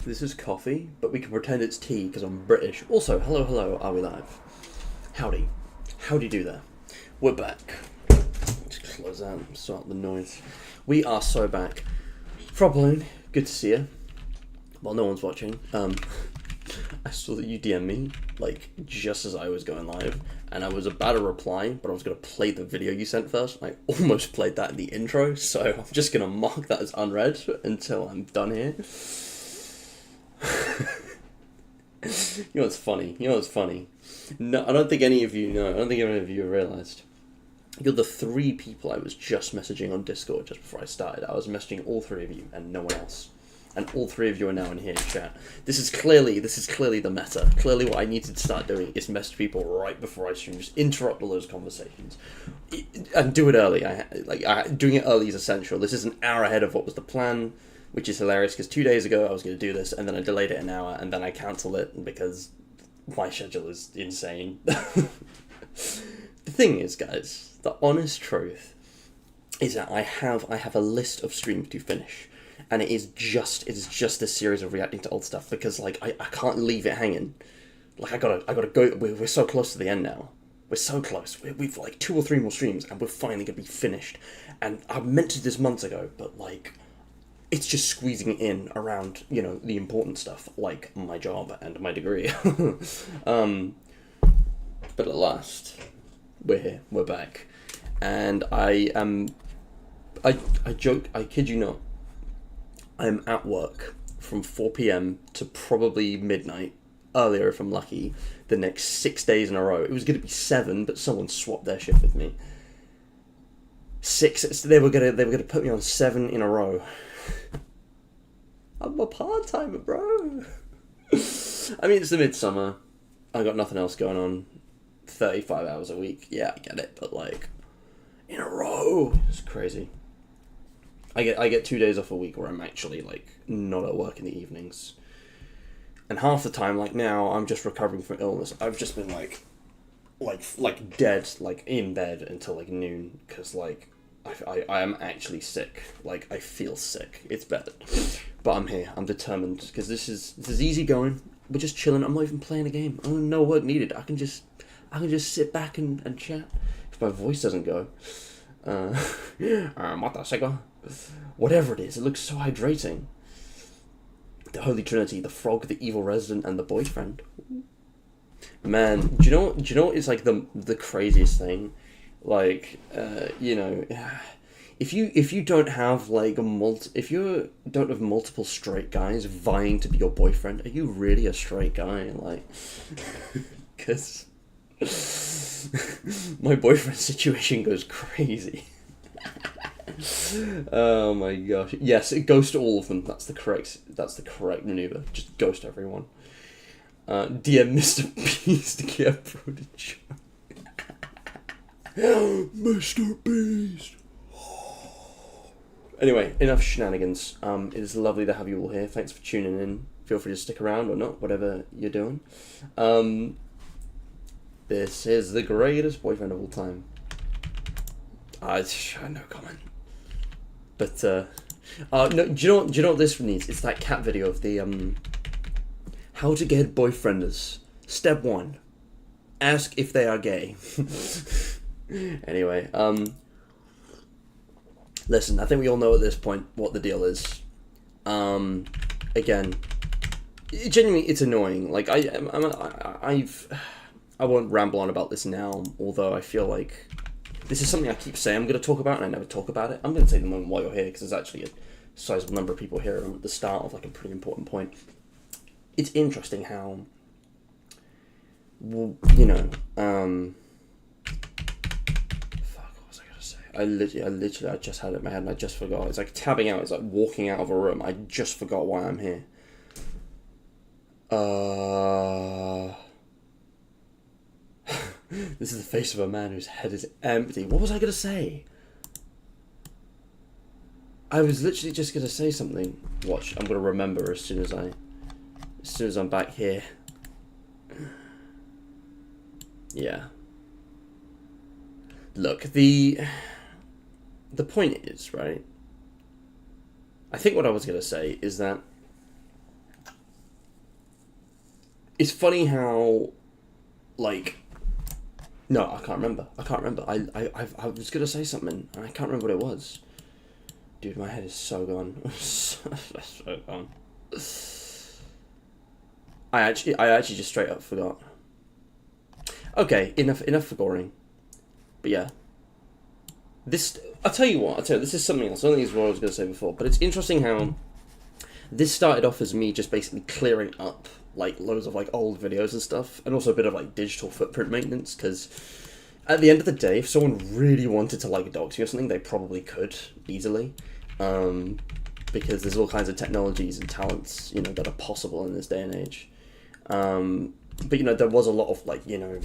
This is coffee, but we can pretend it's tea because I'm British. Also, hello, are we live? Howdy. Howdy do there. We're back. Just close that and start the noise. We are so back. Froblone, good to see you. Well, no one's watching. I saw that you DM me, like, just as I was going live, and I was about to reply, but I was going to play the video you sent first. I almost played that in the intro, so I'm just going to mark that as unread until I'm done here. You know what's funny? No, I don't think any of you know. I don't think any of you have realised. You're the 3 people I was just messaging on Discord just before I started. I was messaging all 3 of you and no one else. And all 3 of you are now in here in chat. This is clearly the meta. Clearly what I need to start doing is message people right before I stream. Just interrupt all those conversations. And do it early. Doing it early is essential. This is an hour ahead of what was the plan, which is hilarious because 2 days ago I was going to do this and then I delayed it an hour and then I cancelled it because my schedule is insane. The thing is, guys, the honest truth is that I have a list of streams to finish, and it is just a series of reacting to old stuff because like I can't leave it hanging. Like I gotta go. We're so close to the end now. We're so close. We've like 2 or 3 more streams and we're finally gonna be finished. And I meant to do this months ago, but like, it's just squeezing it in around, you know, the important stuff, like my job and my degree. But at last, we're here, we're back. And I joke, I kid you not, I'm at work from 4 p.m. to probably midnight, earlier if I'm lucky, the next 6 days in a row. It was going to be 7, but someone swapped their shift with me. 6, they were gonna put me on 7 in a row. I'm a part-timer, bro. I mean, it's the midsummer. I got nothing else going on. 35 hours a week. Yeah, I get it, but like, in a row, it's crazy. I get 2 days off a week where I'm actually like not at work in the evenings. And half the time, like now, I'm just recovering from illness. I've just been like dead, like in bed until like noon, because like, I am actually sick. Like, I feel sick. It's bad. But I'm here. I'm determined. Because this is easy going. We're just chilling. I'm not even playing a game. No work needed. I can just sit back and chat. If my voice doesn't go. Whatever it is. It looks so hydrating. The Holy Trinity, the frog, the evil resident, and the boyfriend. Man, do you know what is like the craziest thing? Like, you know, if you don't have like if you don't have multiple straight guys vying to be your boyfriend, are you really a straight guy? Like, because my boyfriend situation goes crazy. Oh my gosh! Yes, ghost all of them. That's the correct maneuver. Just ghost everyone. Dear Mr. Beast, get prodigy. Mr. Beast. Anyway, enough shenanigans. It is lovely to have you all here. Thanks for tuning in. Feel free to stick around or not, whatever you're doing. This is the greatest boyfriend of all time. No comment. But no. Do you know what this needs? It's that cat video of the how to get boyfrienders. Step 1: ask if they are gay. Anyway, listen. I think we all know at this point what the deal is. Again, genuinely, it's annoying. Like I won't ramble on about this now. Although I feel like this is something I keep saying I'm going to talk about, and I never talk about it. I'm going to take the moment while you're here, because there's actually a sizable number of people here at the start of like a pretty important point. It's interesting how, well, you know, fuck, what was I going to say? I just had it in my head and I just forgot. It's like tabbing out. It's like walking out of a room. I just forgot why I'm here. This is the face of a man whose head is empty. What was I going to say? I was literally just going to say something. Watch, I'm going to remember as soon as I'm back here. Yeah. Look, the point is, right? I think what I was going to say is that it's funny how, like, no, I can't remember. I was going to say something, and I can't remember what it was. Dude, my head is so gone. so gone. I actually just straight up forgot. Okay, enough for goring. But yeah. I'll tell you what, this is something else. I don't think it's what I was going to say before, but it's interesting how this started off as me just basically clearing up like loads of like old videos and stuff, and also a bit of like digital footprint maintenance, because at the end of the day, if someone really wanted to like dox you or something, they probably could easily, because there's all kinds of technologies and talents, you know, that are possible in this day and age. But you know, there was a lot of like, you know,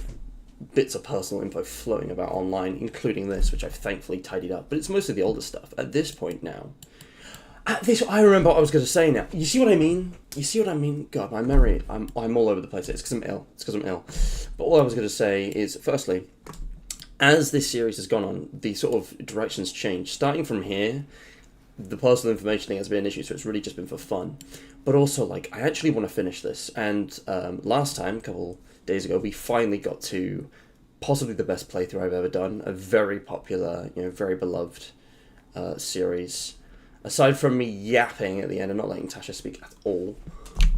bits of personal info flowing about online, including this, which I've thankfully tidied up, but it's mostly the older stuff at this point now. I remember what I was going to say now. You see what I mean? God, my memory, I'm all over the place. It's because I'm ill. But all I was going to say is, firstly, as this series has gone on, the sort of directions change. Starting from here, the personal information thing has been an issue, so it's really just been for fun. But also, like, I actually want to finish this. And last time, a couple days ago, we finally got to possibly the best playthrough I've ever done. A very popular, you know, very beloved series. Aside from me yapping at the end and not letting Tasha speak at all,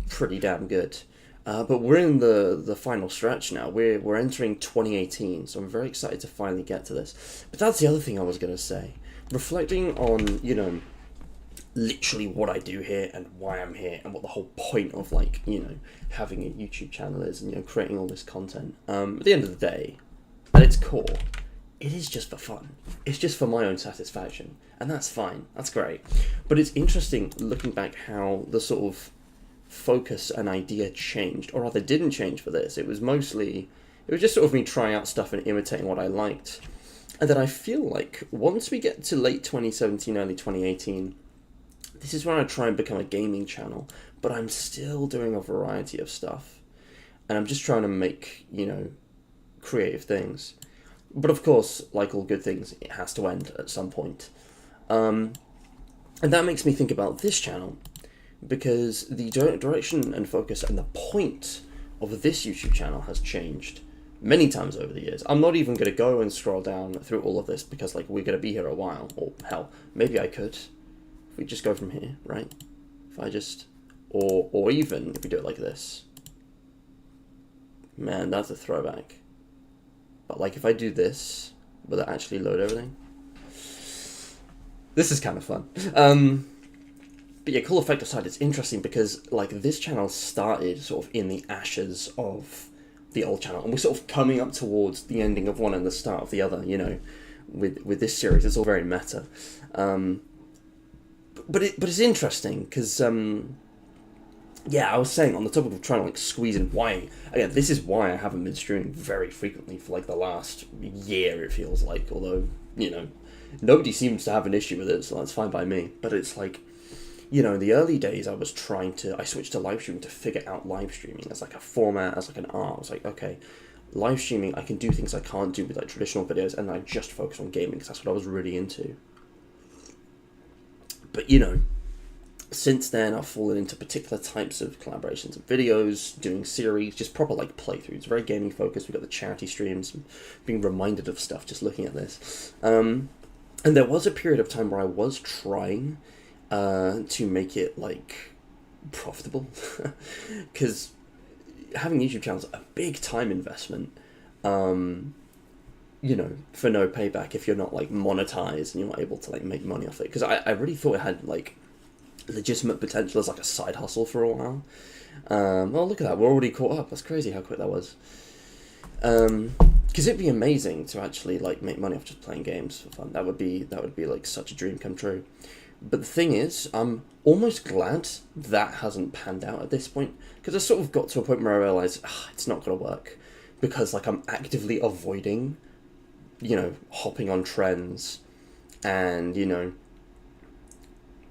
pretty damn good. But we're in the final stretch now. We're entering 2018, so I'm very excited to finally get to this. But that's the other thing I was going to say. Reflecting on, you know, literally what I do here and why I'm here and what the whole point of, like, you know, having a YouTube channel is and, you know, creating all this content. At the end of the day, at its core, it is just for fun. It's just for my own satisfaction. And that's fine. That's great. But it's interesting looking back how the sort of focus and idea changed, or rather didn't change for this. It was just sort of me trying out stuff and imitating what I liked. And then I feel like once we get to late 2017, early 2018, this is when I try and become a gaming channel, but I'm still doing a variety of stuff. And I'm just trying to make, you know, creative things. But of course, like all good things, it has to end at some point. And that makes me think about this channel, because the direction and focus and the point of this YouTube channel has changed many times over the years. I'm not even going to go and scroll down through all of this, because like we're going to be here a while. Or hell, maybe I could. If we just go from here, right? If I just or even if we do it like this, man, that's a throwback. But like if I do this, will it actually load everything? This is kind of fun. But yeah, cool effect aside, it's interesting because like this channel started sort of in the ashes of the old channel, and we're sort of coming up towards the ending of one and the start of the other, you know, with this series. It's all very meta. But it's interesting because yeah, I was saying on the topic of trying to like squeeze in why, again, this is why I haven't been streaming very frequently for like the last year, it feels like, although, you know, nobody seems to have an issue with it, so that's fine by me. But it's like, you know, in the early days I switched to live streaming to figure out live streaming as like a format, as like an art. I was like, okay, live streaming, I can do things I can't do with like traditional videos, and I just focus on gaming because that's what I was really into. But you know, since then I've fallen into particular types of collaborations and videos, doing series, just proper like playthroughs, very gaming focused. We've got the charity streams, being reminded of stuff just looking at this. And there was a period of time where I was trying to make it like profitable, because having YouTube channels is a big time investment, you know, for no payback if you're not like monetized and you're not able to like make money off it. Because I really thought it had like legitimate potential as like a side hustle for a while. Well, look at that, we're already caught up. That's crazy how quick that was. Because it'd be amazing to actually like make money off just playing games for fun. That would be like such a dream come true. But the thing is, I'm almost glad that hasn't panned out at this point, because I sort of got to a point where I realised it's not going to work, because like I'm actively avoiding, you know, hopping on trends, and you know,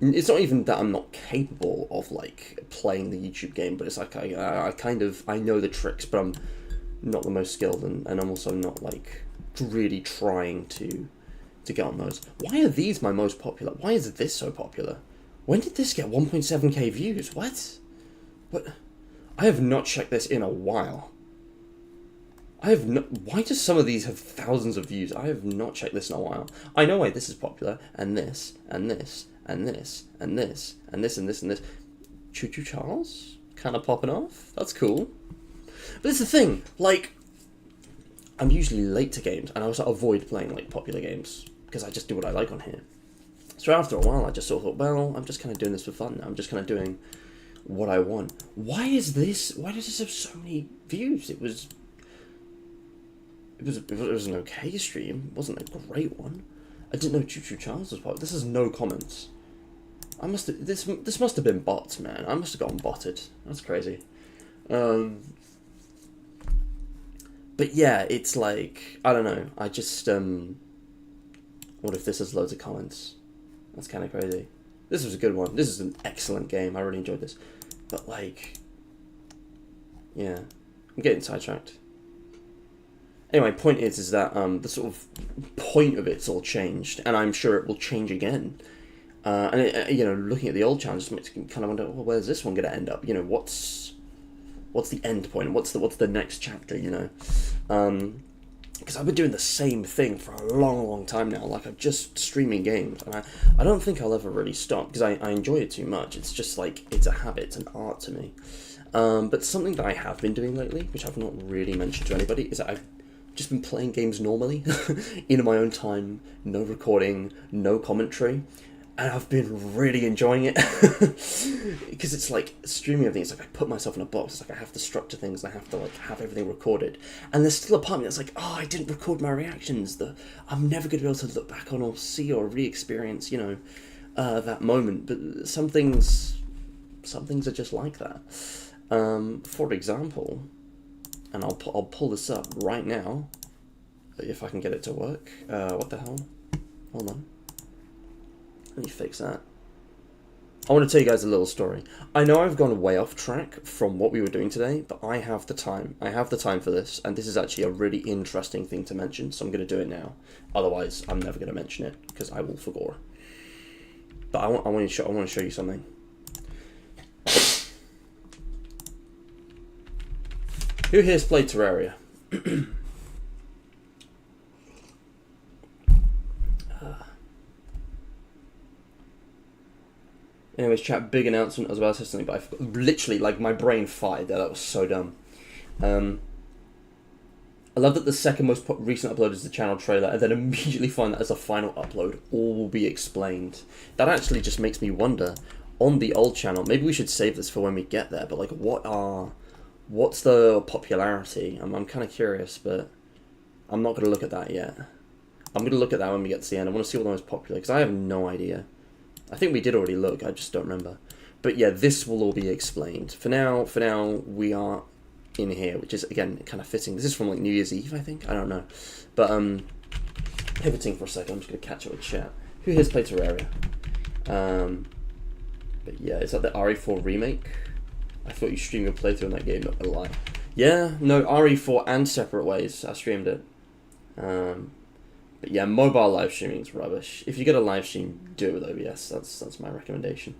it's not even that I'm not capable of like playing the YouTube game, but it's like I know the tricks, but I'm not the most skilled, and I'm also not like really trying to get on those. Why are these my most popular? Why is this so popular? When did this get 1.7k views? What? I have not checked this in a while. Why do some of these have thousands of views? I have not checked this in a while. I know why this is popular, and this, and this, and this, and this, and this, and this, and this. Choo Choo Charles? Kind of popping off? That's cool. But it's the thing, like, I'm usually late to games, and I also avoid playing like popular games because I just do what I like on here. So after a while, I just sort of thought, well, I'm just kind of doing this for fun. I'm just kind of doing what I want. Why does this have so many views? It was an okay stream. It wasn't a great one. I didn't know Choo Choo Charles was part. This has no comments. This must have been bots, man. I must have gotten botted. That's crazy. But yeah, it's like, I don't know. I just what if this has loads of comments? That's kind of crazy. This was a good one. This is an excellent game. I really enjoyed this. But like, yeah, I'm getting sidetracked. Anyway, point is that the sort of point of it's all changed, and I'm sure it will change again. And it, you know, looking at the old challenge just makes me kind of wonder, well, where's this one going to end up? You know, what's the end point? What's the next chapter? You know, because I've been doing the same thing for a long time now. Like, I'm just streaming games, and I don't think I'll ever really stop, because I enjoy it too much. It's just like, it's a habit, it's an art to me. But something that I have been doing lately, which I've not really mentioned to anybody, is that I've just been playing games normally, in my own time, no recording, no commentary, and I've been really enjoying it. Because it's like, streaming everything, it's like I put myself in a box. It's like I have to structure things, and I have to like have everything recorded, and there's still a part of me that's like, oh, I didn't record my reactions, I'm never going to be able to look back on or see or re-experience, you know, that moment. But some things are just like that. For example, and I'll pull this up right now, if I can get it to work. What the hell? Hold on. Let me fix that. I want to tell you guys a little story. I know I've gone way off track from what we were doing today, but I have the time. I have the time for this, and this is actually a really interesting thing to mention, so I'm going to do it now. Otherwise, I'm never going to mention it, because I will forget. But I want to show you something. Who here's played Terraria? Anyways, chat, big announcement. I was about to say something, but I forgot. Literally, like, my brain fired there. That was so dumb. I love that the second most recent upload is the channel trailer, and then immediately find that as a final upload, all will be explained. That actually just makes me wonder, on the old channel, maybe we should save this for when we get there, but, like, what's the popularity? I'm kind of curious, but I'm not going to look at that yet. I'm going to look at that when we get to the end. I want to see what the most popular, because I have no idea. I think we did already look, I just don't remember. But yeah, this will all be explained. For now, we are in here, which is, again, kind of fitting. This is from, like, New Year's Eve, I think? I don't know. But, pivoting for a second, I'm just going to catch up with chat. Who here's played Terraria? But yeah, is that the RE4 remake? I thought you streamed your playthrough in that game, not gonna lie. Yeah, no, RE4 and Separate Ways, I streamed it. But yeah, mobile live streaming is rubbish. If you get a live stream, do it with OBS. That's my recommendation.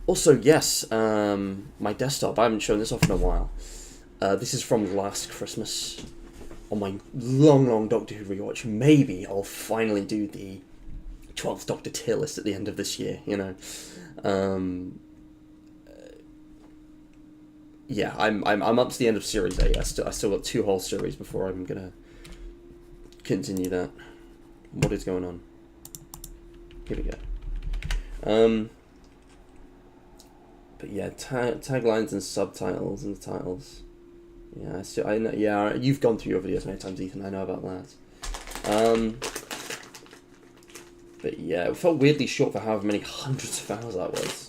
Also, yes, my desktop. I haven't shown this off in a while. This is from last Christmas. On my long Doctor Who rewatch. Maybe I'll finally do the 12th Doctor tier list at the end of this year. You know. Yeah, I'm up to the end of Series 8. I still got 2 whole series before I'm gonna continue that. What is going on? Here we go. But yeah, taglines and subtitles and titles. Yeah, I know. Yeah, you've gone through your videos many times, Ethan. I know about that. But yeah, it felt weirdly short for however many hundreds of hours that was.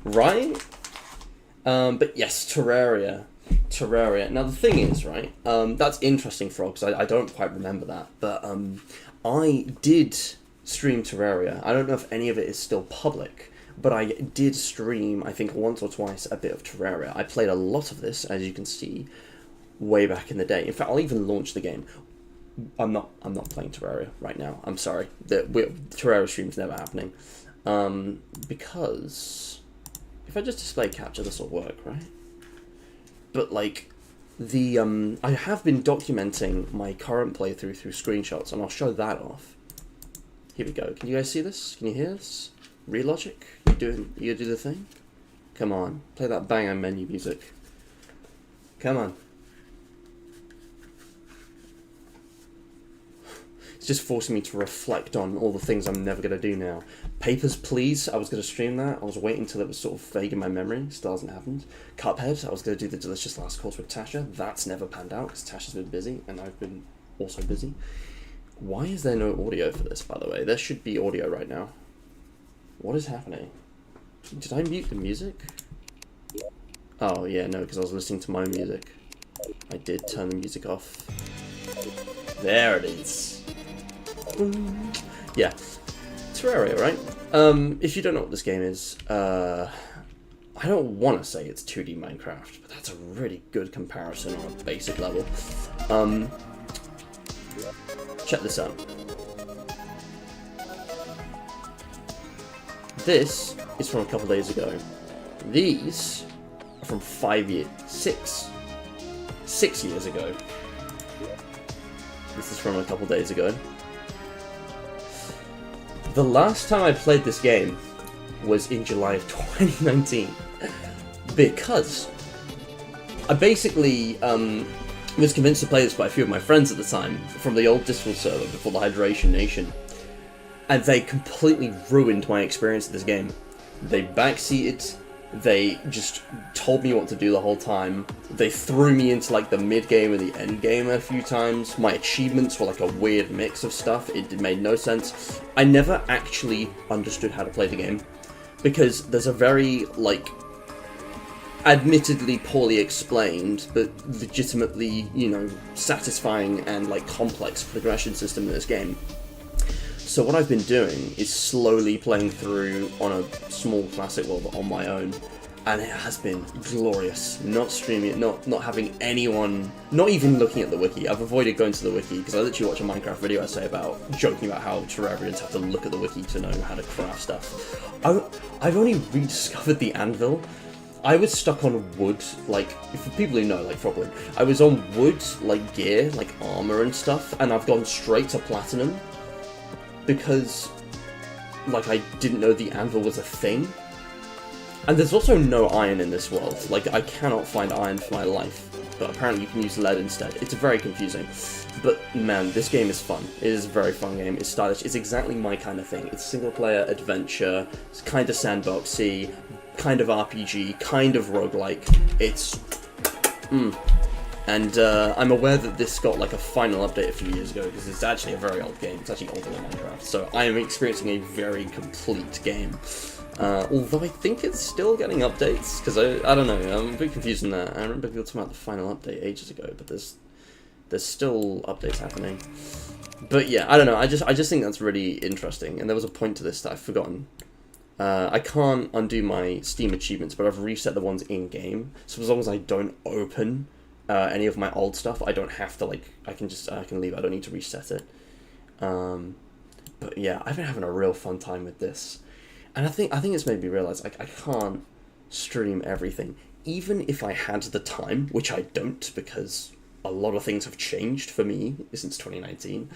Right? But yes, Terraria. Now the thing is, right? That's interesting, Frog, because I don't quite remember that. But I did stream Terraria. I don't know if any of it is still public, but I did stream, I think, once or twice a bit of Terraria. I played a lot of this, as you can see, way back in the day. In fact, I'll even launch the game. I'm not playing Terraria right now. I'm sorry. Terraria stream's never happening. Because if I just display capture, this will work, right? But like, I have been documenting my current playthrough through screenshots, and I'll show that off. Here we go. Can you guys see this? Can you hear this? Relogic? You do the thing? Come on, play that banger menu music. Come on. It's just forcing me to reflect on all the things I'm never going to do now. Papers, Please, I was going to stream that. I was waiting until it was sort of vague in my memory. Still hasn't happened. Cuphead, I was going to do the Delicious Last Course with Tasha. That's never panned out because Tasha's been busy and I've been also busy. Why is there no audio for this, by the way? There should be audio right now. What is happening? Did I mute the music? Oh, yeah, no, because I was listening to my music. I did turn the music off. There it is. Yeah. Terraria, right? If you don't know what this game is, I don't want to say it's 2D Minecraft, but that's a really good comparison on a basic level. Check this out. This is from a couple days ago. These are from 6 years ago. This is from a couple days ago. The last time I played this game was in July of 2019, because I basically was convinced to play this by a few of my friends at the time from the old Discord server before the Hydration Nation, and they completely ruined my experience of this game. They backseated, they just told me what to do the whole time, they threw me into like the mid-game and the end-game a few times, my achievements were like a weird mix of stuff, it made no sense. I never actually understood how to play the game, because there's a very, like, admittedly poorly explained, but legitimately, you know, satisfying and, like, complex progression system in this game. So what I've been doing is slowly playing through on a small classic world on my own, and it has been glorious. Not streaming it, not having anyone, not even looking at the wiki. I've avoided going to the wiki because I literally watch a Minecraft video essay about joking about how Terrarians have to look at the wiki to know how to craft stuff. I've only rediscovered the anvil. I was stuck on wood, like, for people who know, like, Frogwood, I was on wood, like, gear, like, armor and stuff, and I've gone straight to platinum, because, like, I didn't know the anvil was a thing. And there's also no iron in this world. Like, I cannot find iron for my life. But apparently you can use lead instead. It's very confusing. But, man, this game is fun. It is a very fun game. It's stylish. It's exactly my kind of thing. It's single-player adventure. It's kind of sandboxy. Kind of RPG. Kind of roguelike. It's... And I'm aware that this got like a final update a few years ago, because it's actually a very old game. It's actually older than Minecraft. So I am experiencing a very complete game. Although I think it's still getting updates, because I don't know, I'm a bit confused in that. I remember people talking about the final update ages ago, but there's still updates happening. But yeah, I don't know, I just think that's really interesting, and there was a point to this that I've forgotten. I can't undo my Steam achievements, but I've reset the ones in-game, so as long as I don't open any of my old stuff, I don't have to, like, I can leave, I don't need to reset it. But yeah, I've been having a real fun time with this. And I think it's made me realise, like, I can't stream everything. Even if I had the time, which I don't, because a lot of things have changed for me since 2019.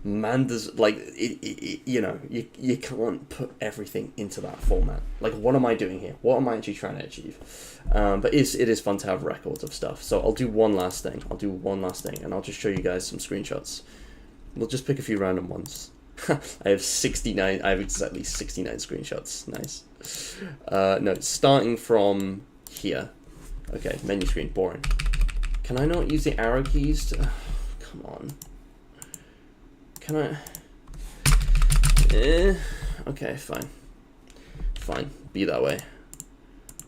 Man, there's, like, you know, you can't put everything into that format. Like, what am I doing here? What am I actually trying to achieve? But it is fun to have records of stuff. So I'll do one last thing. And I'll just show you guys some screenshots. We'll just pick a few random ones. I have exactly 69 screenshots. Nice. No, starting from here. Okay, menu screen, boring. Can I not use the arrow keys to... come on. Can I... okay, fine. Fine, be that way.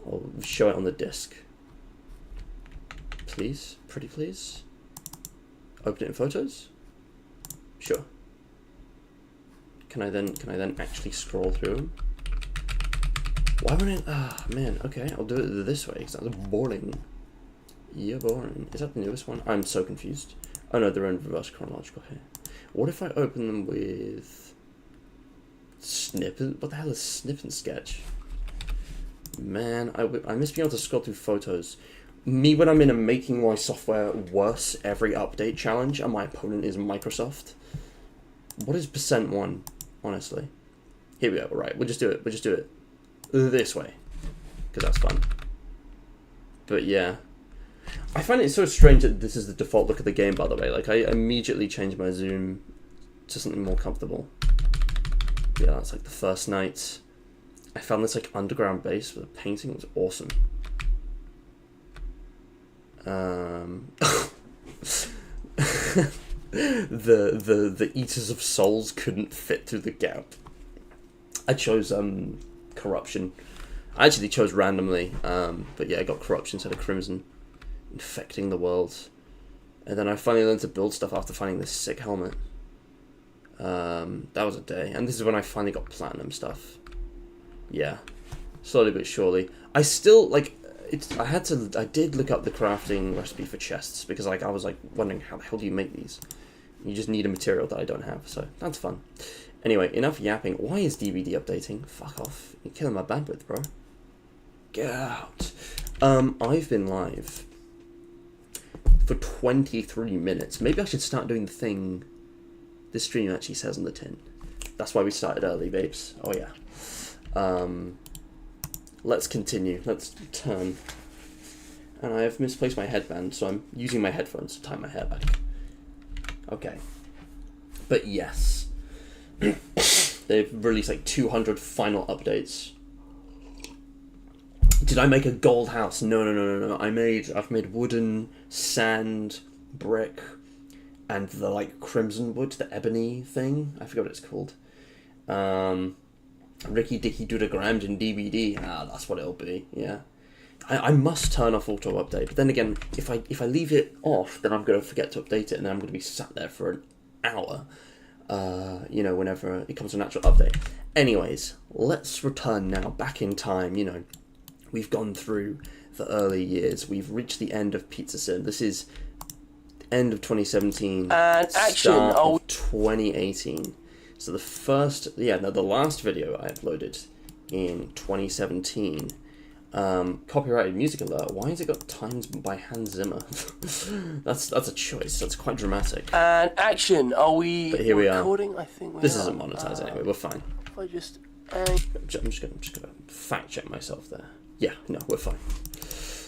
I'll show it on the disc. Please, pretty please. Open it in photos? Sure. Can I then actually scroll through them? Why wouldn't I... ah, man, okay, I'll do it this way, because that's boring. Yeah, boring. Is that the newest one? I'm so confused. Oh no, they're in reverse chronological here. What if I open them with... snip? What the hell is snip and sketch? Man, I miss being able to scroll through photos. Me when I'm in a making my software worse every update challenge, and my opponent is Microsoft. What is %1? Honestly. Here we go, right, we'll just do it this way, because that's fun. But yeah, I find it so strange that this is the default look of the game, by the way. Like, I immediately changed my zoom to something more comfortable. Yeah, that's like the first night. I found this like underground base with a painting. It was awesome. The Eaters of Souls couldn't fit through the gap. I chose corruption. I actually chose randomly, but yeah, I got corruption instead of crimson, infecting the world. And then I finally learned to build stuff after finding this sick helmet. That was a day, and this is when I finally got platinum stuff. Yeah, slowly but surely. I still like. I did look up the crafting recipe for chests, because like I was like wondering how the hell do you make these? You just need a material that I don't have, so that's fun. Anyway, enough yapping. Why is DBD updating? Fuck off. You're killing my bandwidth, bro. Get out. I've been live for 23 minutes. Maybe I should start doing the thing this stream actually says on the tin. That's why we started early, babes. Oh yeah. Let's continue. Let's turn. And I have misplaced my headband, so I'm using my headphones to tie my hair back. Okay. But yes. They've released like 200 final updates. Did I make a gold house? No. I've made wooden, sand, brick, and the like crimson wood, the ebony thing. I forget what it's called. Ricky Dicky Dudagrammed in DBD. That's what it'll be. Yeah, I must turn off auto update. But then again, if I leave it off, then I'm gonna forget to update it, and then I'm gonna be sat there for an hour. You know, whenever it comes to an actual update. Anyways, let's return now back in time. You know, we've gone through the early years. We've reached the end of Pizza Sim. This is end of 2017. And start of 2018. So the last video I uploaded in 2017, copyrighted music alert. Why has it got times by Hans Zimmer? that's a choice. That's quite dramatic. And action. Are we recording? I think we this isn't monetized anyway. We're fine. If I just... I'm just gonna fact check myself there. Yeah, no, we're fine.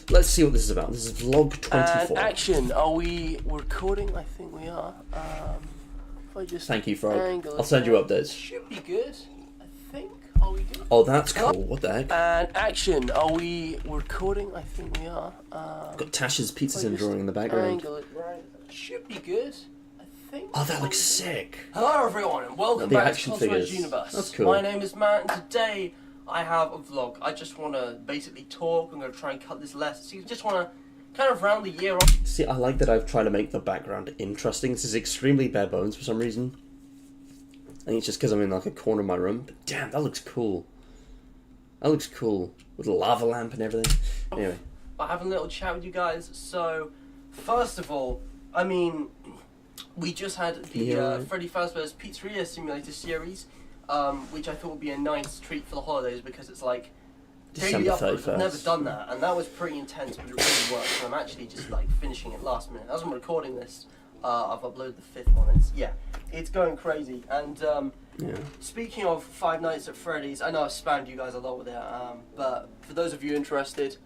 Let's see what this is about. This is vlog 24. And action. Are we recording? I think we are. If I just Thank you, Frog. angle I'll send you it, updates. should be good. I think. Are we good? Oh, that's cool. What the heck? And action. Are we recording? I think we are. Got Tash's Pizza if I Sim just drawing in the background. Angle it right. Should be good. I think. Oh, that looks sick. Hello everyone and welcome The back action to Cosmos figures. Universe. That's cool. My name is Matt and today I have a vlog. I just want to basically talk. I'm going to try and cut this less. So you just want to kind of round the year off. See, I like that I've tried to make the background interesting. This is extremely bare bones for some reason. I think it's just because I'm in like a corner of my room. But damn, that looks cool. That looks cool. With a lava lamp and everything. Anyway. I have a little chat with you guys. So, first of all, I mean, we just had the Freddy Fazbear's Pizzeria Simulator series, which I thought would be a nice treat for the holidays because it's like daily December uploads. 31st. I've never done that, and that was pretty intense, but it really worked. And I'm actually just like finishing it last minute. As I'm recording this, I've uploaded the 5th one. It's going crazy. And Yeah. speaking of Five Nights at Freddy's, I know I've spammed you guys a lot with it, but for those of you interested,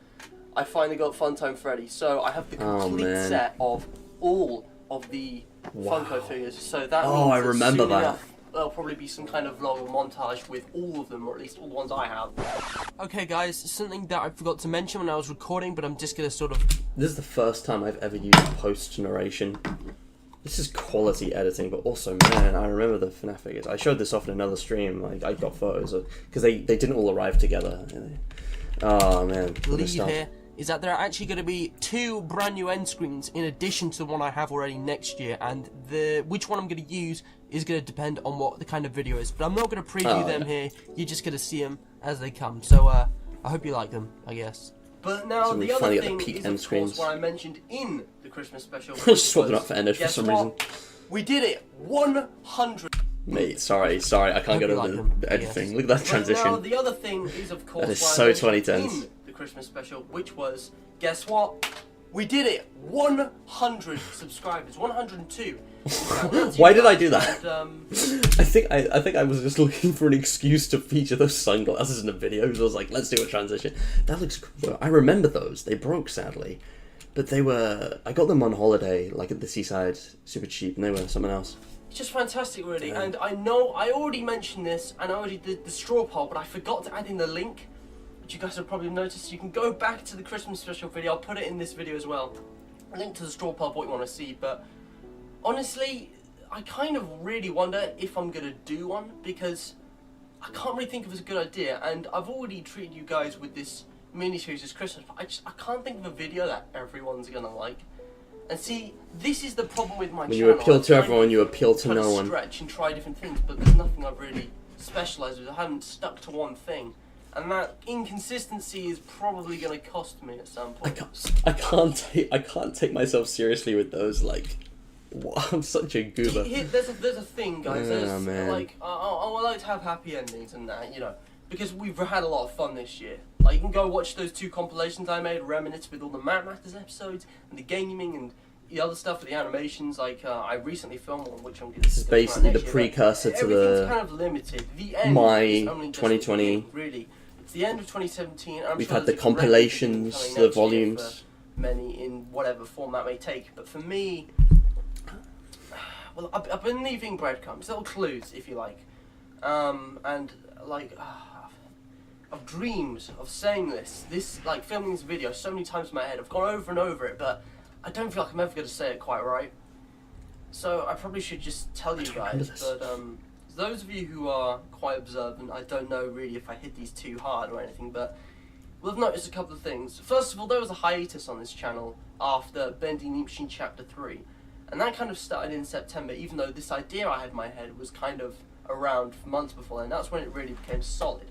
I finally got Funtime Freddy. So I have the complete set of all of the Funko figures. So that means I remember soon that. enough, there'll probably be some kind of vlog or montage with all of them, or at least all the ones I have. Okay guys, something that I forgot to mention when I was recording, but I'm just going to sort of... This is the first time I've ever used post-narration. This is quality editing, but also, man, I remember the FNAF figures. I showed this off in another stream. Like, I got photos of... Because they didn't all arrive together. Oh, man. lead here is that there are actually going to be 2 brand new end screens in addition to the one I have already next year, and which one I'm going to use is going to depend on what the kind of video is. But I'm not going to preview them here. You're just going to see them as they come. So I hope you like them, I guess. But now So the we other finally get thing the peak is, end of screens. course, what I mentioned in the Christmas special. I just swapped it up for Endish for guess some what? reason. We did it. 100. Mate, sorry, I can't get you over like them, the editing. yes. Look at that But transition. now the other thing is, of course, That is what I so mentioned 2010s. in the Christmas special, which was, guess what? We did it. 100 subscribers. 102. Why did I do that? And, I think I was just looking for an excuse to feature those sunglasses in the video, so I was like, let's do a transition. That looks cool. I remember those. They broke, sadly. But they were... I got them on holiday, like at the seaside, super cheap, and they were something else. it's just fantastic, really. And I know I already mentioned this, and I already did the straw poll, but I forgot to add in the link, which you guys have probably noticed. You can go back to the Christmas special video. I'll put it in this video as well. A link to the straw poll, what you want to see. But honestly, I kind of really wonder if I'm going to do one, because I can't really think of it as a good idea. And I've already treated you guys with this mini-series this Christmas, but I can't think of a video that everyone's going to like. And see, this is the problem with my When channel. you appeal to I'm everyone, you appeal to trying no one. stretch and try different things, but there's nothing I've really specialised with. I haven't stuck to one thing. And that inconsistency is probably going to cost me at some point. I can't take myself seriously with those. Like, I'm such a goober. There's a thing, guys. Oh, man. Like, I like to have happy endings and that, you know, because we've had a lot of fun this year. Like, you can go watch those 2 compilations I made, Reminisce with all the Matt Masters episodes and the gaming and the other stuff with the animations. Like, I recently filmed one, which I'm going to. This is basically the precursor to Everything's kind of limited. The end my is only just 2020. the beginning, really. It's the end of 2017. I'm We've sure had the there's a great compilations, thing coming the next year volumes. for many in whatever form that may take. But for me, well, I've been leaving breadcrumbs, little clues, if you like, and like I've dreamed of saying this like filming this video so many times in my head. I've gone over and over it, but I don't feel like I'm ever going to say it quite right. So I probably should just tell you guys. But those of you who are quite observant, I don't know really if I hit these too hard or anything, but we'll have noticed a couple of things. First of all, there was a hiatus on this channel after Bending the Machine Chapter 3. And that kind of started in September, even though this idea I had in my head was kind of around for months before then. That's when it really became solid.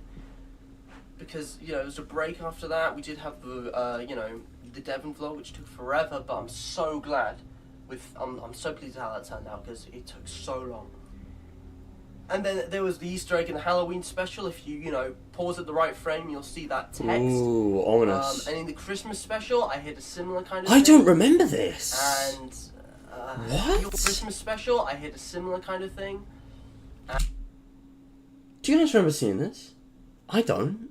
Because, you know, there was a break after that. We did have the, you know, the Devon vlog, which took forever, but I'm so glad. I'm so pleased with how that turned out, because it took so long. And then there was the Easter egg in the Halloween special. If you know, pause at the right frame, you'll see that text. Ooh, ominous. And in the Christmas special, I hit a similar kind of I thing. don't remember this. And What? your Christmas special, I hit a similar kind of thing. Do you guys remember seeing this? I don't.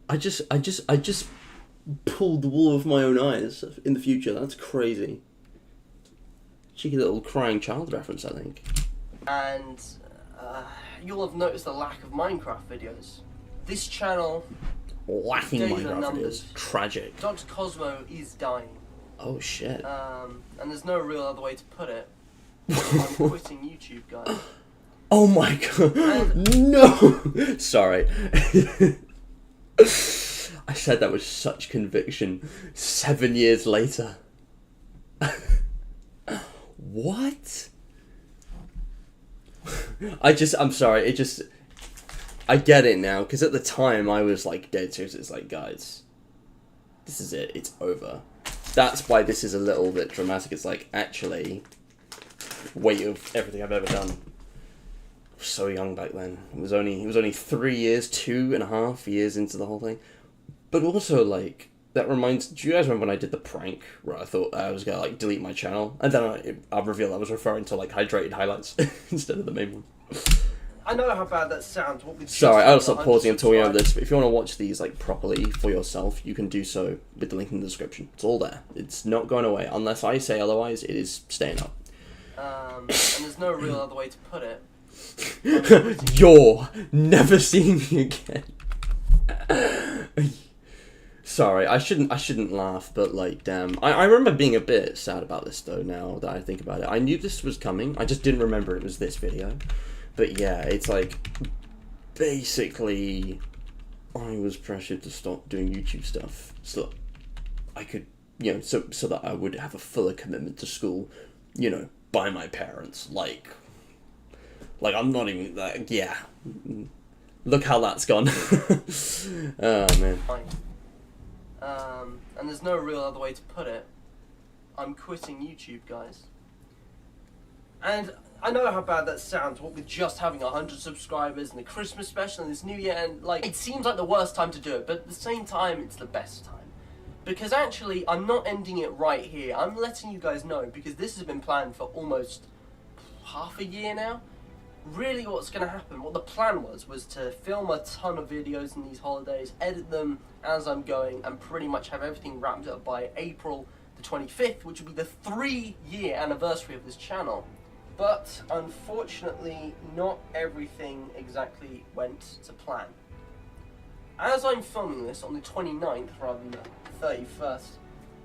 I just pulled the wool over my own eyes in the future. That's crazy. Cheeky little crying child reference, I think. And you'll have noticed the lack of Minecraft videos. This channel, Lacking days are Minecraft numbered. videos. Tragic. Dr. Cosmo is dying. Oh shit. And there's no real other way to put it. I'm quitting YouTube, guys. Oh my god. No! Sorry. I said that with such conviction 7 years later. What? I'm sorry, I get it now, because at the time I was like dead serious. It's like, guys, this is it, it's over. That's why this is a little bit dramatic. It's like, actually, weight of everything I've ever done. I was so young back then. It was only 3 years, 2.5 years into the whole thing. But also, like, that reminds... Do you guys remember when I did the prank where I thought I was going to, like, delete my channel? And then I revealed I was referring to, like, hydrated highlights instead of the main one. I know how bad that sounds. Sorry, I'll stop pausing and talking over this. But if you want to watch these, like, properly for yourself, you can do so with the link in the description. It's all there. It's not going away. Unless I say otherwise, it is staying up. And there's no real other way to put it. You're never seeing me again. Sorry, I shouldn't laugh, but like, damn. I remember being a bit sad about this though, now that I think about it. I knew this was coming, I just didn't remember it was this video. But yeah, it's like, basically, I was pressured to stop doing YouTube stuff so I could, you know, so that I would have a fuller commitment to school, you know, by my parents. Like I'm not even, like, yeah. Look how that's gone. Oh, man. And there's no real other way to put it. I'm quitting YouTube, guys. And I know how bad that sounds, what with just having 100 subscribers and the Christmas special and this New Year, and like, it seems like the worst time to do it, but at the same time, it's the best time. Because actually, I'm not ending it right here. I'm letting you guys know, because this has been planned for almost half a year now. Really what's going to happen, what the plan was to film a ton of videos in these holidays, edit them as I'm going, and pretty much have everything wrapped up by April the 25th, which will be the 3-year anniversary of this channel. But unfortunately, not everything exactly went to plan. As I'm filming this on the 29th rather than the 31st,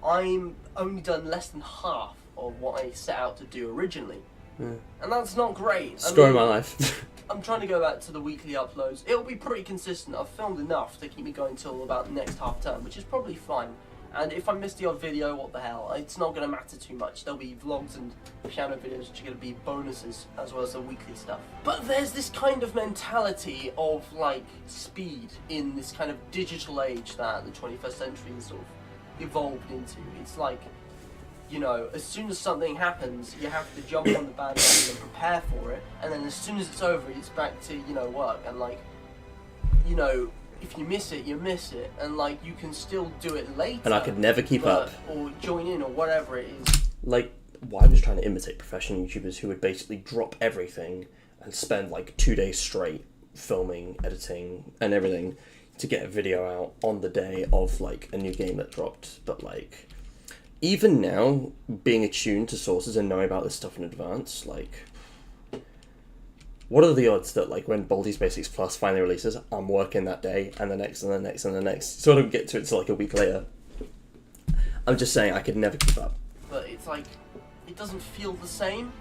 I'm only done less than half of what I set out to do originally. Yeah. And that's not great. Story of my life. I'm trying to go back to the weekly uploads. It'll be pretty consistent. I've filmed enough to keep me going till about the next half term, which is probably fine. And if I miss the odd video, what the hell? It's not going to matter too much. There'll be vlogs and piano videos which are going to be bonuses as well as the weekly stuff. But there's this kind of mentality of like speed in this kind of digital age that the 21st century has sort of evolved into. It's like, you know, as soon as something happens, you have to jump on the bandwagon and prepare for it. And then as soon as it's over, it's back to, you know, work. And like, you know, if you miss it, you miss it. And like, you can still do it later. And I could never keep up. Or join in or whatever it is. Like, well, I was trying to imitate professional YouTubers who would basically drop everything and spend like 2 days straight filming, editing, and everything to get a video out on the day of like a new game that dropped. But like, even now, being attuned to sources and knowing about this stuff in advance, like, what are the odds that, like, when Baldi's Basics Plus finally releases, I'm working that day, and the next, and the next, and the next, so I don't get to it till, like, a week later. I'm just saying, I could never keep up. But it's like, it doesn't feel the same,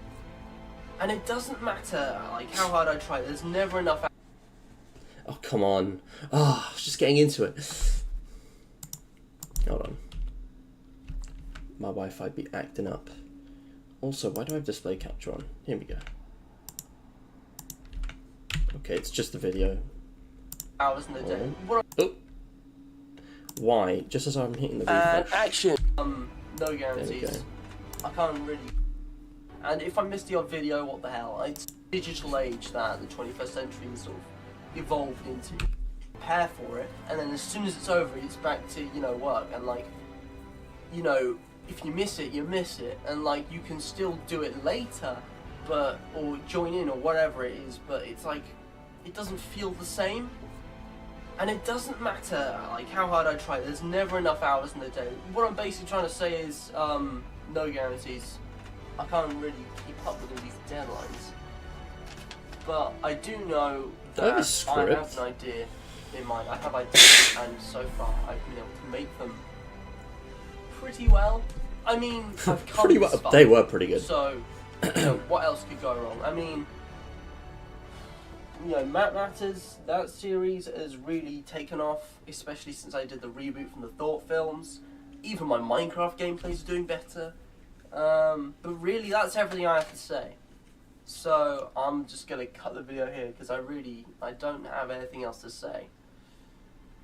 and it doesn't matter, like, how hard I try, there's never enough... Oh, come on. Oh, I was just getting into it. Hold on. My Wi-Fi be acting up. Also, why do I have display capture on? Here we go. Okay, it's just the video. Hours in the day. Oh. Why? Just as I'm hitting the refresh. Action. No guarantees. I can't really. And if I miss the odd video, what the hell? It's digital age that the 21st century has sort of evolved into. Prepare for it, and then as soon as it's over, it's back to, you know, work. And like, you know, if you miss it, you miss it, and like, you can still do it later, but, or join in or whatever it is, but it's like, it doesn't feel the same. And it doesn't matter like how hard I try. There's never enough hours in the day. What I'm basically trying to say is no guarantees. I can't really keep up with all these deadlines. But I do know that I have an idea in mind. I have ideas, and so far I've been able to make them pretty well. I mean, I've come pretty well. They were pretty good. So, what else could go wrong? I mean, Matt Matters, that series has really taken off, especially since I did the reboot from the Thought films. Even my Minecraft gameplays are doing better. But really, that's everything I have to say. So, I'm just going to cut the video here, because I don't have anything else to say.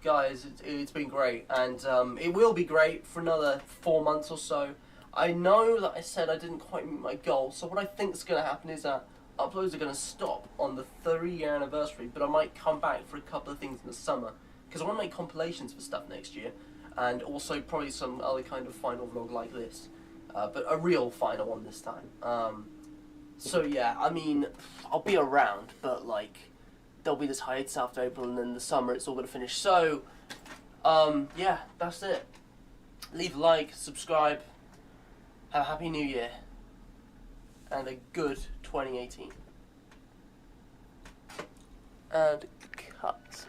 Guys, it's been great, and it will be great for another 4 months or so. I know that I said I didn't quite meet my goal, so what I think is going to happen is that uploads are going to stop on the 3-year anniversary, but I might come back for a couple of things in the summer, because I want to make compilations for stuff next year, and also probably some other kind of final vlog like this, but a real final one this time. So yeah, I mean, I'll be around, but like, there'll be this hiatus after April, and then the summer it's all going to finish. So, yeah, that's it. Leave a like, subscribe, have a happy new year, and a good 2018. And cut.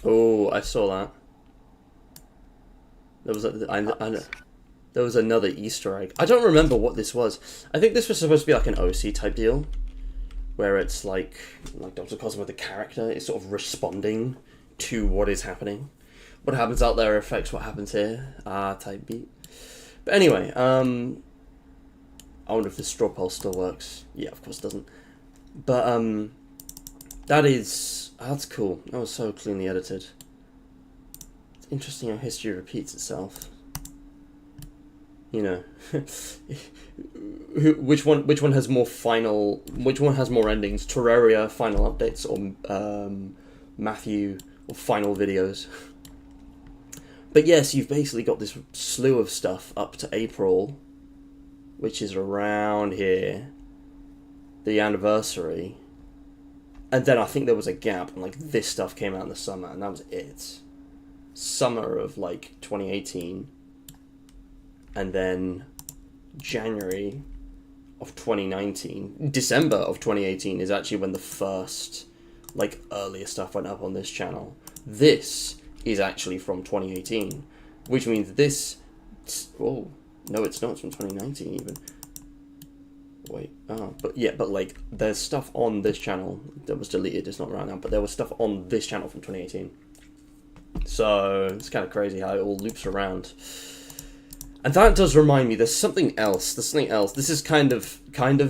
Oh, I saw that. There was another Easter egg. I don't remember what this was. I think this was supposed to be like an OC type deal, where it's like Dr. Cosmo, the character, is sort of responding to what is happening. What happens out there affects what happens here. Type beat. But anyway, I wonder if the straw poll still works. Yeah, of course it doesn't. But that's cool. That was so cleanly edited. It's interesting how history repeats itself. You know, which one has more endings? Terraria final updates, or Matthew or final videos? But yes, you've basically got this slew of stuff up to April, which is around here, the anniversary, and then I think there was a gap, and like this stuff came out in the summer, and that was it. Summer of like 2018. And then January of 2019, December of 2018 is actually when the first, like, earlier stuff went up on this channel. This is actually from 2018, which means this, oh, no, it's not, it's from 2019 even. Wait, but like, there's stuff on this channel that was deleted, it's not right now, but there was stuff on this channel from 2018. So, it's kind of crazy how it all loops around. And that does remind me, there's something else. This is kind of connected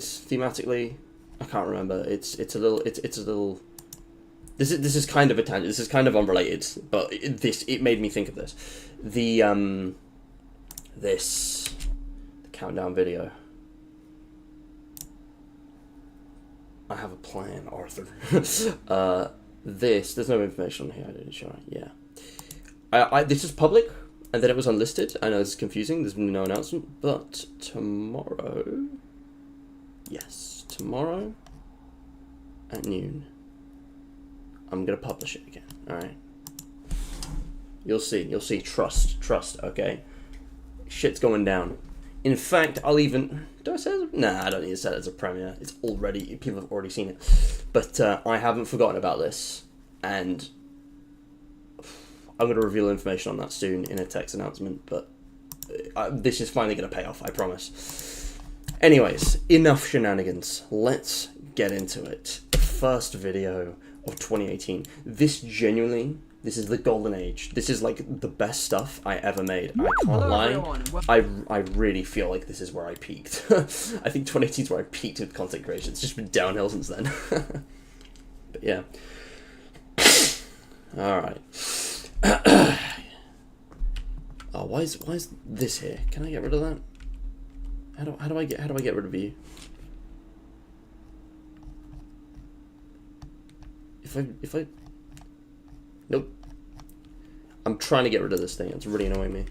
thematically. I can't remember. It's a little. This is kind of a tangent. This is kind of unrelated, but it made me think of this. The countdown video. I have a plan, Arthur. There's no information on here. I didn't show it. Yeah. This is public. And then it was unlisted. I know this is confusing, there's been no announcement, but tomorrow, yes, tomorrow at noon, I'm going to publish it again, alright? You'll see, trust, okay? Shit's going down. In fact, I'll even, do I say it? Nah, I don't need to say it as a premiere, people have already seen it. But I haven't forgotten about this, and I'm going to reveal information on that soon in a text announcement, but this is finally going to pay off, I promise. Anyways, enough shenanigans. Let's get into it. The first video of 2018. This is the golden age. This is like the best stuff I ever made. I can't lie. I really feel like this is where I peaked. I think 2018 is where I peaked with content creation. It's just been downhill since then. But yeah. Alright. Oh, why is this here? Can I get rid of that? How do I get rid of you? If I nope. I'm trying to get rid of this thing. It's really annoying me.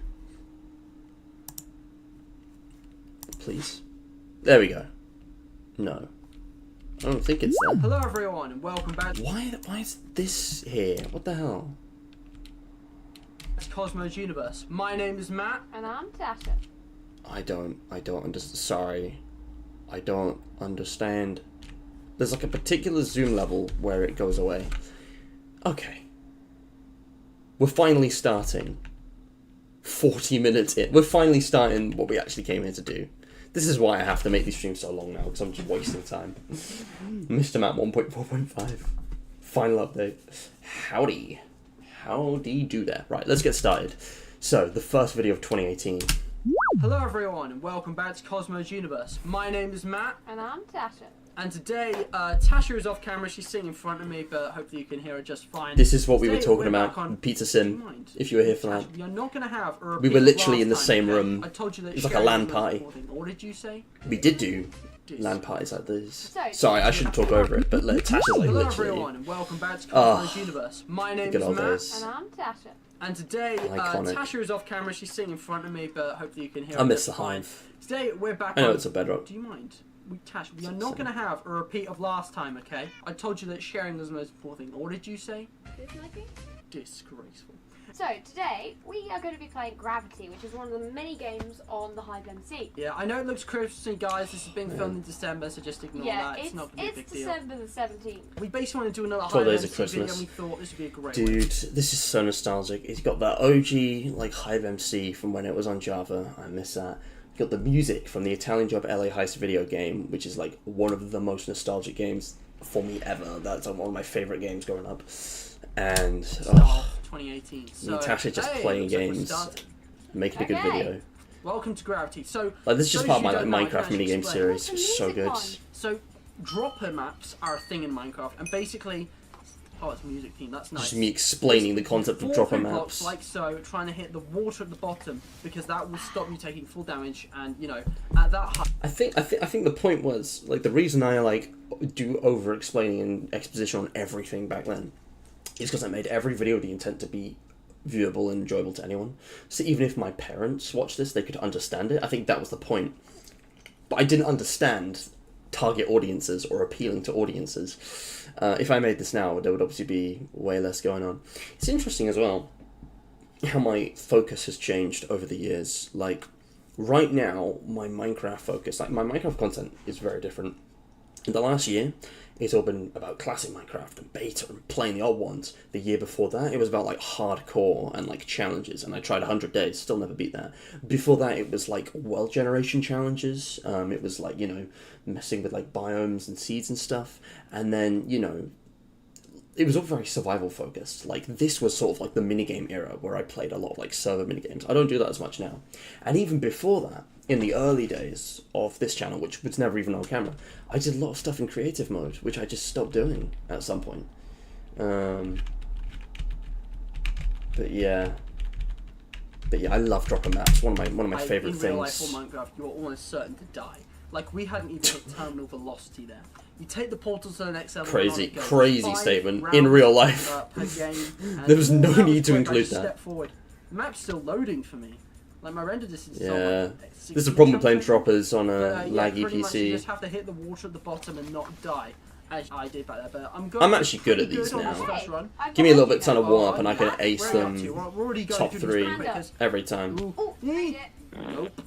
Please. There we go. No. I don't think it's there. Hello everyone and welcome back to Why is this here? What the hell? Cosmo's Universe. My name is Matt. And I'm Tasha. I don't understand. Sorry. I don't understand. There's like a particular zoom level where it goes away. Okay. We're finally starting. 40 minutes in. We're finally starting what we actually came here to do. This is why I have to make these streams so long now, because I'm just wasting time. Mr. Matt 1.4.5. Final update. Howdy. Howdy do there. Right, let's get started. So, the first video of 2018. Hello everyone and welcome back to Cosmo's Universe. My name is Matt. And I'm Tasha. And today, Tasha is off camera. She's sitting in front of me, but hopefully you can hear her just fine. This is what we were Today, talking we're back about, on Pizza Do you Sim, mind? if you were here for that. Tasha, you're not going to have a We repeat were of literally last in the time, same okay? room. I told you that It was like a sharing LAN was party. important. What did you say? We did do Dis- LAN parties like this. So, Sorry, I shouldn't talk over it, but like, Tasha's like Hello literally... everyone and welcome back to Ah, Cosmo's Universe. My name good is old Matt. days. And I'm Tasha. And today, Iconic. Tasha is off camera. She's sitting in front of me, but hopefully you can hear I her miss just the fine. hive. Today, we're back I know on... it's a bedrock. Do you mind? Tash, we are not going to have a repeat of last time, okay? I told you that sharing was the most important thing. What did you say? Disliking? Disgraceful. So, today, we are going to be playing Gravity, which is one of the mini games on the Hive MC. Yeah, I know it looks Christmassy, guys. This is being filmed in December, so just ignore Yeah, that. It's not going to be a big deal. December the 17th. We basically want to do another 12 Hive days of MC video, Christmas. and we thought this would be a great one. Dude, this is so nostalgic. It's got that OG, like, Hive MC from when it was on Java. I miss that. Got the music from the Italian Job LA Heist video game, which is, like, one of the most nostalgic games for me ever. That's one of my favourite games growing up. And, Start 2018. So, Tasha just hey, playing looks like we're games. starting. making a good Okay. video. Welcome to Gravity. So, Like, this is just those part of who my don't know, I can Minecraft actually minigame explain. series. What's the So music good. one? So, dropper maps are a thing in Minecraft, and basically... Oh, it's music theme. That's nice. Just me explaining the concept of Four dropper food blocks, maps. like so, trying to hit the water at the bottom because that will stop you taking full damage. And you know, at that height, I think the point was, like, the reason I like do over explaining and exposition on everything back then is because I made every video with the intent to be viewable and enjoyable to anyone. So even if my parents watched this, they could understand it. I think that was the point. But I didn't understand target audiences or appealing to audiences. If I made this now, there would obviously be way less going on. It's interesting as well how my focus has changed over the years. Like, right now, my Minecraft focus, like, my Minecraft content is very different. In the last year, it's all been about classic Minecraft and beta and playing the old ones. The year before that, it was about, like, hardcore and, like, challenges, and I tried 100 days, still never beat that. Before that, it was, like, world generation challenges. It was, like, you know, messing with, like, biomes and seeds and stuff. And then, you know, it was all very survival focused. Like, this was sort of like the minigame era where I played a lot of, like, server minigames. I don't do that as much now. And even before that, in the early days of this channel, which was never even on camera, I did a lot of stuff in creative mode, which I just stopped doing at some point. But yeah, I love dropper maps. One of my favorite in real life things. on Minecraft, you are almost certain to die. Like we hadn't even hit terminal velocity there. You take the portal to the next level. Crazy, and on it goes. crazy 5 statement. rounds In real life. per game, and There was no that need to quick. include I just that. Step forward. The map's still loading for me. Like my render distance is Yeah. on like This is 60 a problem with playing something. droppers on a Yeah, laggy pretty much you PC. just have to hit the water at the bottom and not die, as I did back there. But I'm good. I'm actually good at pretty these on now. this first run. I've Give me a got little bit of you time to now. warm up and I can Where ace are we up them to? We're already going top through this 3 pretty quick, 'cause- every time. Ooh, Oh, made it. Nope.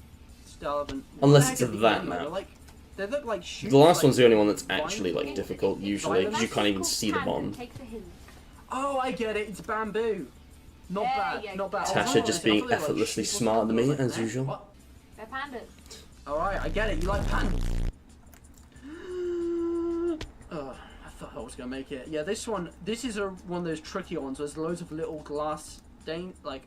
Still haven't. Unless What the it's heck are that the map. They're like, they look like shoots, The last like, one's the only one that's vines. actually, like, difficult, It's usually, Violet. because you can't even see the Panda, bomb. take the hint. Oh, I get it. It's bamboo. Not There bad. you Not bad. go. I was Tasha wondering, just I being thought they were, like, effortlessly sheep or smarter than something. me, I was as like, usual. what? They're pandas. Alright, I get it. You like pandas. I thought I was gonna make it. Yeah, this is one of those tricky ones. There's loads of little glass stained glass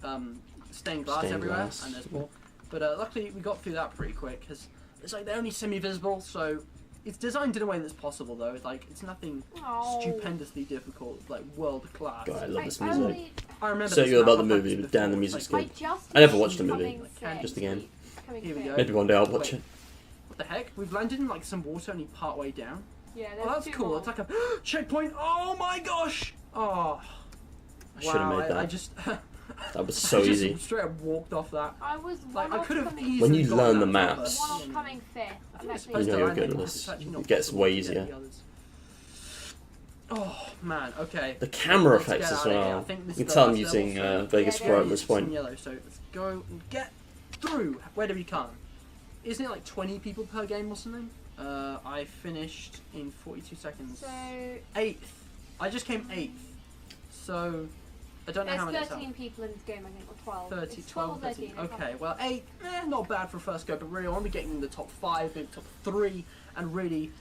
Stained everywhere, glass. and there's more. But luckily we got through that pretty quick because it's like they're only semi-visible, so it's designed in a way that's possible though. It's like it's nothing Oh. stupendously difficult, like world class. God, I love this I music. only- I remember. So this you're map, about the I've had movie, this but Dan, the before, music's it's like, good. I just I never watched the movie. coming thick. Just the game. Coming Here we thick. go. Maybe one day I'll watch Wait. it. What the heck? We've landed in like some water only part way down. Yeah, Oh, that's two cool. more. It's like a checkpoint. Oh my gosh! Oh. I should have Wow, made that. I just. That was so I just easy. straight up walked off that. I was Like one I off could have coming easily. When you gotten learn that the top, maps- but- one off coming fifth. I think I'm it's actually supposed You know to you're land good it, at but this. it's actually It not gets possible way to get easier. the others. Oh man, okay. The camera Let's effects get as out of here. I well. think this You is can the tell I'm last using level, so- Vegas Yeah, Pro at go. this It's in point. yellow, so let's go and get through wherever you can. Isn't it like 20 people per game or something? I finished in 42 seconds. So 8th. I just came 8th. So I don't know how many there's it's 13 people in this game, I think, or 12. 30, It's 12, 13. 13. I can't Okay, well, 8, not bad for a first go, but really, I want to be getting in the top 5, maybe top 3, and really,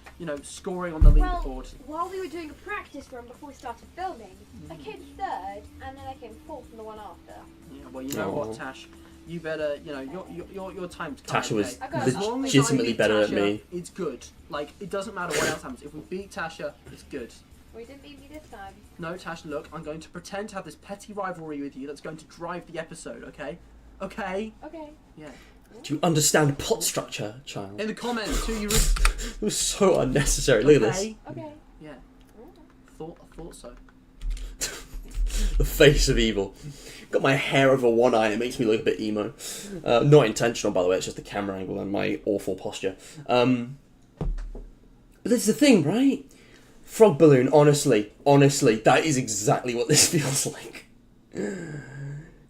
scoring on the Well, leaderboard. while we were doing a practice run before we started filming, I came third, and then I came fourth in the one after. Yeah, well, you know what, Aw. Tash? You better, your time's coming. Tasha was okay? I got As long as I legitimately beat better at Tasha, me. It's good. Like, it doesn't matter what else happens. If we beat Tasha, it's good. We didn't beat me this time. No, Tasha, look, I'm going to pretend to have this petty rivalry with you that's going to drive the episode, okay? Okay? Okay. Yeah. Do you understand plot structure, child? In the comments, who you... It was so unnecessary. Look at this. Okay? Okay. Yeah. I thought so. The face of evil. Got my hair over one eye. It makes me look a bit emo. Not intentional, by the way. It's just the camera angle and my awful posture. But this is the thing, right? Frog Balloon. Honestly, that is exactly what this feels like.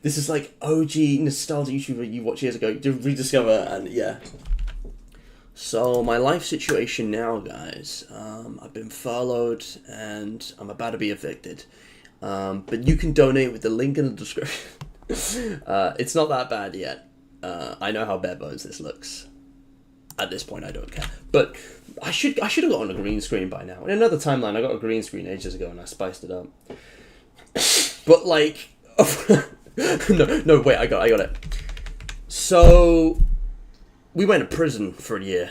This is like OG nostalgia YouTuber you watched years ago to rediscover, and yeah. So my life situation now, guys. I've been furloughed and I'm about to be evicted. But you can donate with the link in the description. It's not that bad yet. I know how bare bones this looks. At this point, I don't care. But I should have gotten a green screen by now. In another timeline, I got a green screen ages ago and I spiced it up. But like, no, wait, I got it. So we went to prison for a year.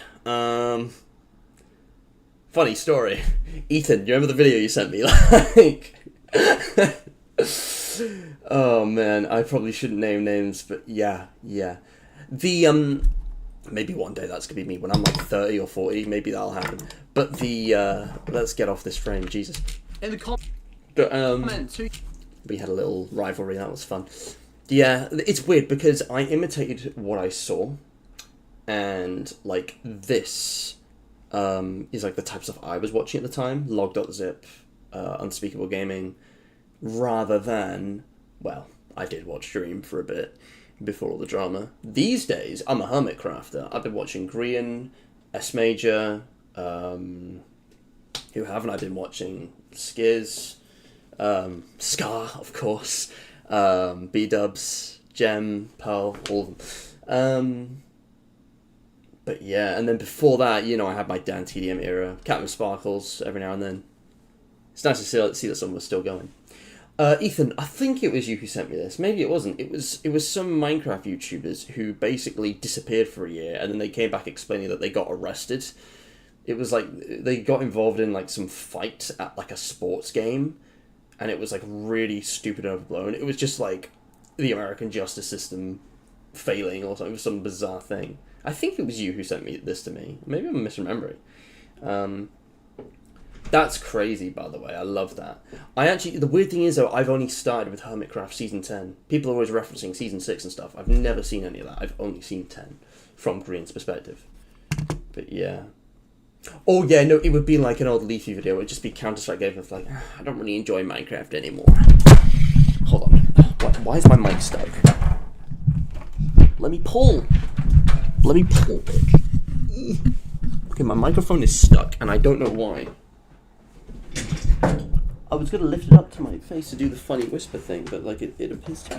Funny story. Ethan, do you remember the video you sent me? Like. Oh man, I probably shouldn't name names, but yeah. The maybe one day that's gonna be me when I'm like 30 or 40. Maybe that'll happen. But the let's get off this frame, Jesus. In the But comments, who... we had a little rivalry. That was fun. Yeah, it's weird because I imitated what I saw, and like this is like the types of I was watching at the time. Log.zip, Unspeakable Gaming. Rather than, well, I did watch Dream for a bit before all the drama. These days, I'm a hermit crafter. I've been watching Grian, S Major, who haven't I been watching? Skiz, Scar, of course, B-Dubs, Gem, Pearl, all of them. But yeah, and then before that, I had my Dan TDM era, Captain Sparkles every now and then. It's nice to see that someone was still going. Ethan, I think it was you who sent me this. Maybe it wasn't. It was some Minecraft YouTubers who basically disappeared for a year and then they came back explaining that they got arrested. It was like they got involved in like some fight at like a sports game, and it was like really stupid and overblown. It was just like the American justice system failing or something. It was some bizarre thing. I think it was you who sent this to me. Maybe I'm misremembering. That's crazy, by the way. I love that. The weird thing is, though, I've only started with Hermitcraft Season 10. People are always referencing Season 6 and stuff. I've never seen any of that. I've only seen 10 from Grian's perspective. But yeah. Oh, yeah, no, it would be like an old Leafy video. It would just be Counter-Strike game of like, I don't really enjoy Minecraft anymore. Hold on. Why is my mic stuck? Let me pull, bitch. Okay, my microphone is stuck, and I don't know why. I was going to lift it up to my face to do the funny whisper thing, but like it appears to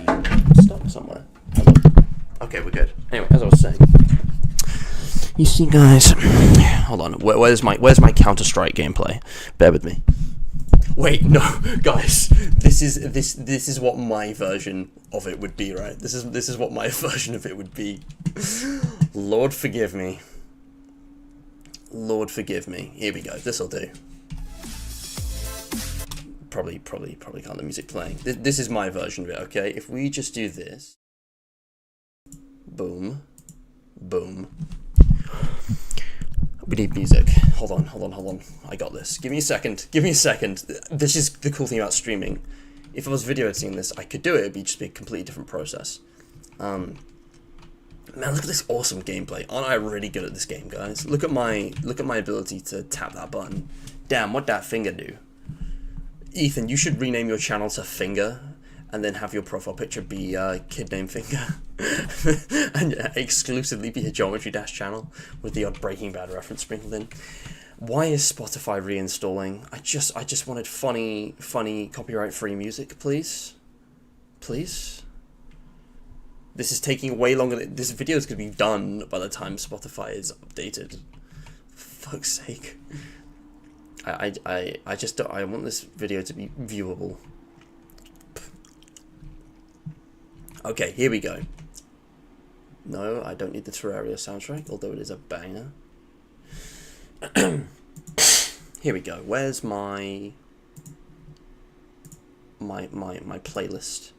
be stuck somewhere. Okay, we're good. Anyway, as I was saying, you see, guys, hold on. Where's my Counter-Strike gameplay? Bear with me. Wait, no, guys. This is what my version of it would be, right? This is what my version of it would be. Lord forgive me. Lord forgive me. Here we go. This'll do. Probably can't the music playing. This is my version of it, okay? If we just do this. Boom. Boom. We need music. Hold on. I got this. Give me a second. This is the cool thing about streaming. If I was video editing this, I could do it. It'd just be a completely different process. Man, look at this awesome gameplay. Aren't I really good at this game, guys? Look at my ability to tap that button. Damn, what'd that finger do? Ethan, you should rename your channel to Finger, and then have your profile picture be kid named Finger, and exclusively be a Geometry Dash channel with the odd Breaking Bad reference sprinkled in. Why is Spotify reinstalling? I just wanted funny copyright-free music, please. Please. This is taking way longer. This video is going to be done by the time Spotify is updated. For fuck's sake. I just don't. I want this video to be viewable. Okay, here we go. No, I don't need the Terraria soundtrack, although it is a banger. Here we go. Where's my playlist?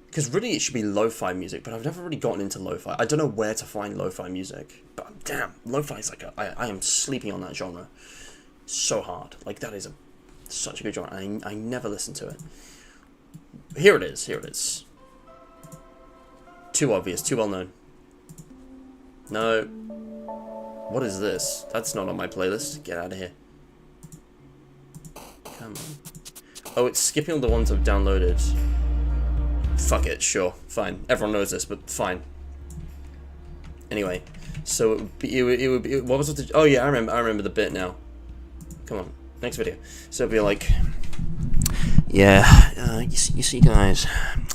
Because really it should be lo-fi music, but I've never really gotten into lo-fi. I don't know where to find lo-fi music, but damn, lo-fi is like I am sleeping on that genre so hard. Like that is such a good genre. I never listen to it. Here it is. Too obvious, too well known. No. What is this? That's not on my playlist. Get out of here. Come on. Oh, it's skipping all the ones I've downloaded. Fuck it, sure, fine. Everyone knows this, but fine. Anyway, so it would be what was it? Oh yeah, I remember the bit now. Come on, next video. So it'd be like, yeah, you see, guys,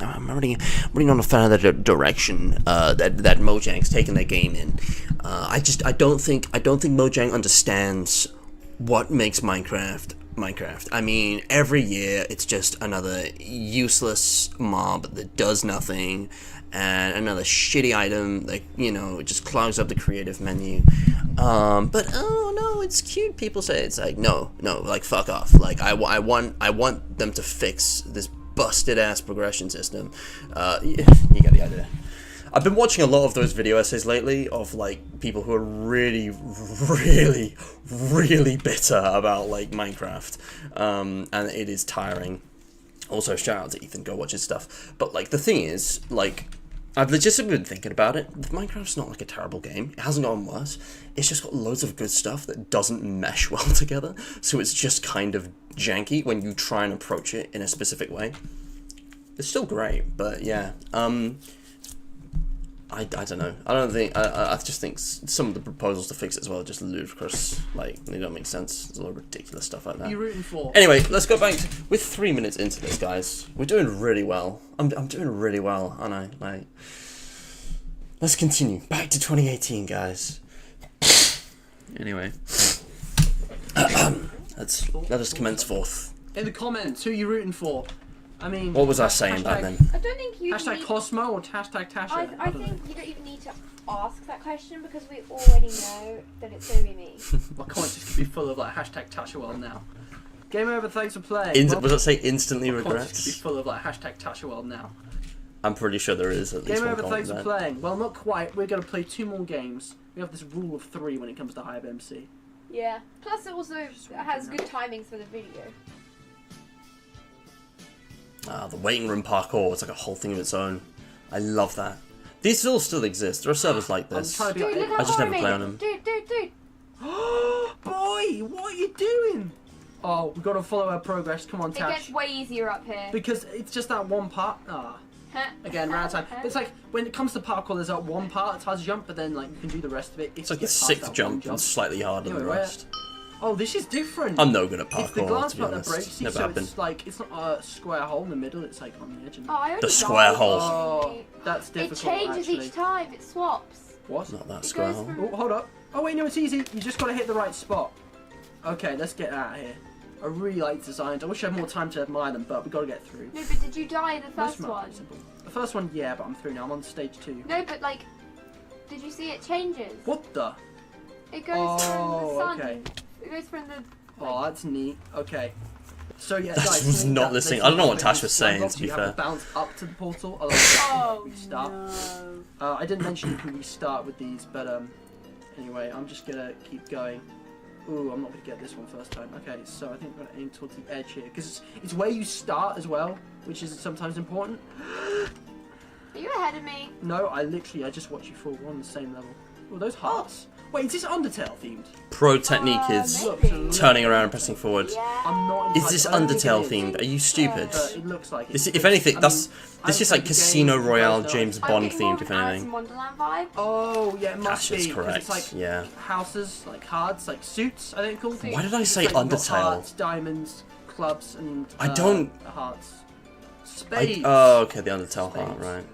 I'm really not a fan of the direction that Mojang's taking their game in. I don't think Mojang understands what makes Minecraft. I mean, every year it's just another useless mob that does nothing, and another shitty item that, you know, just clogs up the creative menu. But oh no, it's cute. People say it's like no, like fuck off. Like I want them to fix this busted ass progression system. You get the idea. I've been watching a lot of those video essays lately of like people who are really bitter about like Minecraft, and it is tiring. Also, shout out to Ethan, go watch his stuff. But like the thing is, like, I've legitimately been thinking about it. Minecraft's not like a terrible game. It hasn't gotten worse. It's just got loads of good stuff that doesn't mesh well together. So it's just kind of janky when you try and approach it in a specific way. It's still great, but yeah. I don't know. I just think some of the proposals to fix it as well are just ludicrous. Like, they don't make sense. There's a lot of ridiculous stuff like that. Who are you rooting for? Anyway, let's go back. We're 3 minutes into this, guys. We're doing really well. I'm doing really well, aren't I? Like, let's continue. Back to 2018, guys. Anyway. Let us commence forth. In the comments, who are you rooting for? I mean, what was I saying back then? I don't think you hashtag need... Cosmo or hashtag Tasha? I think you don't even need to ask that question because we already know that it's going to be me. My comments just could be full of like hashtag Tasha World now. Game over, thanks for playing. Was that say instantly regrets? Could be full of like hashtag Tasha World now. I'm pretty sure there is at least Game one over, thanks for there. playing. Well, not quite. We're going to play 2 more games. We have this rule of 3 when it comes to HiveMC. Yeah. Plus, it also has good timings for the video. The waiting room parkour, it's like a whole thing of its own. I love that. These all still exist. There are servers like this. I'm trying to be Dude, look like, how I just far never I play made on it. them. Dude. Boy, what are you doing? Oh, we've got to follow our progress. Come on, It Tash. gets way easier up here. Because it's just that one part. Again, round time. It's like when it comes to parkour, there's that one part it's hard to jump, but then like you can do the rest of it. It's like the 6th jump and slightly harder than the rest. Oh, this is different. I'm no good at It's the parkour, glass to be part that honest. breaks you, Never so have been. it's like it's not a square hole in the middle. It's like on the edge. And... Oh, I already The square died. hole. Oh, that's It difficult. changes actually. each time. It swaps. What? Not that It square goes hole. from- Oh, hold up. Oh wait, no, it's easy. You just got to hit the right spot. Okay, let's get out of here. I really like designs. I wish I had more time to admire them, but we got to get through. No, but did you die in the Most first of them are one? pretty simple. The first one, yeah, but I'm through now. I'm on stage 2. No, but like, did you see it changes? What the? It goes from Oh, the sun. okay. It goes from the. Oh, that's neat. Okay. So yeah, Tash guys, was not listening. I don't know what Tash was saying, to be you have to fair. bounce up to the portal. Otherwise, Oh restart. no. I didn't mention you can restart with these, but anyway, I'm just gonna keep going. Ooh, I'm not gonna get this one first time. Okay, so I think I'm gonna aim towards the edge here because it's where you start as well, which is sometimes important. Are you ahead of me? No, I just watch you fall. We're on the same level. Oh, those hearts. Wait, is this Undertale themed? Pro technique is maybe. turning around and pressing forward. Yeah. I'm not. Is this entirely- I don't think Undertale it is, themed? Are you stupid? But it looks like it. This, if Because, anything, I that's mean, this is I like played the Casino game, you Royale, guys know James I'm Bond getting more themed, of if an Alice anything. in Wonderland vibe. Oh yeah, it must That's be. 'cause correct. It's like Yeah. houses, like cards, like suits. I think called. Suits. Why did I It's say like you've got Undertale? Hearts, diamonds, clubs, and I don't- hearts. Spades. Oh, okay, the Undertale heart, Spades. right.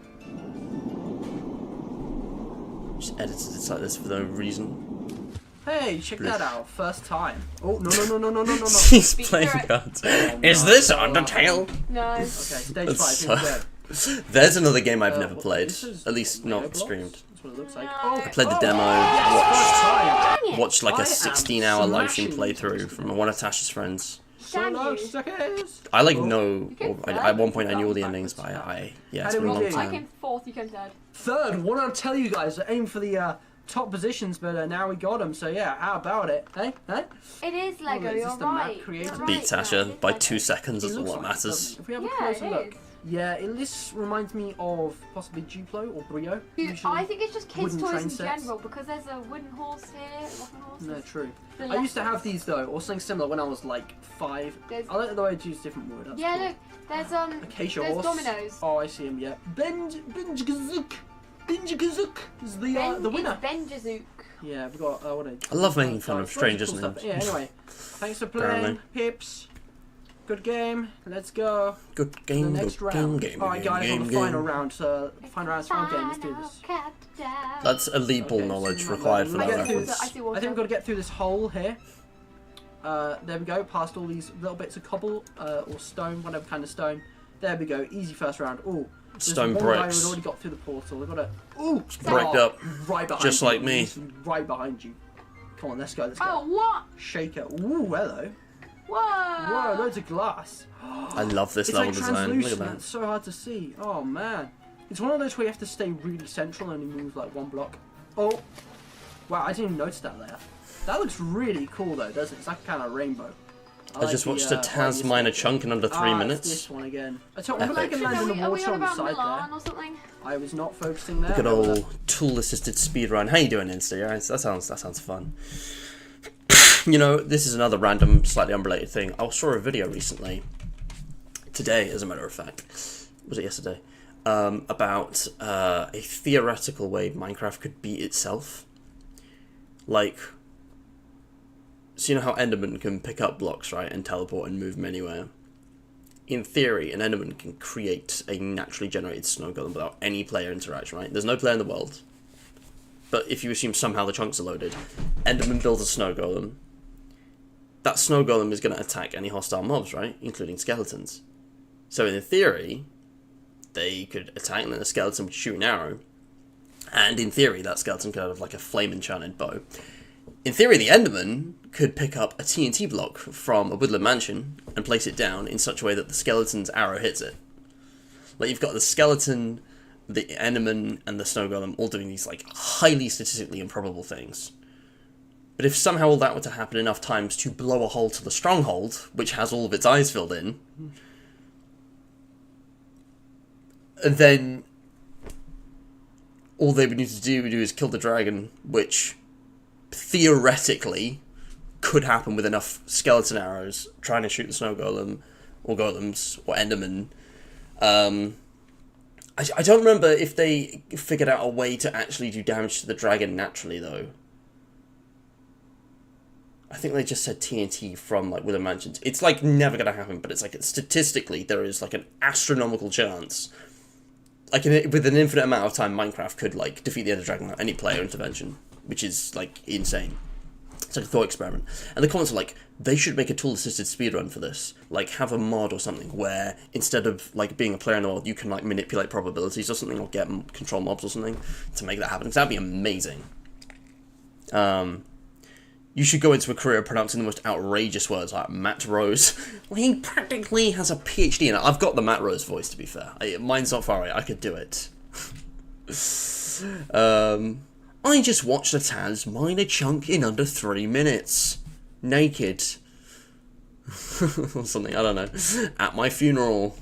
Just edited it like this for no reason. Hey, check that out. First time. Oh no no no no no no no no. He's Be playing correct. cards. Oh, Is no. this Undertale? No. Okay, stage That's 5. Here we so- go. There's another game I've never What- played. this is At least Lego not blocks? streamed. That's what it looks like. No. Oh, I Played the demo, yes, first time. Dang it. watched like I a am 16-hour live stream smashing playthrough these. from one of Tasha's friends. Damn Solo you. suckers. I like Oh. know, You came or at one point I third? knew all the endings, but yeah, How it's did been a we long do? I time. came fourth, you came third. Third, what I'll tell you guys, aim for the top positions, but now we got them. So yeah, how about it? Hey, hey. It is Lego, is this you're the map right. creator? You're right, Beat Tasha it is by Lego. 2 seconds. It That's all looks that like it's matters. lovely. If we have a Yeah, closer it look, is. yeah, this reminds me of possibly Duplo or Brio. Dude, usually. I think it's just kids' wooden toys train in sets. general because there's a wooden horse here, rocking horses. No, true. The I used to have lessons. these though, or something similar when I was like 5. There's- I like the way I use different wood. That's Yeah, cool. look, there's Acacia there's horse. dominoes. Oh, I see him. Yeah. Benjgazuk. Benjgazuk is the winner. It's Benjazook. Yeah, we've got what a. I love making fun of lots strangers' cool stuff. names. Yeah. Anyway, thanks for playing, Apparently. Pips. Good game. Let's go. Good The game, next good round. game, Alright, guys, game, on the game. final round. Final round's final game. Let's do Final this. countdown. That's elite ball Okay, knowledge so required for we'll that get through reference. I see water. I think we've got to get through this hole here. There we go. Past all these little bits of cobble or stone, whatever kind of stone. There we go. Easy first round. Ooh. there's Stone one guy bricks. who's already got through the portal. We've got to. Ooh. Bricked up. Right behind Just you. like me. He's right behind you. Come on, let's go. Let's go. Oh, what? Shaker. Ooh, hello. Whoa! Whoa, loads of glass. I love this It's level like design. Look at translucent. that. It's so hard to see. Oh man, it's one of those where you have to stay really central and only move like one block. Oh, wow! I didn't even notice that there. That looks really cool though, doesn't it? It's like kind of rainbow. I just watched a Tas Minor chunk in under 3 It's minutes. this one again. I thought maybe I Epic. can land in the Are we water on on the about side Milan there. or something? I was not focusing there. Good old tool-assisted speedrun. How you doing, Insta? Yeah, that sounds fun. You know, this is another random, slightly unrelated thing. I saw a video recently, today, as a matter of fact, was it yesterday, about a theoretical way Minecraft could beat itself. Like, so you know how Enderman can pick up blocks, right, and teleport and move them anywhere? In theory, an Enderman can create a naturally generated snow golem without any player interaction, right? There's no player in the world. But if you assume somehow the chunks are loaded, Enderman builds a snow golem. That snow golem is going to attack any hostile mobs, right? Including skeletons. So in theory, they could attack and then the skeleton would shoot an arrow. And in theory, that skeleton could have like a flame enchanted bow. In theory, the Enderman could pick up a TNT block from a woodland mansion and place it down in such a way that the skeleton's arrow hits it. Like you've got the skeleton, the Enderman, and the snow golem all doing these like highly statistically improbable things. But if somehow all that were to happen enough times to blow a hole to the stronghold, which has all of its eyes filled in, then all they would need to do is kill the dragon, which theoretically could happen with enough skeleton arrows trying to shoot the snow golem, or golems, or enderman. I don't remember if they figured out a way to actually do damage to the dragon naturally, though. I think they just said TNT from, like, Wither Mansions. It's, like, never gonna happen, but it's, like, statistically, there is, like, an astronomical chance. Like, with an infinite amount of time, Minecraft could, like, defeat the Ender Dragon without any player intervention, which is, like, insane. It's like a thought experiment. And the comments are like, they should make a tool-assisted speedrun for this. Like, have a mod or something where, instead of, like, being a player in the world, you can, like, manipulate probabilities or something, or get control mobs or something to make that happen. Because that'd be amazing. You should go into a career pronouncing the most outrageous words, like Matt Rose. Well, he practically has a PhD in it. I've got the Matt Rose voice, to be fair. Mine's not far away. I could do it. I just watched a Tas Minor chunk in under 3 minutes. Naked. Or something, I don't know. At my funeral.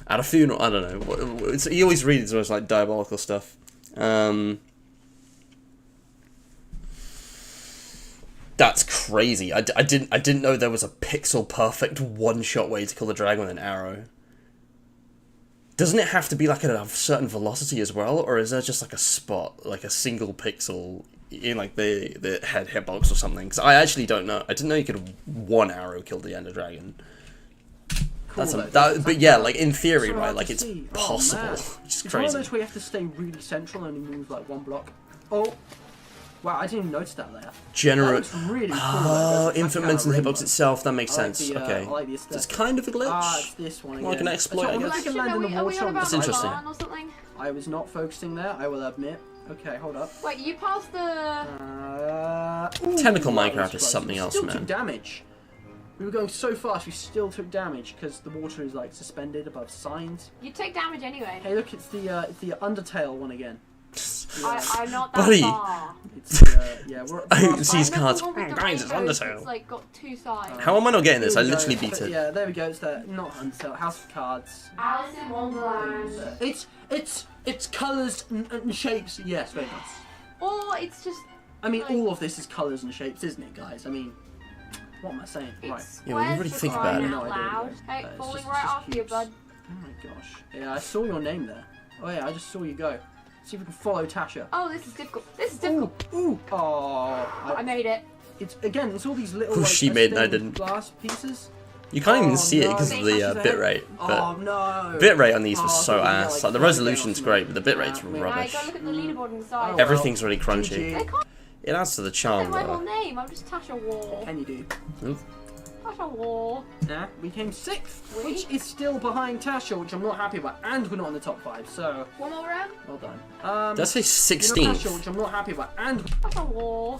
At a funeral, I don't know. He always reads most, like, diabolical stuff. That's crazy. I didn't know there was a pixel perfect one-shot way to kill the dragon with an arrow. Doesn't it have to be like at a certain velocity as well, or is there just like a spot, like a single pixel in like the head hitbox or something? Because I actually don't know. I didn't know you could one arrow kill the Ender Dragon. Cool, But yeah, like in theory, so right? hard Like to it's see. Oh, possible, man. which is It's one of crazy. those where you have to stay really central and only move like one block. Oh, wow! I didn't even notice that layer. That General. looks really cool. Oh, Like, infinite momentum in the hitbox itself. That makes I like sense. the, okay, I like the so it's aesthetic. kind of a glitch. Ah, it's this one again. Like an exploit, I I guess. can land in the Are we water on on the about That's interesting. Milan or something? I was not focusing there, I will admit. Okay, hold up. Wait, you passed the. Technical that was Minecraft is close. something We else, still man. took damage. We were going so fast, we still took damage because the water is like suspended above signs. You take damage anyway. Hey, look, it's the Undertale one again. I'm not that Buddy. far. It's yeah, we're. I see his I'm cards. the one with the Guys, it's rainbows Undertale. that's, like got two sides. How am I not getting this? I Here we go. literally beat it. Yeah, there we go. It's the not Undertale, House of Cards. Alice in Wonderland. It's colours and shapes. Yes, very nice. Or it's just. I mean, Like- all of this is colours and shapes, isn't it, guys? I mean, what am I saying? Right. It's Yeah, when you squares really for think crying about it. out No idea, loud. guys. Hey, It's falling just- right it's just after you, cubes. bud. Oh my gosh. Yeah, I saw your name there. Oh yeah, I just saw you go. See if we can follow Tasha. Oh, this is difficult. This is Ooh, difficult. ooh. Oh, I made it. it's again. It's all these little Ooh, like she made it, I stained didn't. glass pieces. You can't even Oh, see it no. because of the Tasha's ahead. bitrate. Oh But no. bitrate on these was Oh, so I thought we ass. got, Like the like, resolution's 30 great, but the bitrate's Yeah, Right, rubbish. go look at the leaderboard on the side. Oh, well. Everything's really crunchy. GG. They can't It adds to the say charm, my whole though. name. I'm just Tasha War. Can you do? Ooh. Tasha War. Nah, we came 6th, We? which is still behind Tasha, which I'm not happy about, and we're not in the top 5. So One more round. well done. Did I say You know Tasha, 16th? which I'm not happy about, and Tasha War.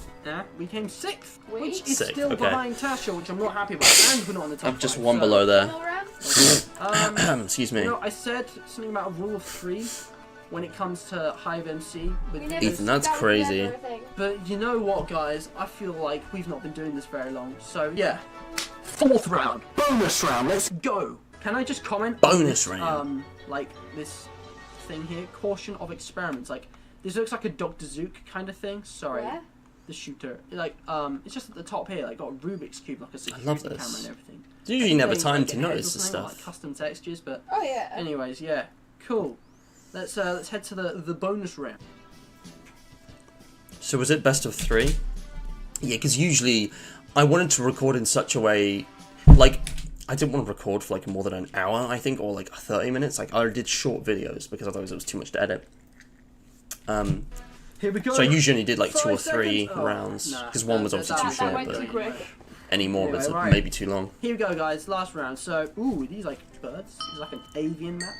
we came 6th, We? which is Sixth, still okay. behind Tasha, which I'm not happy about, and we're not in the top I'm just 5, one so- below One there. more round. Excuse me. You know, I said something about a rule of 3 when it comes to Hive MC. With We never- Ethan, that's that was crazy. never a thing. But you know what, guys? I feel like we've not been doing this very long. So yeah, 4th round, bonus round. Let's go. Can I just comment? on Bonus this, round. like this thing here. Caution of experiments. Like this looks like a Dr. Zook kind of thing. Sorry, Where? the shooter. Like it's just at the top here. Like got a Rubik's cube, like a security love camera this. and everything. You usually never Things time like to heads or notice this something, stuff. Like custom textures, but Oh yeah. anyways, yeah, cool. Let's head to the bonus round. So was it best of 3? Yeah, because usually I wanted to record in such a way, like, I didn't want to record for like more than an hour, I think, or like 30 minutes. Like, I did short videos because otherwise it was too much to edit. Here we go. So I usually did like 2 or 5 3 seconds. Oh, rounds, nah, because one was that- obviously too that short, went but too quick. any more was Anyway, right. maybe too long. Here we go, guys. Last round. So, ooh, these like birds. It's like an avian map.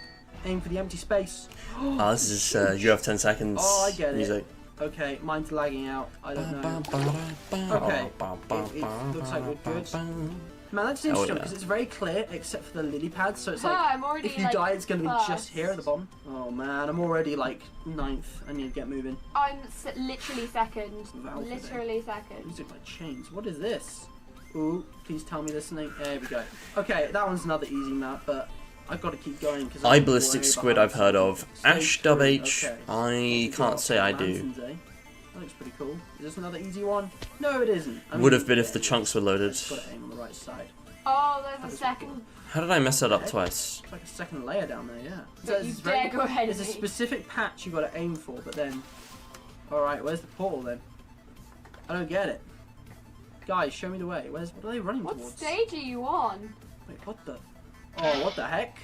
Aim for the empty space. This is you have 10 seconds. Oh, I get it. Music. Okay, mine's lagging out. I don't know. Okay, it looks like we're good. Man, that's interesting yeah. because it's very clear except for the lily pads. So it's like I'm already if you like, die, it's gonna be just first. here at the bottom. Oh man, I'm already like 9th. I need to get moving. I'm literally second. Valve today. Literally second. Music like chains. What is this? Ooh, please tell me this thing. There we go. Okay, that one's another easy map, but I've got to keep going because I Ballistic Squid I've heard of. Ash Dub H, Okay. I can't say I do. Lanterns, eh? That looks pretty cool. Is this another easy one? No, it isn't. I Would mean, have been if the yeah, chunks were loaded. Just got to aim on the right side. Oh, there's a second. How did I mess that up twice? It's like a second layer down there, yeah. Don't you dare go ahead There's a of me. specific patch you got to aim for, but then. Alright, where's the portal then? I don't get it. Guys, show me the way. What are they running What towards? stage are you on? Wait, what the? Oh, what the heck?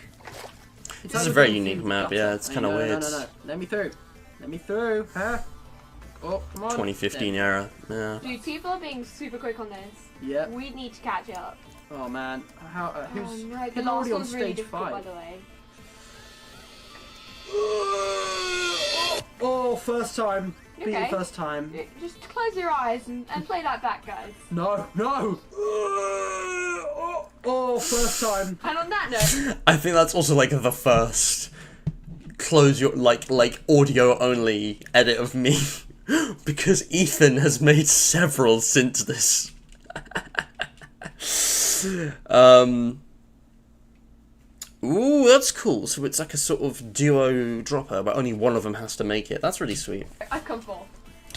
It's This is a like very going unique through map, gutter. yeah, it's Hey, kinda no, weird. No. Let me through. Let me through. Huh? Oh, come on. 2015 era. Yeah. Dude, people are being super quick on this. Yeah. We need to catch up. Oh man. How? Who's? Oh no, the who's last already on one's really stage difficult, by 5? the way. Oh, first time. Beat it Okay. first time. Just close your eyes and play that back, guys. No. Oh, first time. And on that note, I think that's also like the first close your like audio only edit of me because Ethan has made several since this. Ooh, that's cool. So it's like a sort of duo dropper, but only one of them has to make it. That's really sweet. I've come fourth.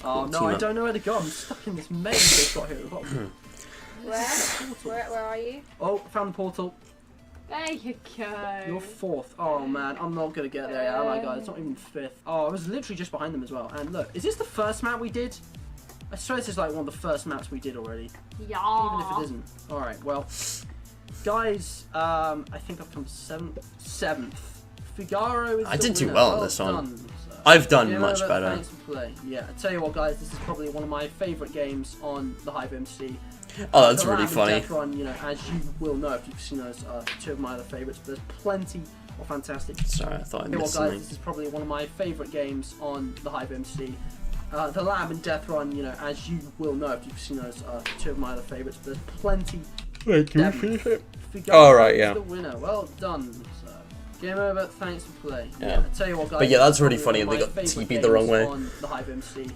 Oh no, Team I up. don't know where to go. I'm stuck in this maze they've got here at the bottom. Where are you? Oh, found the portal. There you go. You're fourth. Oh man, I'm not gonna get there, am I, guys? It's not even fifth. Oh, I was literally just behind them as well. And look, is this the first map we did? I swear this is like one of the first maps we did already. Yeah. Even if it isn't. Alright, well, guys, I think I've come seventh. Figaro is I the did do winner. well on this one. Done, sir. I've done Game much over, better. thanks for play. Yeah, I tell you what, guys, this is probably one of my favourite games on the Hive MC. Oh, that's The really Lab and funny. Death Run, you know, as you will know if you've seen those, two of my other favourites. But there's plenty of fantastic. Sorry, I thought I Tell you missed what, guys, something. this is probably one of my favourite games on the Hive MC. The Lab and Death Run, you know, as you will know if you've seen those, two of my other favourites. But there's plenty. Wait, can we finish it? Figaro Oh, right, is yeah. the winner. Well done, sir. Game over. Thanks for play. Yeah. I tell you what, guys. But yeah, that's this is really probably funny, one they of my got favourite TP'd the wrong games way. On the Hive MC.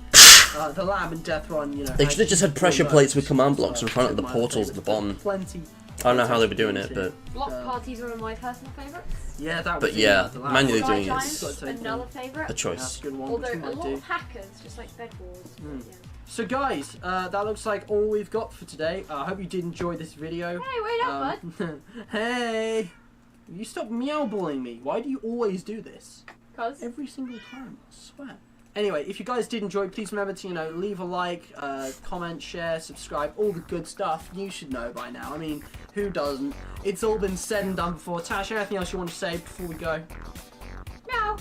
The Lab and Death Run, you know. They as should have just you had will pressure know plates if with you've command seen blocks in those, front two of the my portals at the favourites. bottom. Plenty. I don't know how they were doing it, but Block parties are one of my personal favourites. Yeah, that was But yeah, the Lab. manually Sky doing it Giants, is another a favourite. That's choice. a good one. Although which we a might lot do. of hackers, just like Bed Wars. Mm. Yeah. So guys, that looks like all we've got for today. I hope you did enjoy this video. Hey, wait up, bud. Hey! You stop meow bullying me. Why do you always do this? Cause Every single time, I swear. Anyway, if you guys did enjoy, please remember to, you know, leave a like, comment, share, subscribe, all the good stuff. You should know by now. I mean, who doesn't? It's all been said and done before. Tash, anything else you want to say before we go? no.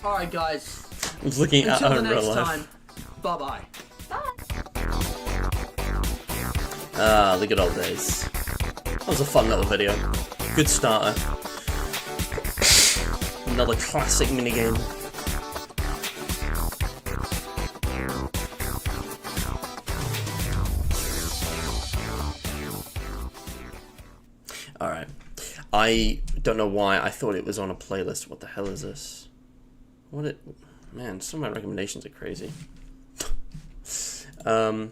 Alright, guys. I was looking at Until her the in real next life. time, bye-bye. Bye. Ah, the good old days. That was a fun little video. Good starter. Another classic minigame. Alright. I don't know why I thought it was on a playlist. What the hell is this? Man, some of my recommendations are crazy. Oh,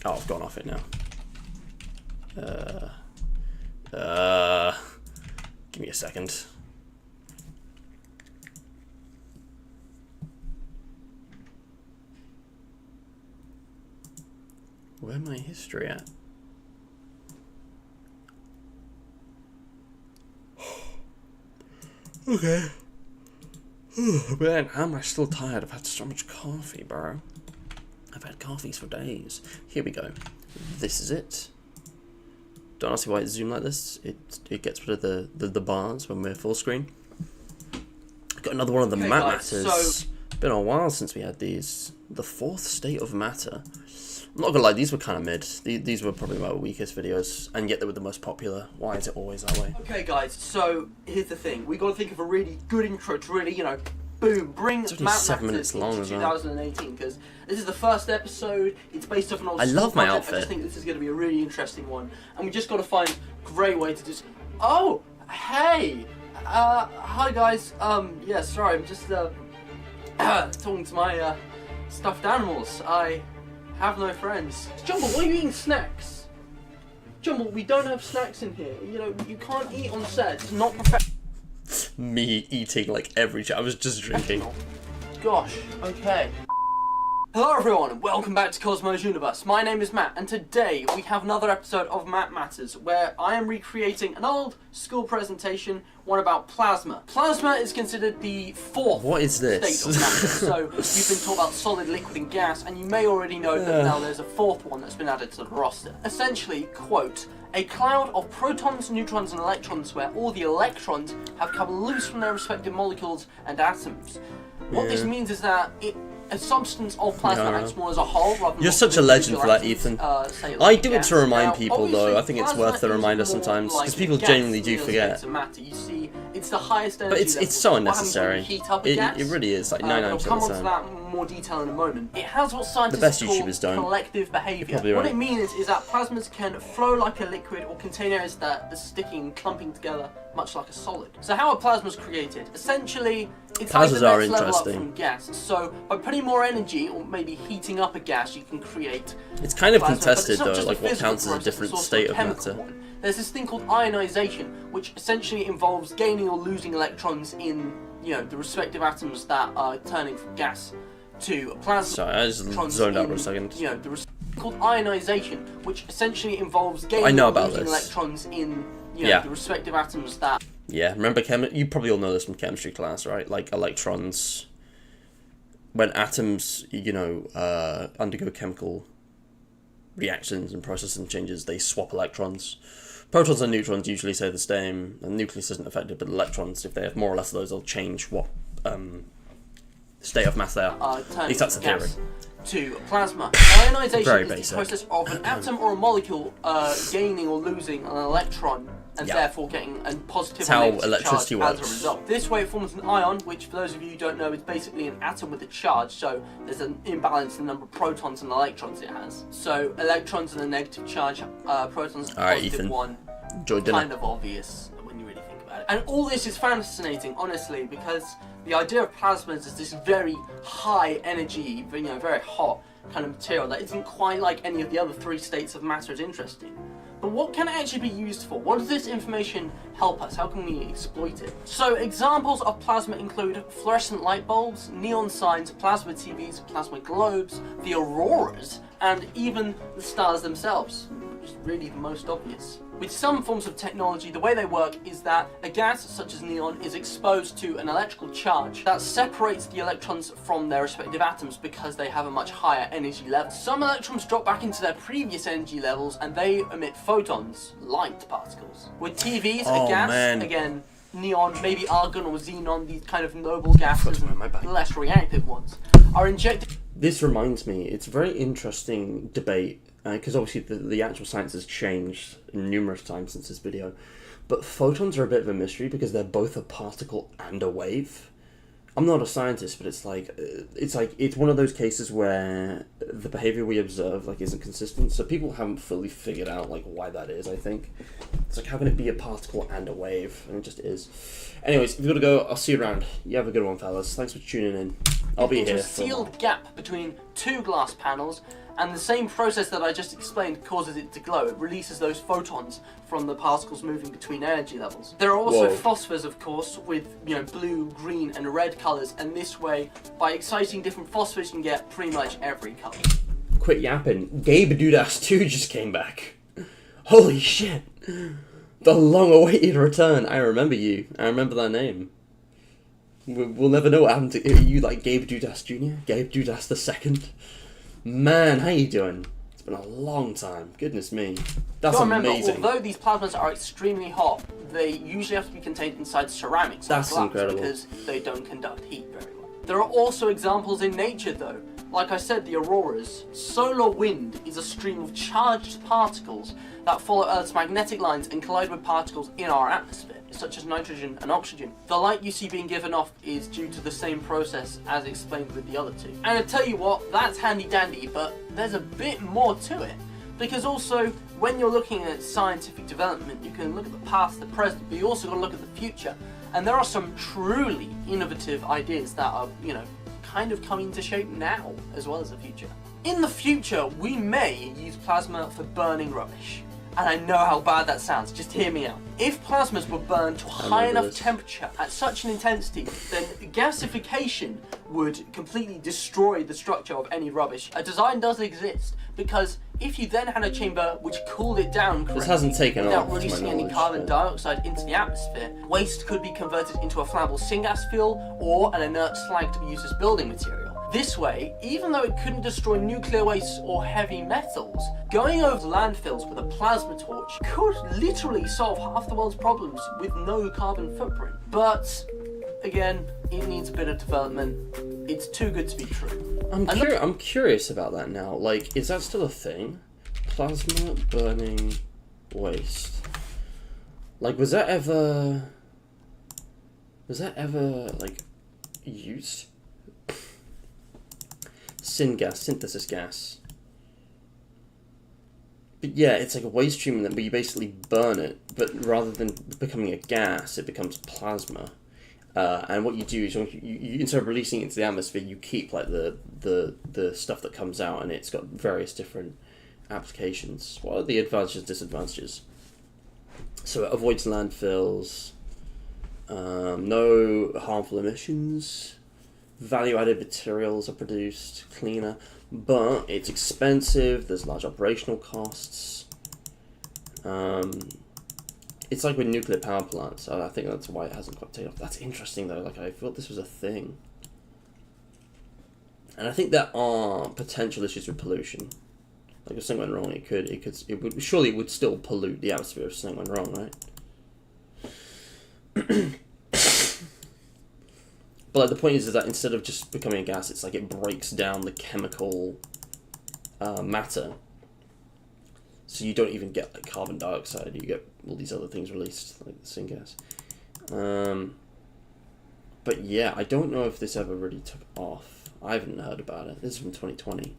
I've gone off it now. Give me a second. Where my history at? Okay. Man, how am I still tired? I've had so much coffee, bro. I've had coffees for days. Here we go. This is it. Don't ask me why it's zoomed like this. It gets rid of the bars when we're full screen. Got another one of the Okay, Matt guys, Matters. so- Been a while since we had these. The fourth state of matter. I'm not gonna lie, these were kind of mid. These were probably my weakest videos, and yet they were the most popular. Why is it always that way? Okay, guys, so here's the thing. We got to think of a really good intro to really, you know, boom, bring It's only Matt 7 Matters minutes long into as well. 2018, because this is the first episode. It's based off an old I school love my project. I outfit. just think this is going to be a really interesting one, and we just got to find a great way to just. Oh, hey, hi guys. Yeah, sorry, I'm just talking to my stuffed animals. I have no friends. Jumble, why are you eating snacks? Jumble, we don't have snacks in here. You know, you can't eat on set. It's not professional. Me eating like every. I was just drinking. Gosh, okay. Hello everyone and welcome back to Cosmo's Universe. My name is Matt and today we have another episode of Matt Matters where I am recreating an old school presentation, one about plasma. Plasma is considered the fourth What is this? state of matter. So you've been taught about solid, liquid and gas and you may already know that now there's a fourth one that's been added to the roster. Essentially, quote, a cloud of protons, neutrons and electrons where all the electrons have come loose from their respective molecules and atoms. What this means is that a substance of plasma No. acts more as a whole rather than You're such a legend for that, Ethan. Say, I do it gas. to remind Now, people, though. obviously, I think it's plasma worth the is reminder more sometimes, 'cause like people gas genuinely do in the forget. states of matter. You see, it's the highest energy But it's level. so What happens when unnecessary. you heat up a It gas? really is, like I'll 99% come of on the to time. that in more detail in a moment. It has what scientists best call YouTubers don't. collective behaviour. probably What right. it means is that plasmas can flow like a liquid or contain areas that are sticking, clumping together, much like a solid. So how are plasmas created? Essentially, it's like Plasmas the are next level up interesting. from gas. So by putting more energy or maybe heating up a gas, you can create It's kind of plasma, but contested, it's not though, just a like what physical counts as a process, different it's also state a of chemical matter. one. There's this thing called ionization, which essentially involves gaining or losing electrons in the respective atoms that are turning from gas to plasma. Sorry, I just zoned out for a second. Called ionization, which essentially involves I gaining know or about losing this. electrons in Yeah. the respective atoms that. Yeah, remember you probably all know this from chemistry class, right? Like electrons, when atoms, undergo chemical reactions and processes and changes, they swap electrons. Protons and neutrons usually stay the same. The nucleus isn't affected, but electrons, if they have more or less of those, they'll change what state of mass they are. At least that's the theory. To plasma. Ionization Very is basic. the process of an atom or a molecule gaining or losing an electron and Yeah. therefore getting a positive It's or how negative electricity charge as works. a result. This way it forms an ion, which for those of you who don't know is basically an atom with a charge, so there's an imbalance in the number of protons and electrons it has. So electrons and a negative charge, protons and a Alright, positive Ethan. one. Enjoy dinner. Kind of obvious when you really think about it. And all this is fascinating, honestly, because the idea of plasmas is this very high energy, very hot kind of material that isn't quite like any of the other three states of matter is interesting. But what can it actually be used for? What does this information help us? How can we exploit it? So examples of plasma include fluorescent light bulbs, neon signs, plasma TVs, plasma globes, the auroras, and even the stars themselves, which is really the most obvious. With some forms of technology, the way they work is that a gas, such as neon, is exposed to an electrical charge that separates the electrons from their respective atoms because they have a much higher energy level. Some electrons drop back into their previous energy levels and they emit photons, light particles. With TVs, Oh, a gas, man. again, neon, maybe argon or xenon, these kind of noble gases and my bad. less reactive ones, are injected. This reminds me, it's a very interesting debate, because obviously the actual science has changed numerous times since this video, but photons are a bit of a mystery because they're both a particle and a wave. I'm not a scientist, but it's one of those cases where the behavior we observe isn't consistent, so people haven't fully figured out why that is. I think it's how can it be a particle and a wave, and it just is. Anyways, if you've got to go, I'll see you around. You have a good one, fellas. Thanks for tuning in. I'll be into here a for a while. sealed gap between two glass panels, and the same process that I just explained causes it to glow. It releases those photons from the particles moving between energy levels. There are also Whoa. phosphors, of course, with blue, green, and red colours, and this way, by exciting different phosphors, you can get pretty much every colour. Quit yapping. Gabe Dudas 2 just came back. Holy shit! The long-awaited return. I remember you. I remember that name. We'll never know what happened to you, Gabe Dudas Jr., Gabe Dudas II. Man, how you doing? It's been a long time. Goodness me. That's Gotta remember, amazing. although these plasmas are extremely hot, they usually have to be contained inside ceramics or That's glass incredible. because they don't conduct heat very well. There are also examples in nature though. Like I said, the auroras. Solar wind is a stream of charged particles that follow Earth's magnetic lines and collide with particles in our atmosphere, such as nitrogen and oxygen. The light you see being given off is due to the same process as explained with the other two. And I tell you what, that's handy dandy, but there's a bit more to it. Because also, when you're looking at scientific development, you can look at the past, the present, but you also got to look at the future. And there are some truly innovative ideas that are, kind of coming to shape now, as well as the future. In the future, we may use plasma for burning rubbish. And I know how bad that sounds, just hear me out. If plasmas were burned to a high enough temperature at such an intensity, then gasification would completely destroy the structure of any rubbish. A design does exist, because if you then had a chamber which cooled it down correctly, hasn't taken without off, to my releasing any knowledge, carbon but- dioxide into the atmosphere, waste could be converted into a flammable syngas fuel or an inert slag to be used as building material. This way, even though it couldn't destroy nuclear waste or heavy metals, going over the landfills with a plasma torch could literally solve half the world's problems with no carbon footprint. But, again, it needs a bit of development. It's too good to be true. I'm curious about that now. Is that still a thing? Plasma burning waste. Was that ever used? Syngas, synthesis gas. But yeah, it's like a waste stream where you basically burn it, but rather than becoming a gas, it becomes plasma. And what you do is you instead of releasing it into the atmosphere, you keep the stuff that comes out, and it's got various different applications. What are the advantages and disadvantages? So it avoids landfills. No harmful emissions. Value-added materials are produced cleaner, but it's expensive. There's large operational costs. It's like with nuclear power plants. I think that's why it hasn't quite taken off. That's interesting though. Like I thought this was a thing, and I think there are potential issues with pollution. Like if something went wrong, it would surely it would still pollute the atmosphere if something went wrong, right? But like, the point is that instead of just becoming a gas, it's like it breaks down the chemical matter. So you don't even get like carbon dioxide, you get all these other things released, like the syngas. But yeah, I don't know if this ever really took off. I haven't heard about it. This is from 2020.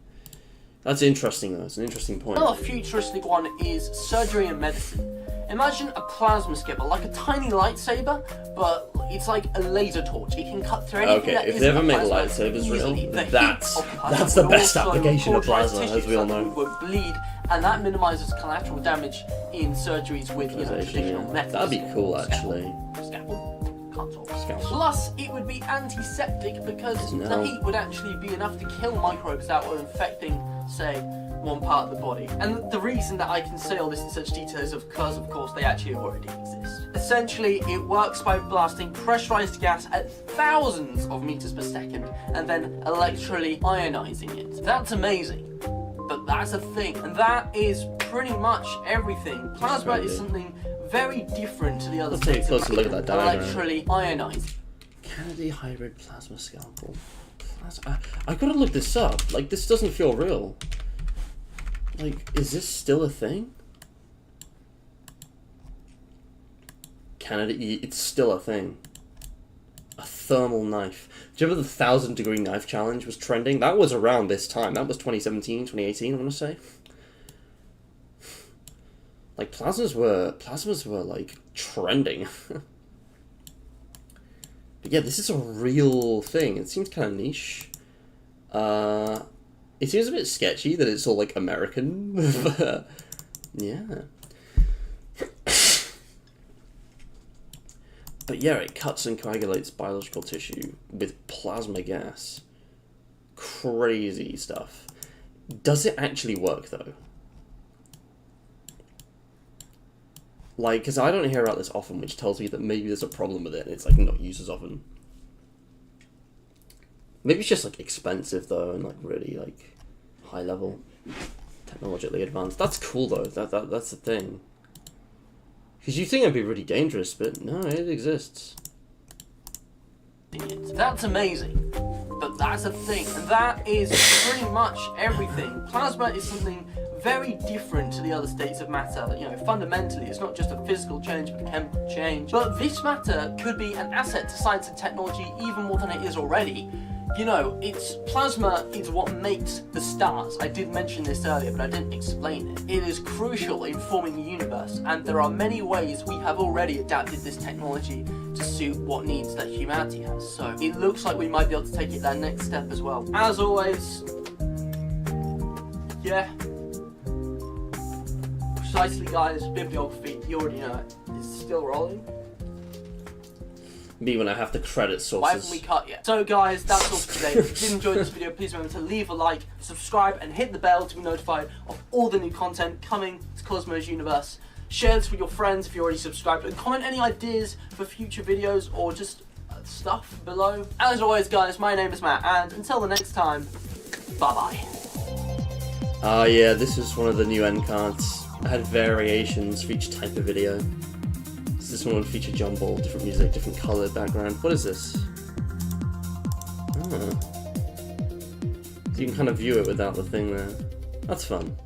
That's interesting though, it's an interesting point. Another futuristic one is surgery and medicine. Imagine a plasma skipper, like a tiny lightsaber, but it's like a laser torch. It can cut through anything. Okay, that if isn't they ever a make plasma lightsabers real, easily. The heat that's of plasma the would best also application of cauterize plasma, tissues as we all that know. would bleed, and that minimises collateral damage in surgeries with traditional Yeah. methods. That'd be cool, actually. Scalpel. Can't talk. Scalpel. Plus, it would be antiseptic because No. the heat would actually be enough to kill microbes that were infecting, say, one part of the body. And the reason that I can say all this in such detail is because, of course, they actually already exist. Essentially, it works by blasting pressurized gas at thousands of meters per second and then electrically ionizing it. That's amazing. But that's a thing, and that is pretty much everything. Plasma is something very different to the other Let's take a states closer look at that diagram. electrically ionized. Kennedy hybrid plasma scalpel. I gotta look this up. Like, this doesn't feel real. Like, is this still a thing? Kennedy, it's still a thing. A thermal knife. Do you remember the 1,000-degree knife challenge was trending? That was around this time. That was 2017, 2018, I want to say. Like, plasmas were like, trending. But yeah, this is a real thing. It seems kind of niche. It seems a bit sketchy that it's all, like, American. But, yeah. But yeah, it cuts and coagulates biological tissue with plasma gas. Crazy stuff. Does it actually work, though? Like, because I don't hear about this often, which tells me that maybe there's a problem with it, and it's, like, not used as often. Maybe it's just, like, expensive, though, and, like, really, like, high-level, technologically advanced. That's cool, though. That's the thing. Because you think it'd be really dangerous, but no, it exists. That's amazing. But that's a thing, and that is pretty much everything. Plasma is something very different to the other states of matter. You know, fundamentally, it's not just a physical change, but a chemical change. But this matter could be an asset to science and technology even more than it is already. You know, plasma is what makes the stars. I did mention this earlier, but I didn't explain it. It is crucial in forming the universe, and there are many ways we have already adapted this technology to suit what needs that humanity has. So it looks like we might be able to take it that next step as well. As always, yeah. Precisely, guys, bibliography, you already know it. It's still rolling. Me when I have to credit Why haven't sources. we cut yet? So guys, that's all for today. If you did enjoy this video, please remember to leave a like, subscribe, and hit the bell to be notified of all the new content coming to Cosmo's Universe. Share this with your friends if you're already subscribed, and comment any ideas for future videos or just stuff below. As always, guys, my name is Matt, and until the next time, bye-bye. Yeah, this is one of the new end cards. I had variations for each type of video. So this one would feature jumble, different music, different colour background. What is this? Oh. So you can kind of view it without the thing there. That's fun.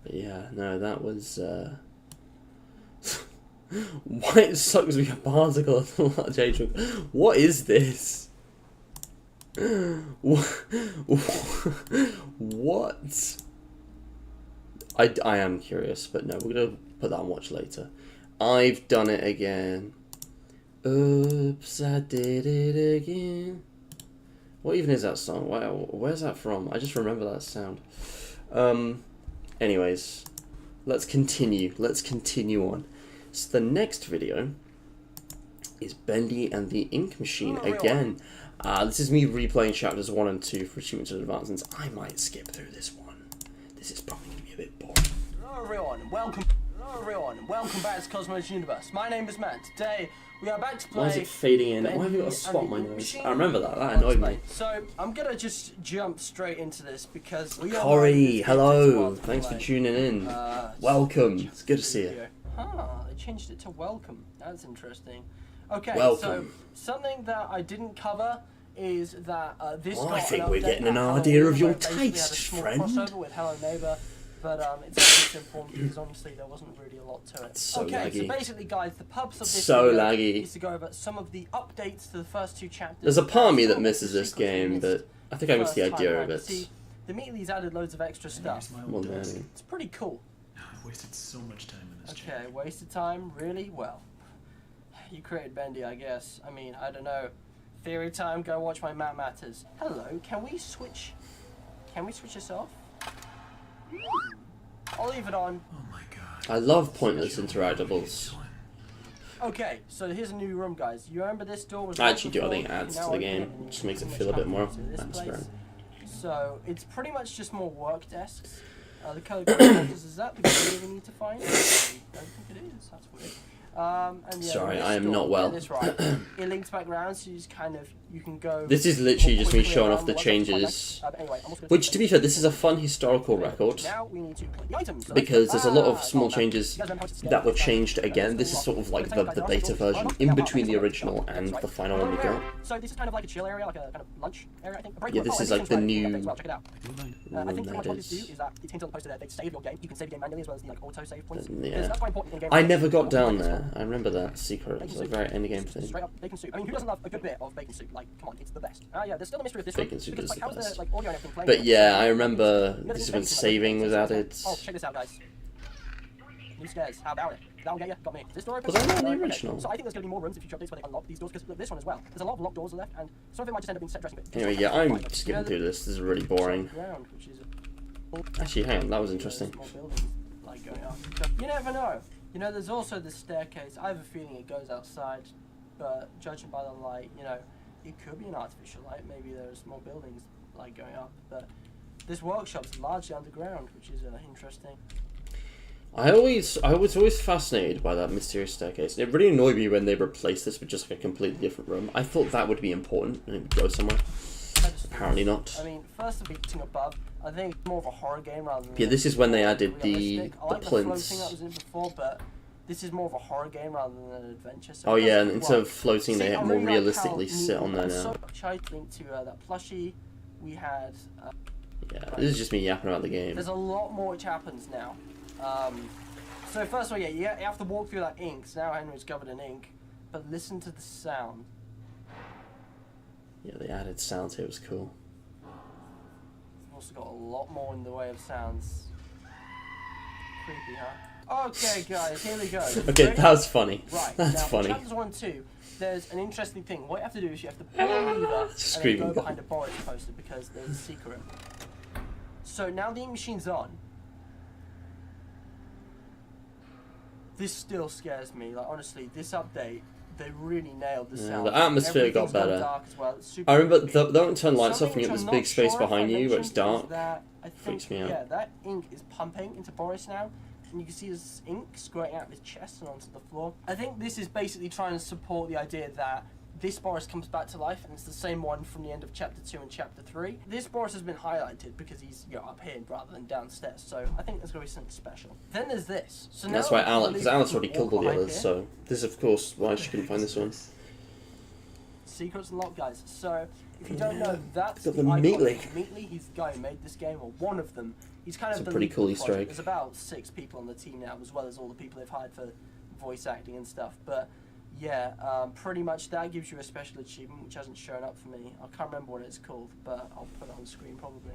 But yeah, no, that was White sucks we have particle of the large age. What is this? What? I am curious, but no, we're gonna put that on watch later. I've done it again. Oops, I did it again. What even is that song? Where's that from? I just remember that sound. Anyways, let's continue. Let's continue on. So the next video is Bendy and the Ink Machine again. This is me replaying chapters 1 and 2 for Achievements and Advancements. I might skip through this one. This is probably going to be a bit boring. Hello everyone, welcome back to Cosmos Universe. My name is Matt. Today we are back to play. Why is it fading in? Why have you got a spot on my nose? I remember that. That annoyed me. So I'm gonna just jump straight into this because we Corey, hello. Thanks for tuning in. Welcome. It's good to see you. They changed it to welcome. That's interesting. Okay, Welcome. so something that I didn't cover is that this. Well, got I think an we're update getting at an Hello idea of Neighbor, your where it basically had a taste, small friend. crossover with Hello Neighbor, but it's very simple because honestly there wasn't really a lot to it. So okay, laggy. so basically, guys, the purpose of this So video laggy. is to go over some of the updates to the first 2 chapters. There's a part of me that Some misses this secrets we game, missed but I think I missed the first time idea around. of it. See, the Meatly's added loads of extra stuff. More than anything. It's pretty cool. I've wasted so much time in this Okay, wasted time, really? Well, you created Bendy, I guess. I mean, I don't know. Theory time, go watch my Matt Matters. Hello, can we switch this off? I'll leave it on. Oh my god. I love pointless interactables. Okay, so here's a new room, guys. You remember this door was I actually do. I locked think it before? adds You to now the open game. it and you Just can makes it pretty feel a much bit more come into this atmospheric. place. So it's pretty much just more work desks. The code is that because we really need to find? I don't think it is. That's weird. And yeah, Sorry, this I am door, not well. Get this right. It links back around, so you can go. This is literally more just me quickly showing around off the what's changes. but anyway, I'm also gonna Which, say to be fair, this is a fun historical record. now we need to put the items. So Because there's a lot of ah, small oh, man. changes You guys remember how to that were scale changed it? again. This is sort of like the beta version in between the original and the final one we got. So this is kind of like a chill area, like a kind of lunch area, I think. Yeah, this is like the new Well, check it out. I room think pretty much that what this do is. is that it's hinted on the poster there. They save your game. You can save your game manually as well as the like auto save points. Yeah. Because that's quite important in game. I never got down there. I remember that secret. It was a very end game thing. Straight up bacon soup. I mean, who doesn't love a good bit of bacon soup? Like, come on, it's the best. Yeah, there's still a mystery of this Bacon one. soup Because, is like, the how's best. the like audio and everything playing? But yeah, I remember You know, this is the when things like saving was bacon added. soup. Oh, check this out, guys. New stairs. How about it? That'll get you. Got me. Is this door open? Was that not the Okay. original? So I think there's going to be more rooms in future updates where they unlock these doors. Because look, this one as well. There's a lot of locked doors left, and some of it might just end up being set dressing. But Anyway, yeah, I'm skipping through this. This is really boring. Ground, which is Actually, hang on, that was interesting. small buildings, like going up. You never know. You know, there's also this staircase. I have a feeling it goes outside, but judging by the light, you know, it could be an artificial light. Maybe there's more buildings like going up, but this workshop's largely underground, which is interesting. I was always fascinated by that mysterious staircase. It really annoyed me when they replaced this with just like a completely different room. I thought that would be important and it would go somewhere. Apparently not. I mean, first of beating above, I think it's more of a horror game rather than. Yeah, this is when they added the realistic. I like the plinths. floating that was in before, but this is more of a horror game rather than an adventure. So Oh it yeah, doesn't and instead work. of floating, See, they I more really like how realistically neat sit on there and now. So much I think to that plushie we had. Yeah, this is just me yapping about the game. There's a lot more which happens now. So first of all, yeah, you have to walk through that ink. So now Henry's covered in ink, but listen to the sound. Yeah, they added sounds here. It was cool. We've also got a lot more in the way of sounds. Creepy, huh? Okay, guys, here we go. Okay, Ready? that was funny. Right, That's now, funny. in chapters 1 and 2, there's an interesting thing. What you have to do is you have to pull a lever and then Screaming go guy. behind a Boris poster because there's a secret. So now the ink machine's on. This still scares me. Like, honestly, this update, they really nailed the Yeah, sound. the atmosphere got Everything's gone better. dark as well. It's super I remember creepy. don't turn lights off Something when you which get this I'm big not space sure if behind I you where it's mentioned is dark. that I Freaks think, me out. Yeah, that ink is pumping into Boris now, and you can see his ink squirting out of his chest and onto the floor. I think this is basically trying to support the idea that this Boris comes back to life, and it's the same one from the end of Chapter 2 and Chapter 3. This Boris has been highlighted because he's up here rather than downstairs, so I think there's going to be something special. Then there's this. So And now that's why I Alice, believe because Alice we already can killed all walk the behind others, here. so this is of course why she couldn't find this one. Secrets unlocked, guys. So, if you don't know, that's Got the the icon. Meatly. Meatly, he's the guy who made this game, or one of them. He's kind of It's a the pretty lead cool of the Easter project. egg. There's about 6 people on the team now, as well as all the people they've hired for voice acting and stuff. But yeah, pretty much that gives you a special achievement, which hasn't shown up for me. I can't remember what it's called, but I'll put it on the screen probably.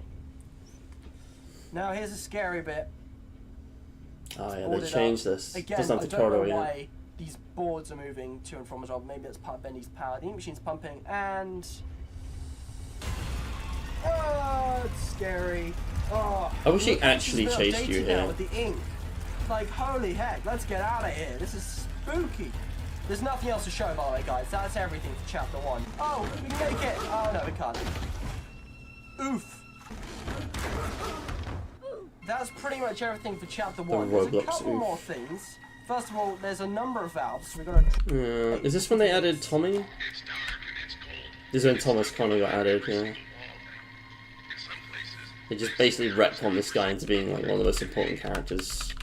Now here's a scary bit. Oh yeah, Boarded they up. changed this. Again, Doesn't I have the don't know corridor yet. why these boards are moving to and from as well. Maybe that's part of Bendy's power. The ink machine's pumping, and oh, it's scary. Oh, I wish he look, actually this has been chased you updated now here. with the ink. Like, holy heck, let's get out of here. This is spooky. There's nothing else to show, by the way, guys. That's everything for chapter 1. Oh, we can make it. Oh, no, we can't. Oof. That's pretty much everything for chapter 1. There's a couple more things. First of all, there's a number of valves. So we've got to... Is this when they added Tommy? This is when Thomas Connor got added, yeah. They just basically retconned this guy into being like one of the most important characters.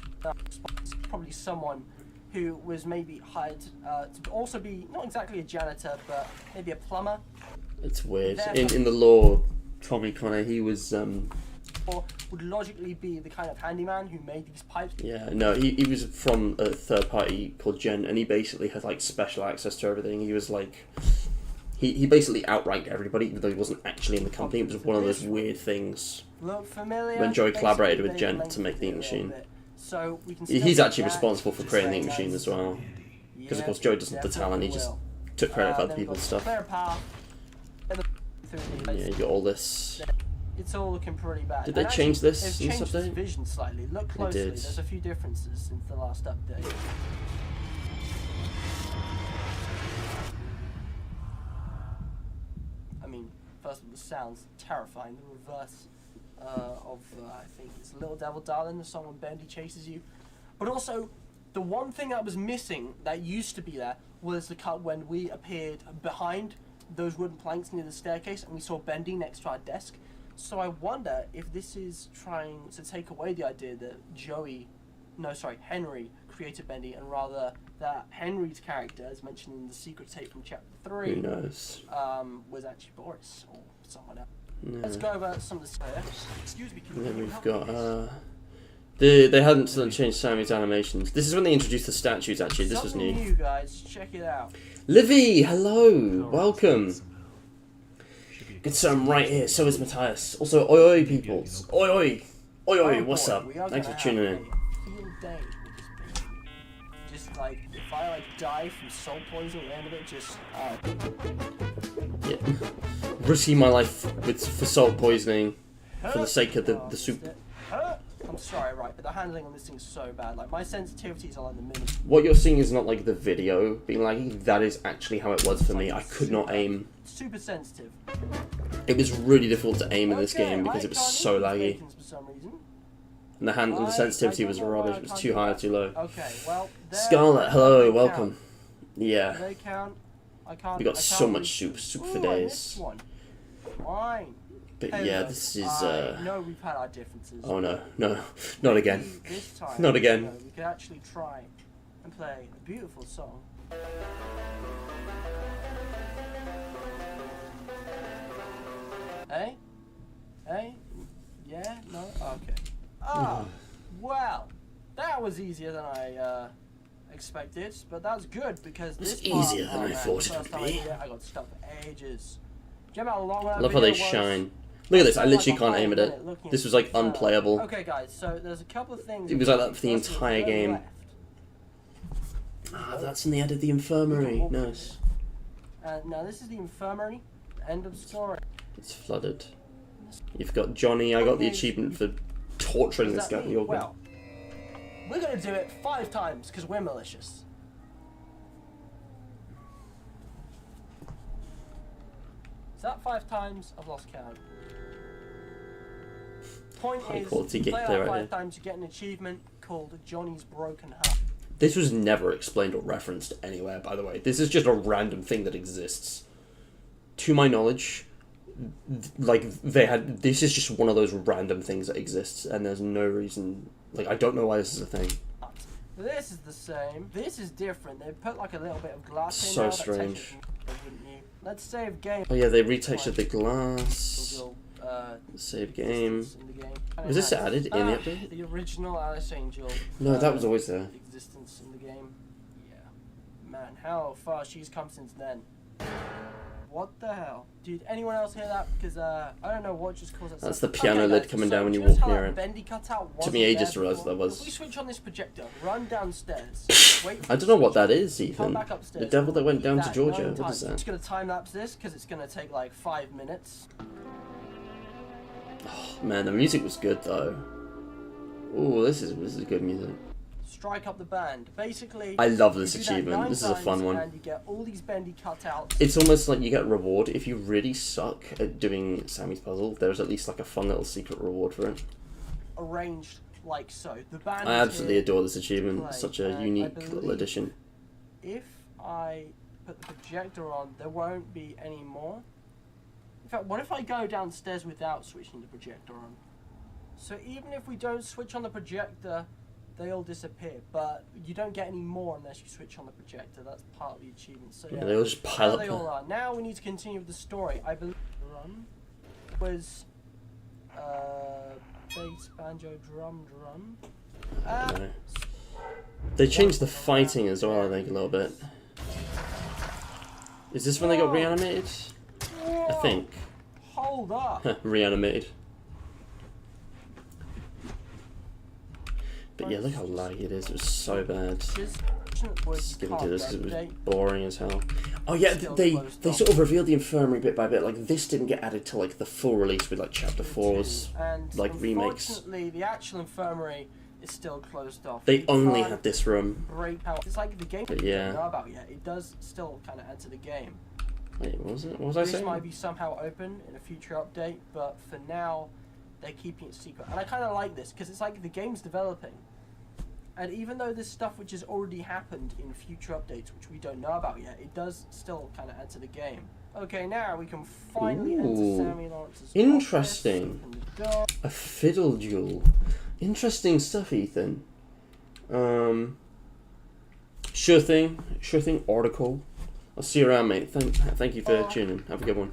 Probably someone who was maybe hired to also be, not exactly a janitor, but maybe a plumber. It's weird. In the lore, Tommy Connor, he was... Or would logically be the kind of handyman who made these pipes. Yeah, no, he was from a third party called Gen, and he basically had like special access to everything. He was like, he basically outranked everybody, even though he wasn't actually in the company. It was one of those weird things. Look familiar? When Joey collaborated with Gen to make the Ink Machine. So we can He's actually responsible for creating the Ink Machine as well. Because of course Joey doesn't have the talent, he just took credit for other people's stuff. Yeah, you got all this. It's all looking pretty bad. Did they change this They've in this changed this update? vision slightly. Look closely. did. There's a few differences since the last update. I mean, first of all, the sound's terrifying. The reverse of, I think it's Little Devil Darling, the song when Bendy chases you. But also, the one thing that was missing that used to be there was the cut when we appeared behind those wooden planks near the staircase and we saw Bendy next to our desk. So I wonder if this is trying to take away the idea that Henry created Bendy, and rather that Henry's character, as mentioned in the secret tape from chapter 3, Who knows? was actually Boris or someone else. No. Let's go over some of the Excuse me, And then we've got they hadn't changed Sammy's animations. This is when they introduced the statues. Actually, this was Something new. guys. Check it out. Livy, hello, welcome. Good, so I'm right here. So is Matthias. Also, oi oi peoples. Oi oi, oi oi. What's up? Thanks for tuning in. Field day with this baby. Just like if I like die from soul poison at the end of it, just Yeah. Risking my life for salt poisoning for the sake of the soup. I'm sorry, right, but the handling on this thing is so bad. Like my sensitivities are like the minimum. What you're seeing is not like the video being laggy. That is actually how it was for me. I could not aim. Super sensitive. It was really difficult to aim in this game because it was so laggy. For some reason. And the sensitivity was rubbish. It was too high or too low. Okay, well. Scarlet, hello, welcome. Do Yeah. they count? I can't. We got I so can't much read- soup Ooh, for I days. missed one. Fine. But Hey, yeah, look, this is I know we've had our differences. oh no, not again. Maybe this time, Not again. you know, we could actually try and play a beautiful song. Hey? Hey? Yeah? No? Okay. Ah! Well, that was easier than I expected, but that's good because It's this part, easier than I man, thought the it first would time I be. did it, I got stuck for ages. Do you know how long that Love how they video was? shine. Look at this. I Like literally a can't whole aim at minute it. looking This at was like the file. unplayable. Okay, guys. So there's a couple of things. It was like that for the First of all, entire go game. left. Ah, that's in the end of the infirmary. Nice. Now this is the infirmary. End of story. It's flooded. You've got Johnny. I got the achievement for torturing this guy. You're good. Well, we're gonna do it 5 times because we're malicious. Is that 5 times? I've lost count. Point High is, quality you play gameplay that right 5 here. times, you get an achievement called Johnny's Broken Heart. This was never explained or referenced anywhere, by the way. This is just a random thing that exists. To my knowledge, this is just one of those random things that exists, and there's no reason, I don't know why this is a thing. This is the same. This is different. They put like a little bit of glass in So now. strange. That takes wouldn't you? Let's save game. Oh yeah, they retextured the glass. Little, Save game. existence in the game. Was this added in the Ah, update? The original Alice Angel. No, that was always there. Existence in the game. Yeah. Man, how far she's come since then. What the hell? Did anyone else hear that? Because I don't know what just caused that. That's sound. the piano lid guys, coming so down when do you notice walk how near that it. bendy cutout Took me wasn't ages there to realise before? what that was. If we switch on this projector, run downstairs. Wait for I the don't know what switch, that is come even. back upstairs, The devil that went down to that Georgia. 9 What times. is I'm that? just gonna time lapse this because it's gonna take like 5 minutes. Man, the music was good though. Ooh, this is good music. strike up the band. Basically, I love you this do that achievement. 9 This is a fun times one. And you get all these bendy cutouts. It's almost like you get reward if you really suck at doing Sammy's puzzle. There's at least like a fun little secret reward for it. Arranged like so. The band I is absolutely here. adore this achievement. play, Such a and I unique little believe- addition. If I put the projector on, there won't be any more. In fact, what if I go downstairs without switching the projector on? So even if we don't switch on the projector, they all disappear. But you don't get any more unless you switch on the projector. That's part of the achievement. So Yeah, they all just pile there up they all there. are. Now we need to continue with the story. I believe the run was bass, banjo, drum. I don't know. They changed the fighting as well, I think, a little bit. Is this when they got reanimated? I think. Hold up. Reanimated. But yeah, look how laggy it is. It was so bad. Skipping to this because it was boring as hell. Oh yeah, they sort of revealed the infirmary bit by bit. Like this didn't get added to like the full release with like Chapter 4's and like remakes. Unfortunately, the actual infirmary is still closed off. They You only can't had this room. break out. It's like the game But we yeah. don't know about yet. It does still kind of add to the game. Wait, what was it? What was I This saying? might be somehow open in a future update, but for now, they're keeping it secret. And I kind of like this because it's like the game's developing. And even though there's stuff which has already happened in future updates, which we don't know about yet, it does still kind of add to the game. Okay, now we can finally Ooh. enter Sammy Lawrence's Interesting. office, open the door. A fiddle duel. Interesting stuff, Ethan. Sure thing. Article. I'll see you around, mate. Thank you for tuning. Have a good one.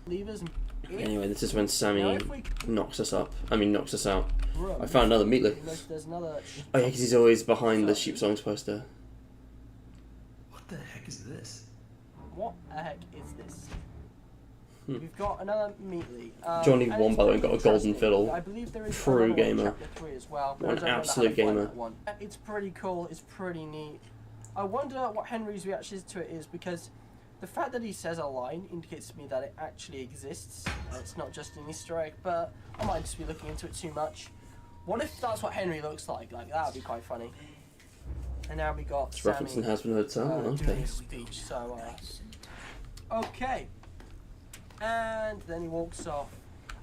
Levers and Anyway, this is when now Sammy if we knocks us up. I mean, knocks us out. room, I found another meatloaf. you notice there's another Oh yeah, because he's always behind the Sheep Songs poster. What the heck is this? What the heck is this? Hmm. We've got another Meatly. Johnny and won, it's by the way, pretty got a golden interesting. fiddle. I believe there is True another one in gamer. Chapter 3 as well. One I don't know how to absolute find gamer. that one. It's pretty cool. It's pretty neat. I wonder what Henry's reaction to it is because the fact that he says a line indicates to me that it actually exists. It's not just an Easter egg, but I might just be looking into it too much. What if that's what Henry looks like? Like that would be quite funny. And now we got It's Sammy, referencing Husband Hotel. doing Okay. his speech. So okay, and then he walks off.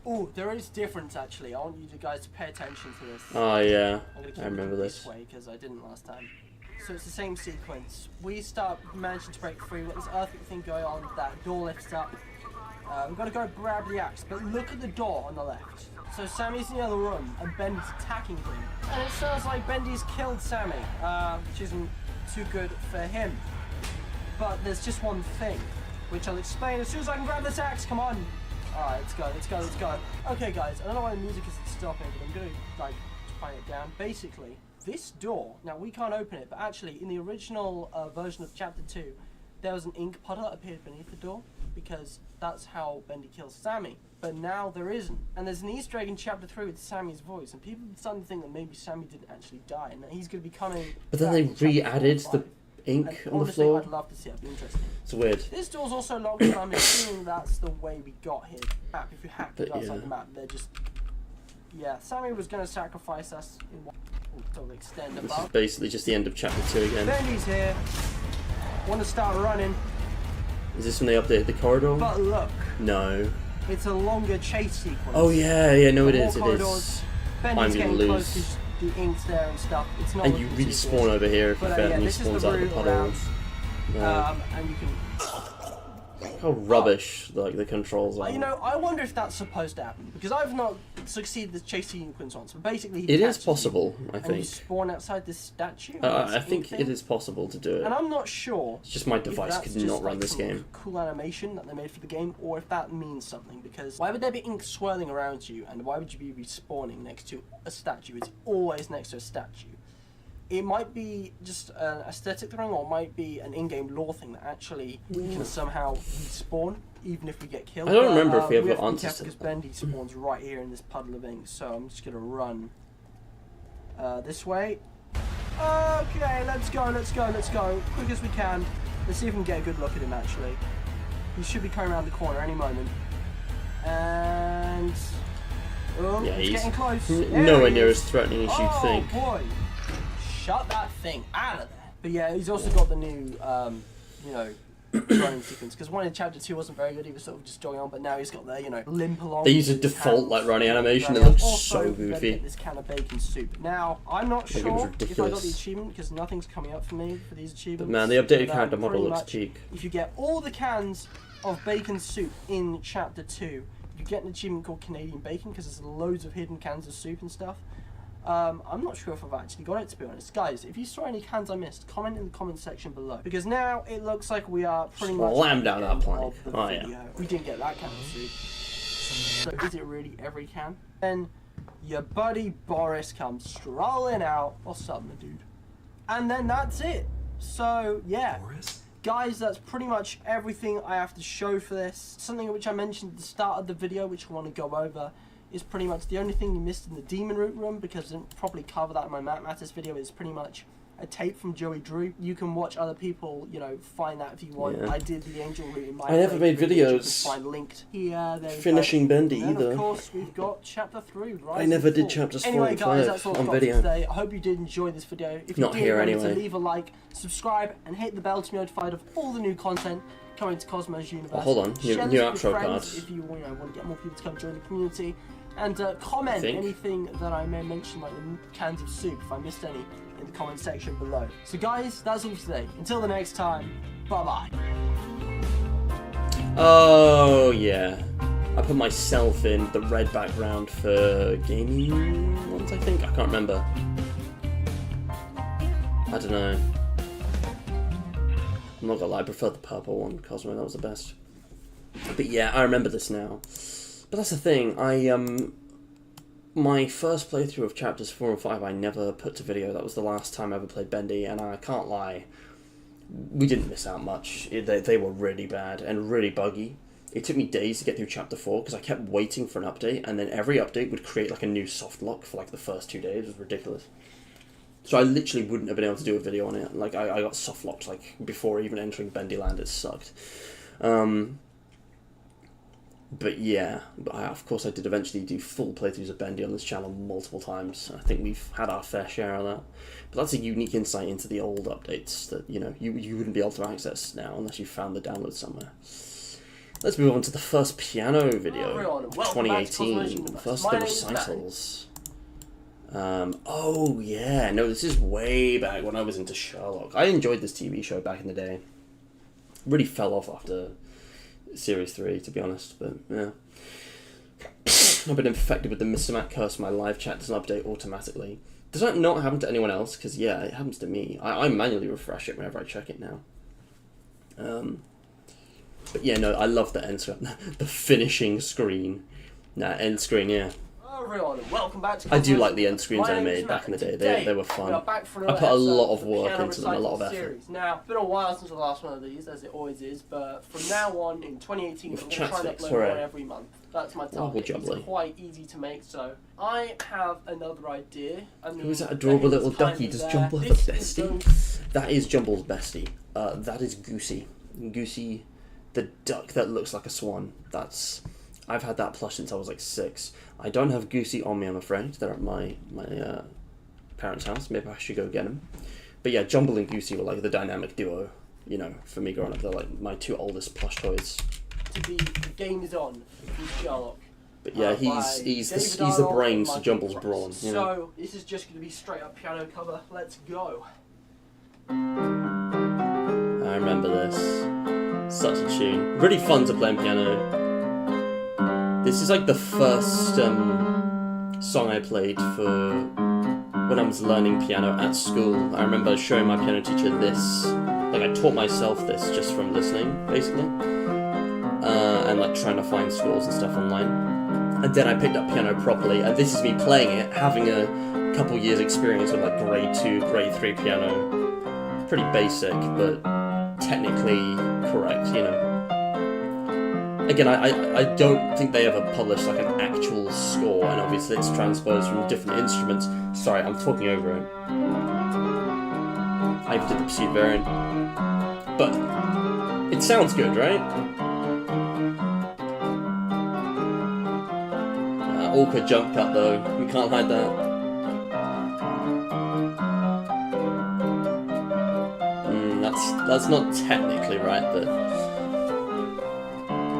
Oh, there is difference actually. I want you guys to pay attention to this. Oh yeah, I'm gonna keep I remember it this. way because I didn't last time. So it's the same sequence. We start managing to break free. What this earthquake thing going on? That door lifts up. We've got to go grab the axe, but look at the door on the left. So Sammy's in the other room, and Bendy's attacking him. And it sounds like Bendy's killed Sammy, which isn't too good for him. But there's just one thing, which I'll explain as soon as I can grab this axe. Come on. Alright, let's go. Okay, guys, I don't know why the music isn't stopping, but I'm going to, like, find it down. Basically, this door, now we can't open it, but actually, in the original version of Chapter 2, there was an ink puddle that appeared beneath the door, because that's how Bendy kills Sammy. But now there isn't. And there's an Easter egg in Chapter 3 with Sammy's voice, and people are starting to think that maybe Sammy didn't actually die, and that he's going to be coming. But then back they in Chapter re-added 4 the and 5. ink And on the honestly, floor. I'd love to see it. It'd be interesting. It's weird. This door's also locked, and I'm assuming that's the way we got here. Map, if you hack it But outside yeah. the map, they're just. Yeah, Sammy was going to sacrifice us in one. To extend This is above. basically just the end of Chapter 2 again. Bendy's here. Want to start running, Is this when they updated the corridor? but look, No. it's a longer chase sequence. Oh yeah, no it More is, it corridors. is. Bendy's I'm getting gonna close lose. 'cause the ink's there and stuff. It's not. And you looking too respawn good. over here if you But fail yeah, and he this is spawns the out of the route puddle. around. Yeah. And you can. How rubbish like the controls are. You know, I wonder if that's supposed to happen because I've not succeeded the chase sequence once. But basically, he It is catches you, possible, I And you think. spawn outside this statue. I think it is possible to do it. And I'm not sure. It's just my if device that's could just, not run like, this some game. Cool animation that they made for the game, or if that means something. Because why would there be ink swirling around you, and why would you be respawning next to a statue? It's always next to a statue. It might be just an aesthetic thing, or it might be an in-game lore thing that actually can somehow respawn, even if we get killed. I don't remember if we have have got to be answers careful to because Bendy spawns right here in this puddle of ink, so I'm just gonna run this way. Okay, let's go. Quick as we can. Let's see if we can get a good look at him, actually. He should be coming around the corner any moment. And... Oh, Yeah, he's he's getting close. nowhere There he near is. as threatening as you'd Oh, think. boy. shut that thing out of there. But yeah, he's also got the new, you know, running sequence, because one in chapter 2 wasn't very good. He was sort of just jogging on, but now he's got the, you know, limp along. They use a with his default hands. like running animation. It Right, looks also, so we're gonna goofy. get this can of bacon soup. Now, I'm not think it was sure if I got the ridiculous. achievement, because nothing's coming up for me for these achievements. But man, the updated But, character model pretty looks much, cheap. If you get all the cans of bacon soup in chapter 2, you get an achievement called Canadian Bacon, because there's loads of hidden cans of soup and stuff. I'm not sure if I've actually got it, to be honest. Guys, if you saw any cans I missed, comment in the comment section below. Because now it looks like we are pretty much Slam at the down that end plank. of the Oh, yeah. video. We didn't get that can of soup. So is it really every can? Then your buddy Boris comes strolling out. What's up, my dude? And then that's it. So, yeah. Boris? Guys, that's pretty much everything I have to show for this. Something which I mentioned at the start of the video, which I want to go over, is pretty much the only thing you missed in the Demon Root room, because I didn't probably cover that in my Matt Mattis video. Is pretty much a tape from Joey Drew. You can watch other people, you know, find that if you want. Yeah. I did the Angel Root in my I never made playthrough, which you can videos find linked here. There you finishing go. Bendy And then, either. of course, we've got chapter 3, right? I never did chapters 4 Anyway, and guys, 5 that's all I've on got video. for today. I hope you did enjoy this video. If you Not did, here remember anyway. to leave a like, subscribe, and hit the bell to be notified of all the new content coming to Cosmos Universe. Oh, hold on. New Share this with outro your friends card. if you, want to get more people to come join the community. And comment think. anything that I may mention, like the cans of soup, if I missed any, in the comment section below. So guys, that's all for today. Until the next time, bye-bye. Oh, yeah. I put myself in the red background for gaming ones, I think. I can't remember. I don't know. I'm not gonna lie, I prefer the purple one, Cosmo, that was the best. But yeah, I remember this now. But that's the thing, my first playthrough of chapters 4 and 5 I never put to video. That was the last time I ever played Bendy, and I can't lie, we didn't miss out much. They were really bad and really buggy. It took me days to get through chapter 4 because I kept waiting for an update, and then every update would create like a new soft lock for like the first 2 days. It was ridiculous. So I literally wouldn't have been able to do a video on it. Like I got soft locked like before even entering Bendy Land. It sucked. But yeah, of course I did eventually do full playthroughs of Bendy on this channel multiple times. I think we've had our fair share of that. But that's a unique insight into the old updates that, you know, you wouldn't be able to access now unless you found the download somewhere. Let's move on to the first piano video, Everyone, welcome back to 2018, Cosmos Universe. first My the name is Matt. recitals. Oh yeah, no, this is way back when I was into Sherlock. I enjoyed this TV show back in the day. Really fell off after Series 3, to be honest, but yeah. I've been infected with the Mr. Matt curse. My live chat doesn't update automatically. Does that not happen to anyone else? Because yeah, it happens to me. I manually refresh it whenever I check it now. But yeah, no, I love the end screen, the finishing screen. End screen, yeah. Everyone, welcome back to I do Cosmos like the end Universe. screens My I name is made Matt, back in the day. and today They were we fun. are back for I another put a lot of episode work Piano into them, a lot of Recital effort. series. Now, it's been a while since the last one of these, as it always is, but from now on in 2018, With I'm going to try and chapsticks, upload hooray. one every month. That's my target. It's jubbly. quite easy to make, so I have another idea. I mean, Who is that adorable there is little time ducky? for Does that. Jumble have a This is going bestie? That is Jumble's bestie. That is Goosey. Goosey, the duck that looks like a swan. I've had that plush since I was like 6. I don't have Goosey on me, I'm afraid. They're at my parents' house. Maybe I should go get them. But yeah, Jumble and Goosey were like the dynamic duo. You know, for me growing up, they're like my 2 oldest plush toys. to be The Game Is On with Sherlock. But yeah, by he's David the Arnold brains and to Michael Jumble's Price. brawn. You know? So, this is just going to be straight up piano cover. Let's go. I remember this. Such a tune. Really fun to play on piano. This is like the first song I played for when I was learning piano at school. I remember showing my piano teacher this. Like I taught myself this just from listening, basically. And like trying to find scores and stuff online. And then I picked up piano properly, and this is me playing it, having a couple years experience with like grade 2, grade 3 piano. Pretty basic, but technically correct, you know. Again, I don't think they ever published like an actual score, and obviously it's transposed from different instruments. Sorry, I'm talking over it. I did the Pursuit variant. But it sounds good, right? Awkward jump cut though, we can't hide that. That's not technically right, but...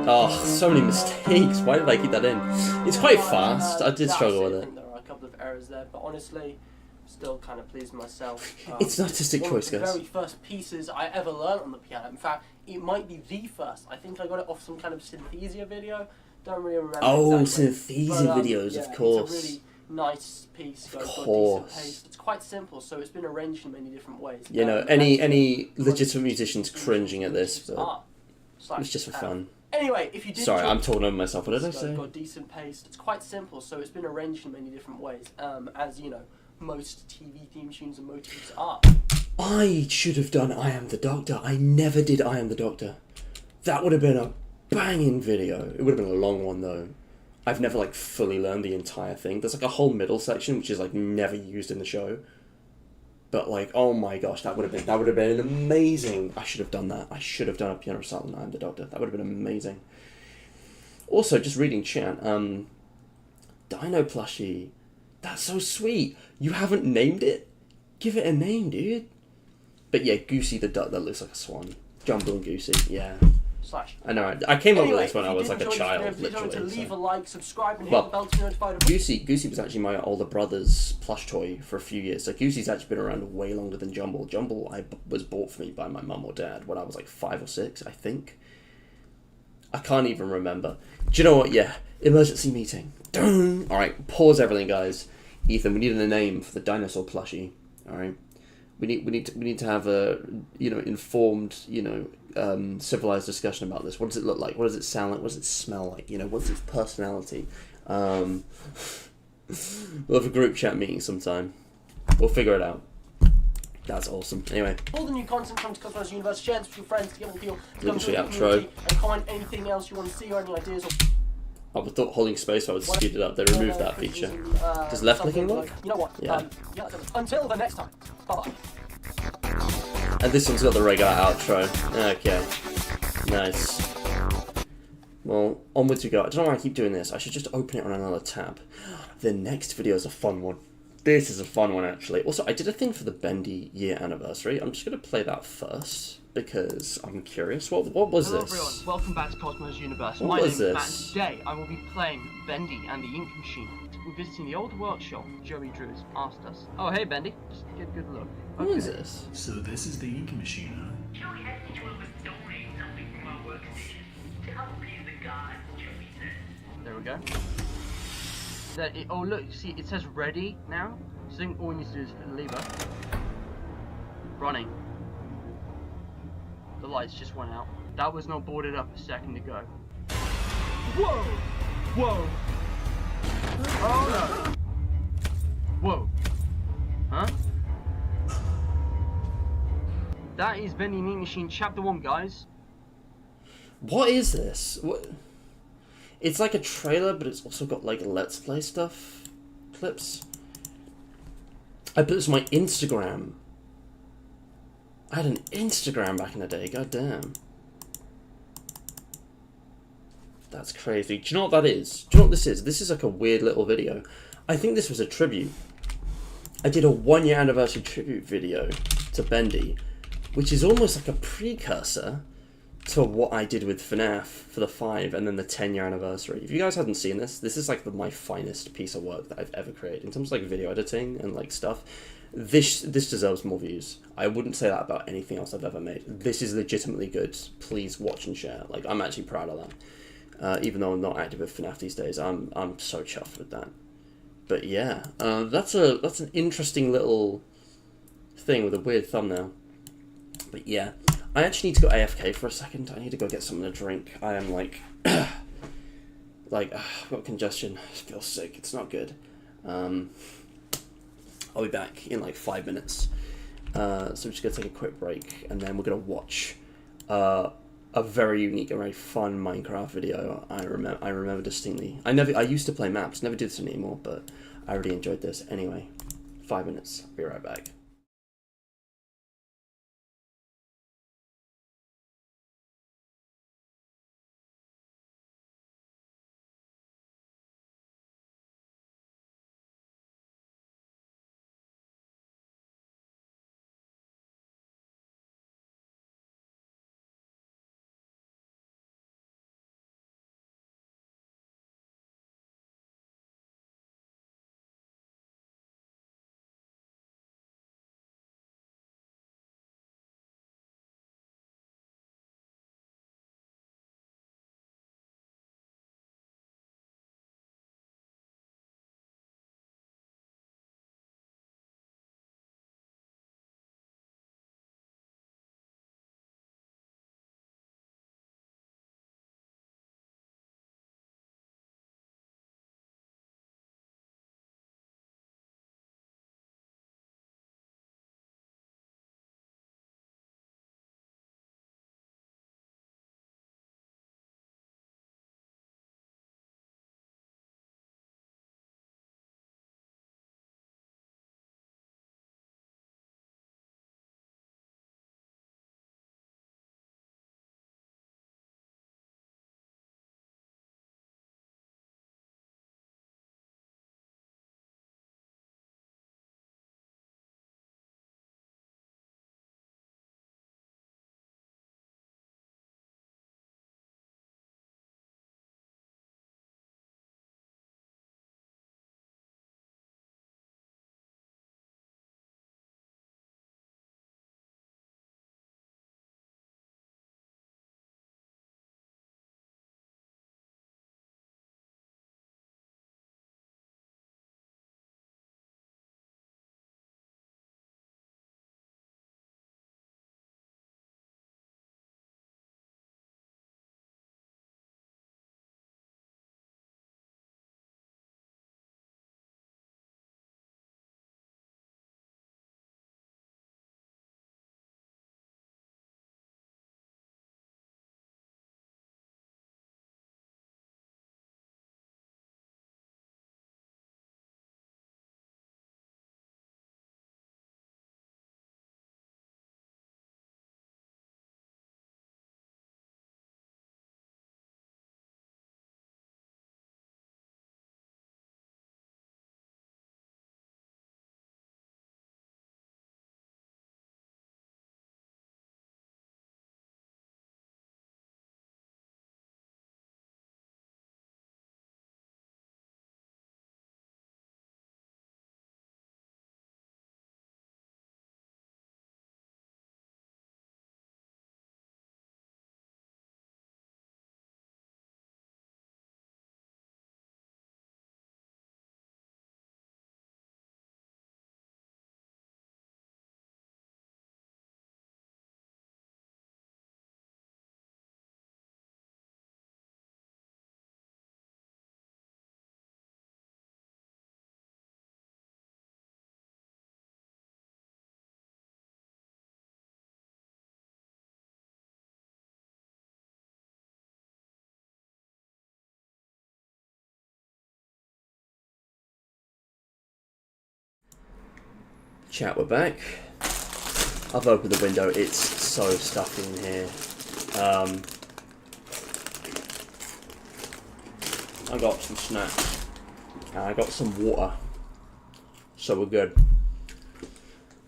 Oh, so many mistakes. Why did I keep that in? It's quite fast. I did struggle with I it. think there are a couple of errors there, but honestly, still kind of pleased myself. It's an artistic choice, one of guys. the very first pieces I ever learned on the piano. In fact, it might be the first. I think I got it off some kind of Synthesia video. Don't really remember. Oh, exactly. Synthesia But, videos, yeah, of course. It's a really nice piece. Of Got course. decent pace. It's quite simple, so it's been arranged in many different ways. You know, any legitimate musicians cringing at this, but Art. it's just for fun. Anyway, if you did Sorry, enjoy I'm talking over myself. What did I it's say? got decent pace. It's quite simple, so it's been arranged in many different ways. As you know, most TV theme tunes and motifs are. I should have done I Am the Doctor. I never did I Am the Doctor. That would have been a banging video. It would have been a long one, though. I've never, like, fully learned the entire thing. There's, like, a whole middle section, which is, like, never used in the show. But, like, oh my gosh, that would have been amazing. I should have done that. I should have done a piano recital in I Am the Doctor. That would have been amazing. Also, just reading chat, Dino Plushie. That's so sweet. You haven't named it? Give it a name, dude. But yeah, Goosey the duck that looks like a swan. Jumbo and Goosey, yeah. I know. I came up with this when I was like a child, literally. To leave a like, subscribe, and hit Well, the bell to be notified of Goosey was actually my older brother's plush toy for a few years. So Goosey's actually been around way longer than Jumble. Jumble was bought for me by my mum or dad when I was like 5 or 6, I think. I can't even remember. Do you know what? Yeah, emergency meeting. All right, pause everything, guys. Ethan, we need a name for the dinosaur plushie. All right, we need to have a informed civilized discussion about this. What does it look like? What does it sound like? What does it smell like? What's its personality? We'll have a group chat meeting sometime. We'll figure it out. That's awesome. Anyway. All the new content comes to Cosmos Universe. Share this with your friends to get more people. Come to the outro. community and comment anything else you want to see or any ideas. I thought holding space, I would speed it up. They removed that feature. Does left clicking work? You know what? Yeah. Until the next time. Bye bye. And this one's got the regular outro. Okay. Nice. Well, onwards we go. I don't know why I keep doing this. I should just open it on another tab. The next video is a fun one. This is a fun one, actually. Also, I did a thing for the Bendy year anniversary. I'm just going to play that first, because I'm curious. What was Hello this? everyone, welcome back to Cosmos Universe. What My was name is Matt, this? and today I will be playing Bendy and the Ink Machine. We're visiting the old workshop Joey Drew has asked us. Oh hey Bendy, just get a good look. What is this? So this is the ink machine, huh? Joey had each one of us donate something from our workstation to help please the gods, Joey says. There we go. Oh look, see it says ready now. So I think all we need to do is hit the lever. Running. The lights just went out. That was not boarded up a second ago. Whoa! Whoa! Oh no! Whoa! Huh? That is Bendy and Ink Machine Chapter 1, guys. What is this? What? It's like a trailer, but it's also got like Let's Play stuff. Clips. I put this on my Instagram. I had an Instagram back in the day, god damn. That's crazy. Do you know what that is? Do you know what this is? This is like a weird little video. I think this was a tribute. I did a 1 year anniversary tribute video to Bendy, which is almost like a precursor to what I did with FNAF for the 5 and then the 10-year anniversary. If you guys hadn't seen this, this is like my finest piece of work that I've ever created. In terms of like video editing and like stuff, this deserves more views. I wouldn't say that about anything else I've ever made. This is legitimately good. Please watch and share. Like, I'm actually proud of that. Even though I'm not active with FNAF these days, I'm so chuffed with that. But yeah, that's an interesting little thing with a weird thumbnail. But yeah, I actually need to go AFK for a second. I need to go get something to drink. I am like, I've got congestion. I feel sick. It's not good. I'll be back in like 5 minutes. So we're just gonna take a quick break, and then we're gonna watch a very unique and very fun Minecraft video. I remember distinctly. I used to play maps. Never do this anymore, but I really enjoyed this. Anyway, 5 minutes. I'll be right back. Chat, we're back. I've opened the window. It's so stuffy in here. I got some snacks. And I got some water. So we're good.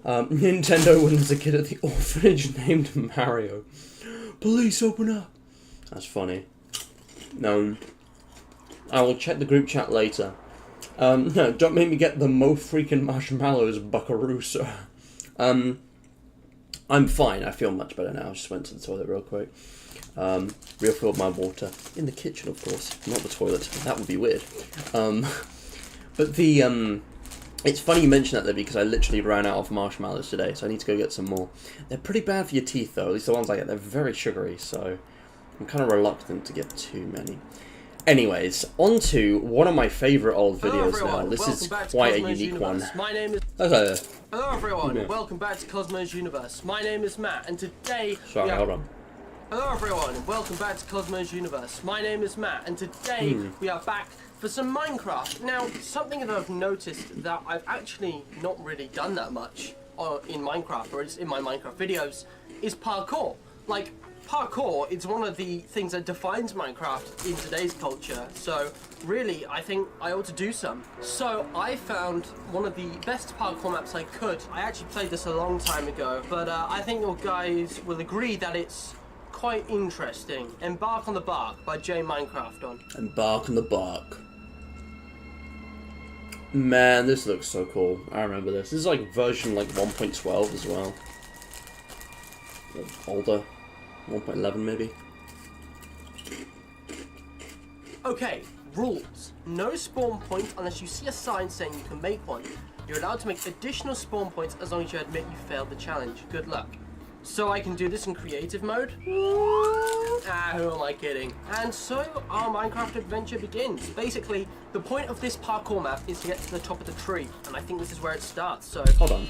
Nintendo when there's a kid at the orphanage named Mario. Police, open up. That's funny. No. I will check the group chat later. No, don't make me get the mo freaking marshmallows, buckaroo, sir. I'm fine. I feel much better now. I just went to the toilet real quick. Refilled my water. In the kitchen, of course. Not the toilet. That would be weird. But the, it's funny you mention that though, because I literally ran out of marshmallows today, so I need to go get some more. They're pretty bad for your teeth though, at least the ones I get. They're very sugary, so I'm kind of reluctant to get too many. Anyways, on to one of my favourite old videos now. This is quite a unique one. My name is... Okay. Hello everyone, Yeah. welcome back to Cosmo's Universe. My name is Matt, and today... Sorry, hold on. Hello everyone, welcome back to Cosmo's Universe. My name is Matt, and today we are back for some Minecraft. Now, something that I've noticed that I've actually not really done that much in Minecraft, or in my Minecraft videos, is parkour. Like, parkour is one of the things that defines Minecraft in today's culture, so really I think I ought to do some. So I found one of the best parkour maps I could. I actually played this a long time ago, but I think you guys will agree that it's quite interesting. Embark on the Bark by J Minecraft on. Embark on the Bark. Man, this looks so cool. I remember this. This is like version like 1.12 as well. Or older. 1.11 maybe. Okay, rules. No spawn point unless you see a sign saying you can make one. You're allowed to make additional spawn points as long as you admit you failed the challenge. Good luck. So I can do this in creative mode? Ah, who am I kidding? And so our Minecraft adventure begins. Basically, the point of this parkour map is to get to the top of the tree, and I think this is where it starts, so... Hold on.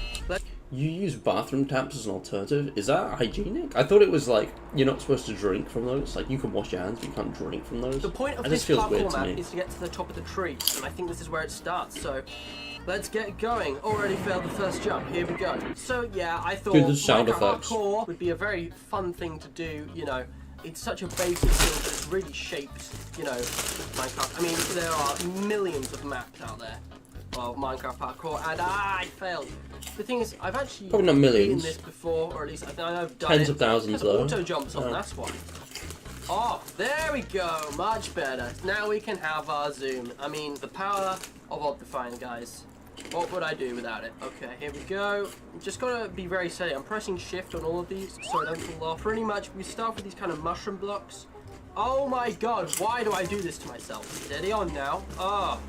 You use bathroom taps as an alternative? Is that hygienic? I thought it was like, you're not supposed to drink from those. Like, you can wash your hands, but you can't drink from those. The point of That this just feels weird parkour to map me. is to get to the top of the tree, and I think this is where it starts, so... Let's get going. Already failed the first jump. Here we go. So yeah, I thought Do the sound Minecraft effects. parkour would be a very fun thing to do, you know. It's such a basic thing, but it's really shaped, you know, Minecraft. I mean, there are millions of maps out there of Minecraft parkour, and I failed. The thing is, I've actually Probably not millions. beaten this before, or at least I know I've done Tens it. of thousands, There's though. auto jumps on, Oh. that's why. Oh, there we go. Much better. Now we can have our zoom. I mean, the power of Optifine, guys. What would I do without it? Okay, here we go. Just gotta be very steady. I'm pressing shift on all of these so I don't fall off. Pretty much, we start with these kind of mushroom blocks. Oh my god, why do I do this to myself? Steady on now. Oh,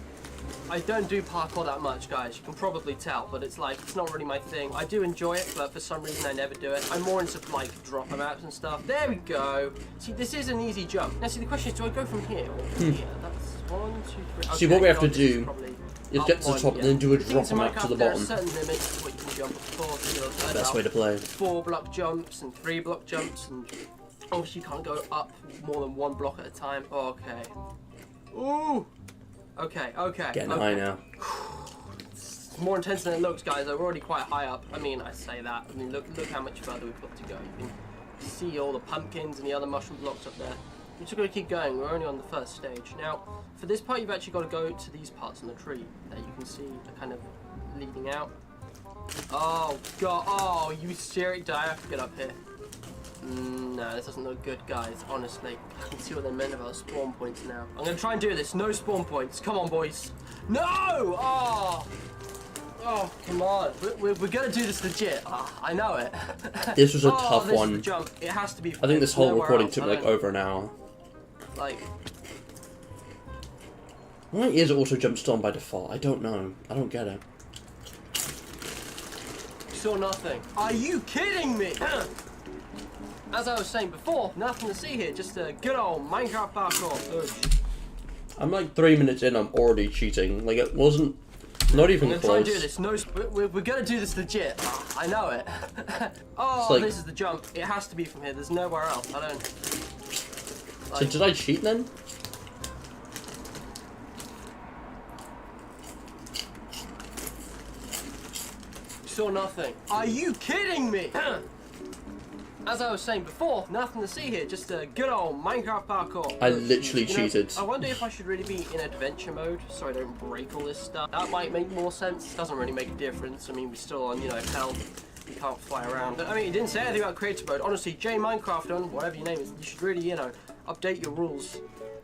I don't do parkour that much, guys. You can probably tell, but it's like, it's not really my thing. I do enjoy it, but for some reason I never do it. I'm more into like drop maps and stuff. There we go. See, this is an easy jump. Now see, the question is, do I go from here or from here? That's 1, 2, 3. See, what we have to God, this is do probably is up get to the one, top and then do a The thing drop is, in map to the Minecraft, there are bottom. certain limits to what you can jump, of course. You know, there's Best about way to play. 4 block jumps and 3 block jumps, and obviously you can't go up more than 1 block at a time. Okay. Ooh. Okay. Getting okay. high now. It's more intense than it looks, guys. We're already quite high up. I mean, I say that. I mean, look how much further we've got to go. You can see all the pumpkins and the other mushroom blocks up there. We're just going to keep going. We're only on the first stage. Now, for this part, you've actually got to go to these parts in the tree that you can see are kind of leading out. Oh, God. Oh, you serious? Do I have to get up here? No, this doesn't look good, guys. Honestly, I can see what they meant about spawn points now. I'm going to try and do this. No spawn points. Come on, boys. No! Oh! Oh, come on. We're going to do this legit. Oh, I know it. This was a Oh, tough this is one. the jump. It has to be. I think this whole nowhere recording else. took I like don't- over an hour. Like, Why is auto jump still on by default? I don't know. I don't get it. saw nothing. Are you kidding me? As I was saying before, nothing to see here. Just a good old Minecraft parkour. Ugh. I'm like 3 minutes in, I'm already cheating. Like, it wasn't... Not even I'm gonna try and do close. this. No, we're gonna do this legit. Oh, I know it. Oh, It's like- this is the jump. It has to be from here. There's nowhere else. I don't. So Like, did I cheat then? saw nothing. Are you kidding me? As I was saying before, nothing to see here, just a good old Minecraft parkour. I literally You know, cheated. I wonder if I should really be in adventure mode so I don't break all this stuff. That might make more sense. Doesn't really make a difference. I mean, we're still on, hell. We can't fly around. But I mean, it didn't say anything about creative mode. Honestly, J Minecraft on whatever your name is, you should really, update your rules.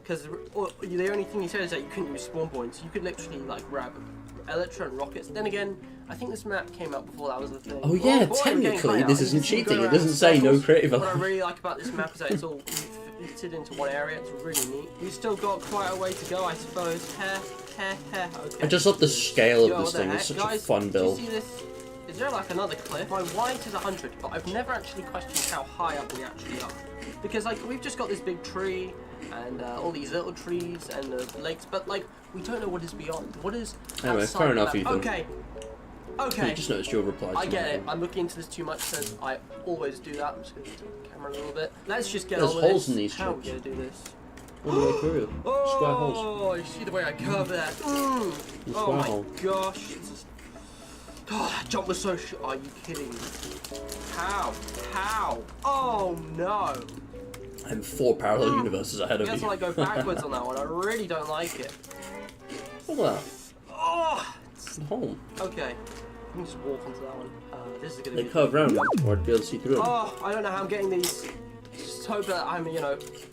Because the only thing he said is that you couldn't use spawn points. You could literally like grab Elytra and rockets. Then again, I think this map came out before that was a thing. Oh yeah, Well, technically this isn't cheating. It doesn't in say no circles. creative. What I really like about this map is that it's all fitted into one area. It's really neat. We've still got quite a way to go, I suppose. Okay. I just love the scale Yo, of this what the thing. heck, It's such guys? a fun build. Do you see this? Is there like another cliff? My white is 100, but I've never actually questioned how high up we actually are. Because like we've just got this big tree and all these little trees and the lakes, but like we don't know what is beyond. What is Anyway, outside fair the enough, map? Ethan. Okay. You just noticed your reply to I get my it. thing. I'm looking into this too much, so I always do that. I'm just gonna tilt the camera a little bit. Let's just get There's on with holes this. in these How are we chips. gonna do this? All the way through. Square holes. Oh, you see the way I curve that? Oh Square my hole. gosh. Oh, that jump was so are you kidding me? How? Oh no. I'm 4 parallel universes ahead I of guess you. I'll go backwards on that one. I really don't like it. Look at Oh, that. Home. okay. Let me just walk onto that one. This is gonna They be. curve round, or I'd be able to see through them. Oh, I don't know how I'm getting these. Just hope that I'm,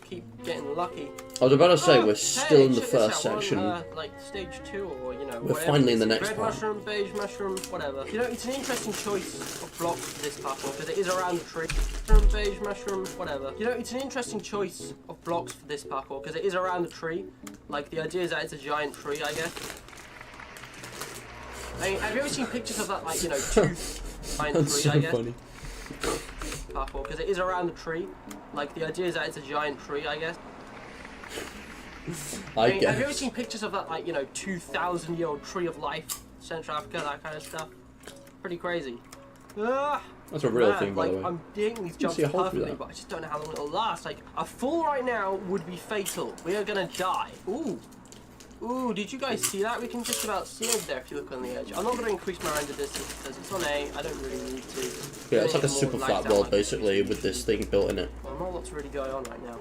keep getting lucky. I was about to say, Oh, we're still hey, in the check this first out. We're on, section. like stage 2 or, We're whatever. finally in the next Red part. mushroom, beige mushroom, whatever. It's an interesting choice of blocks for this parkour because it is around the tree. Mushroom, beige mushroom, whatever. It's an interesting choice of blocks for this parkour because it is around the tree. Like, the idea is that it's a giant tree, I guess. I mean, have you ever seen pictures of that, like, two giant That's tree, so I guess? funny. Parkour because it is around the tree. Like, the idea is that it's a giant tree, I guess. I Have you ever guess. seen pictures of that, 2,000-year-old tree of life, Central Africa, that kind of stuff? Pretty crazy. That's a real thing, by the way. I'm doing these jumps see a hole through perfectly, that. but I just don't know how long it'll last. Like, a fall right now would be fatal. We are gonna die. Ooh, did you guys see that? We can just about see over there if you look on the edge. I'm not gonna increase my render distance because it's on A. I don't really need to. Yeah, it's like a More super light flat down world, like basically, with this thing built in it. Well, not what's really going on right now.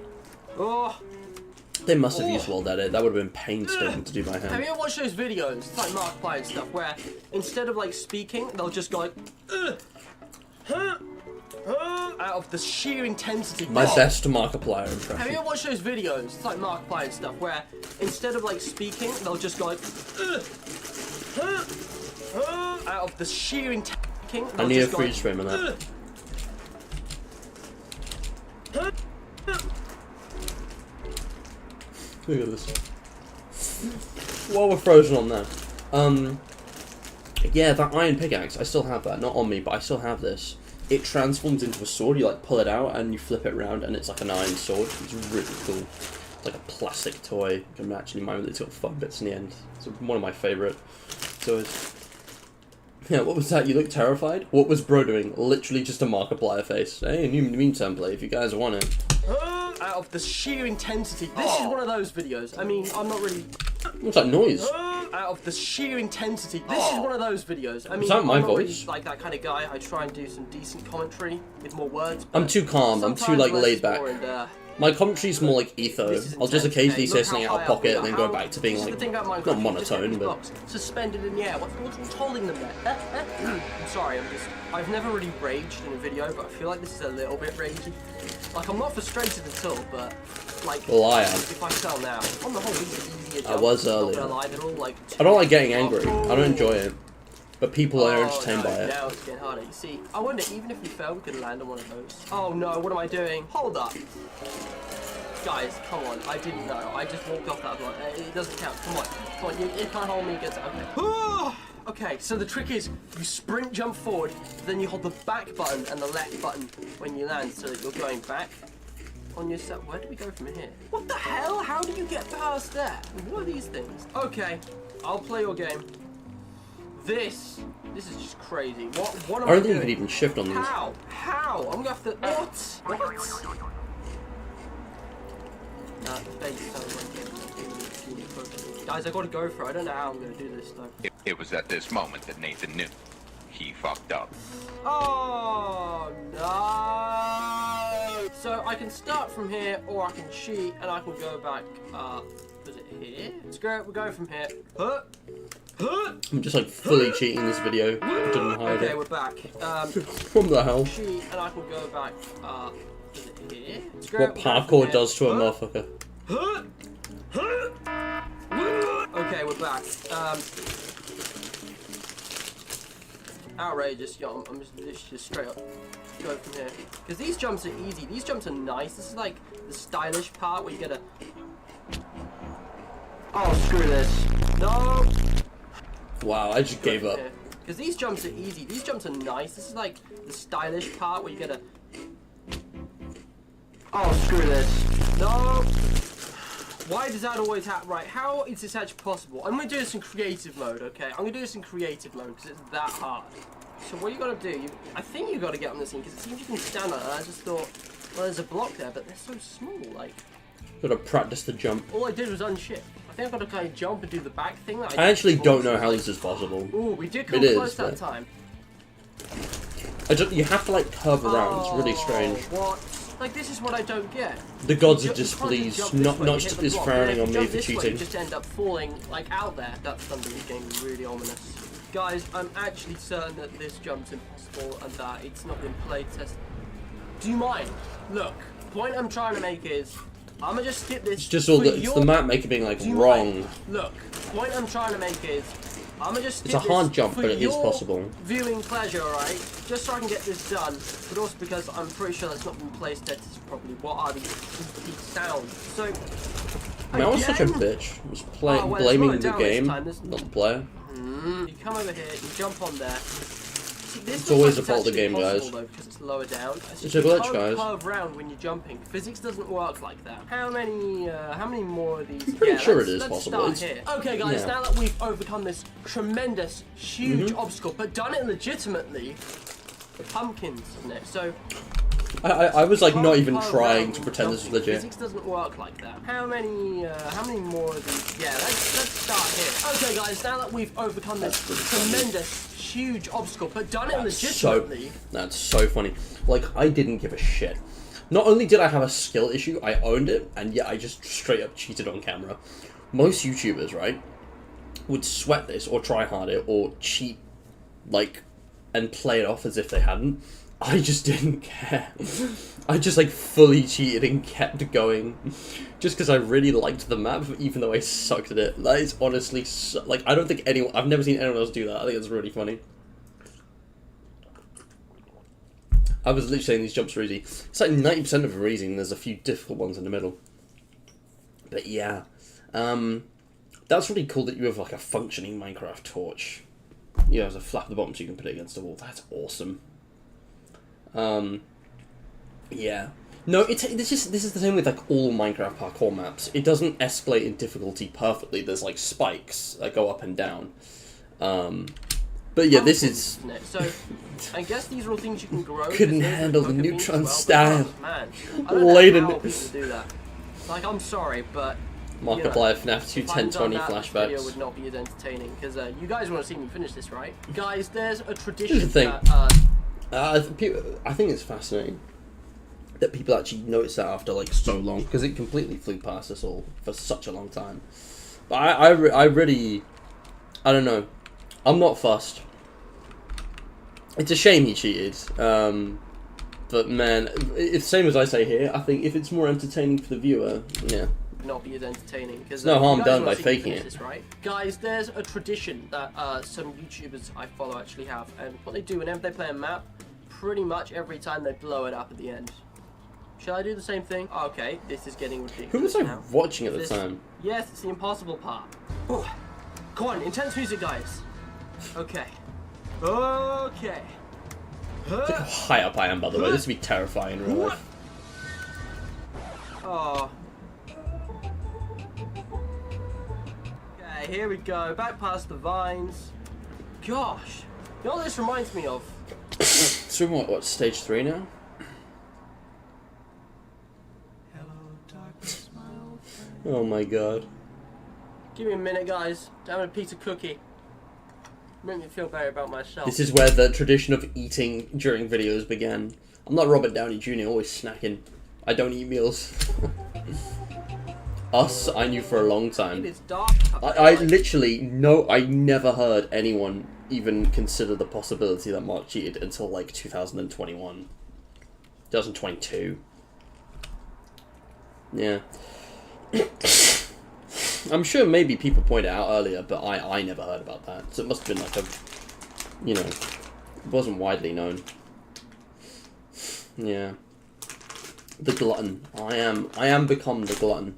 Oh! They must have used World Edit. That would have been painstaking to do by Have hand. you ever watched those videos? It's like Markiplier and stuff, where instead of like speaking, they'll just go like, out of the sheer intensity. My Oh. best Markiplier Have you impression. ever watched those videos? It's like Markiplier and stuff, where instead of like speaking, they'll just go like, out of the sheer intensity. I need a freeze frame on that. Look at this. While we're frozen on that. Yeah, that iron pickaxe, I still have that. Not on me, but I still have this. It transforms into a sword. You like pull it out and you flip it around and it's like an iron sword. It's really cool. It's like a plastic toy. You can actually mine with it. It's got fun bits in the end. It's one of my favourite toys. Yeah, what was that? You look terrified? What was bro doing? Literally just a Markiplier face. Hey, a new meme template if you guys want it. Out of the sheer intensity. This is one of those videos. I mean, I'm not really. What's that noise? Out of the sheer intensity. This is one of those videos. I mean, that my I'm not really, voice? like that kind of guy. I try and do some decent commentary with more words. I'm but too calm. I'm too sometimes like less laid is back. more and, My commentary's more like etho. This is I'll just intense, occasionally okay? say Look something how out of high up we pocket are. and then go How- back to being this is like the thing about Minecraft, not you just have monotone, these but blocks suspended in the air. What's holding them there? I'm sorry. I've never really raged in a video, but I feel like this is a little bit ragey. Like I'm not frustrated at all, but like Well, I am. if I fell now, on the whole, these are easier I jumps. was Not earlier. gonna lie, they're all like. I don't like getting angry. I don't enjoy it. But people are Oh, entertained no, by it. Now it's getting harder. You see, I wonder even if we fail, we could land on one of those. Oh no, what am I doing? Hold up. Guys, come on. I didn't know. I just walked off that block. It doesn't count. Come on. You can't hold me against it. Okay. Okay, so the trick is you sprint jump forward, then you hold the back button and the left button when you land so that you're going back on yourself. Where do we go from here? What the hell? How do you get past that? What are these things? Okay, I'll play your game. This is just crazy. What am I I don't think you doing? could even shift on these. How? I'm gonna have to. What? The bass sounds like it. Guys, I gotta go for it. I don't know how I'm gonna do this though. It was at this moment that Nathan knew. he fucked up. Oh no! So I can start from here, or I can cheat, and I can go back. Was it here? Let's go. We'll go from here. Huh? I'm just like fully cheating this video. Didn't hide Okay, it. we're back. What the hell? Cheat, and I can go back. Was it here? Let's go. What We'll go from parkour here. does to a Huh? motherfucker. Okay, we're back. Outrageous, yo, I'm just straight up go from here. Because these jumps are easy, these jumps are nice. This is like the stylish part where you get a... Oh, screw this. No! Wow, I just gave up. Because these jumps are easy, these jumps are nice. This is like the stylish part where you get a... Oh, screw this. No! Why does that always happen? Right, how is this actually possible? I'm going to do this in creative mode, okay? I'm going to do this in creative mode because it's that hard. So what you got to do, I think you got to get on this thing because it seems you can stand on it. I just thought, well, there's a block there, but they're so small, like... Gotta practice the jump. All I did was unship. I think I've got to kind of jump and do the back thing. That I actually did don't know before. how this is possible. Ooh, we did come It close is, that but- time. You have to like curve around. It's really strange. What? Like, this is what I don't get. The gods You are can't just displeased. jump this Not way, not hit the is block, frowning and on then me jump for this way, cheating. You just end up falling, like, out there. That's something that's getting really ominous. Guys, I'm actually certain that this jump's impossible and that it's not been play tested. Do you mind? Look, the point I'm trying to make is, I'm gonna just skip this. It's just all for the it's your- the map making being like Do you wrong. mind? Look, the point I'm trying to make is, I'm gonna just It's a skip hard this jump, for but it is your possible. Viewing pleasure, right? Just so I can get this done, but also because I'm pretty sure that's not been placed tested properly. What are these sounds? So, I mean, I was such a again, bitch. I was well, it's blaming slowing the down this game, time, this- not the player. you come over here, you jump on there. See, this It's looks always like the fault of the actually game, guys. possible, though, because it's lower down. It's a glitch, you guys. can't curve round when you're jumping. Physics doesn't work like that. How many more of these? Pretty sure let's- it is let's possible. Start here. Okay, guys. yeah. Now that we've overcome this tremendous, huge obstacle, but done it legitimately, the pumpkins, isn't it? So. I was like not even Curve trying round to pretend this was jumping. legit. Physics doesn't work like that. How many more of these? Yeah, let's start here. Okay, guys. Now that we've overcome this tremendous, huge obstacle, but done it legitimately. That's so funny. Like, I didn't give a shit. Not only did I have a skill issue, I owned it, and yet I just straight up cheated on camera. Most YouTubers, right, would sweat this, or try hard it, or cheat, like, and play it off as if they hadn't. I just didn't care. I just, like, fully cheated and kept going. Just because I really liked the map, even though I sucked at it. That is honestly so, like, I don't think anyone... I've never seen anyone else do that. I think it's really funny. I was literally saying these jumps are easy. It's like 90% of them are easy, and there's a few difficult ones in the middle. But yeah. That's really cool that you have, like, a functioning Minecraft torch. Yeah, there's a flap at the bottom so you can put it against the wall. That's awesome. Yeah. No, this is the same with like all Minecraft parkour maps. It doesn't escalate in difficulty perfectly. There's like spikes that go up and down. But yeah, this is Isn't it? So, I guess these are all things you can grow. Couldn't because there's handle the cocoa beans neutron as well, style. but, man, I don't know Laden. how people do that. Like, I'm sorry, but Markiplier FNAF 2 if I hadn't 1020 done that, this video flashbacks. would not be as entertaining because you guys want to see me finish this, right? Guys, there's a tradition Here's the thing. that I think it's fascinating that people actually notice that after like so long, because it completely flew past us all for such a long time. But I really, I don't know. I'm not fussed. It's a shame he cheated. But man, it's same as I say here. I think if it's more entertaining for the viewer, yeah. not be as entertaining because no harm you guys done wanna by see me faking finish it. This, right? Guys, there's a tradition that some YouTubers I follow actually have, and what they do whenever they play a map, pretty much every time they blow it up at the end. Shall I do the same thing? Oh, okay, this is getting ridiculous. Who was I now. watching at the This- time? Yes, it's the impossible part. Ooh. Come on, intense music, guys. Okay. Okay. Look how high up I am, by the way. This would be terrifying in real life. Oh. Okay, here we go. Back past the vines. Gosh. You know what this reminds me of? So we're what, stage 3 now? Oh my god. Give me a minute, guys. I'm having a piece of cookie. Made me feel better about myself. This is where the tradition of eating during videos began. I'm not Robert Downey Jr., always snacking. I don't eat meals. Us, I knew for a long It time. is dark. I literally, no, I never heard anyone even consider the possibility that Mark cheated until like 2021. 2022. Yeah. I'm sure maybe people pointed it out earlier, but I never heard about that. So it must have been like a, you know, it wasn't widely known. Yeah. The glutton. I am become the glutton.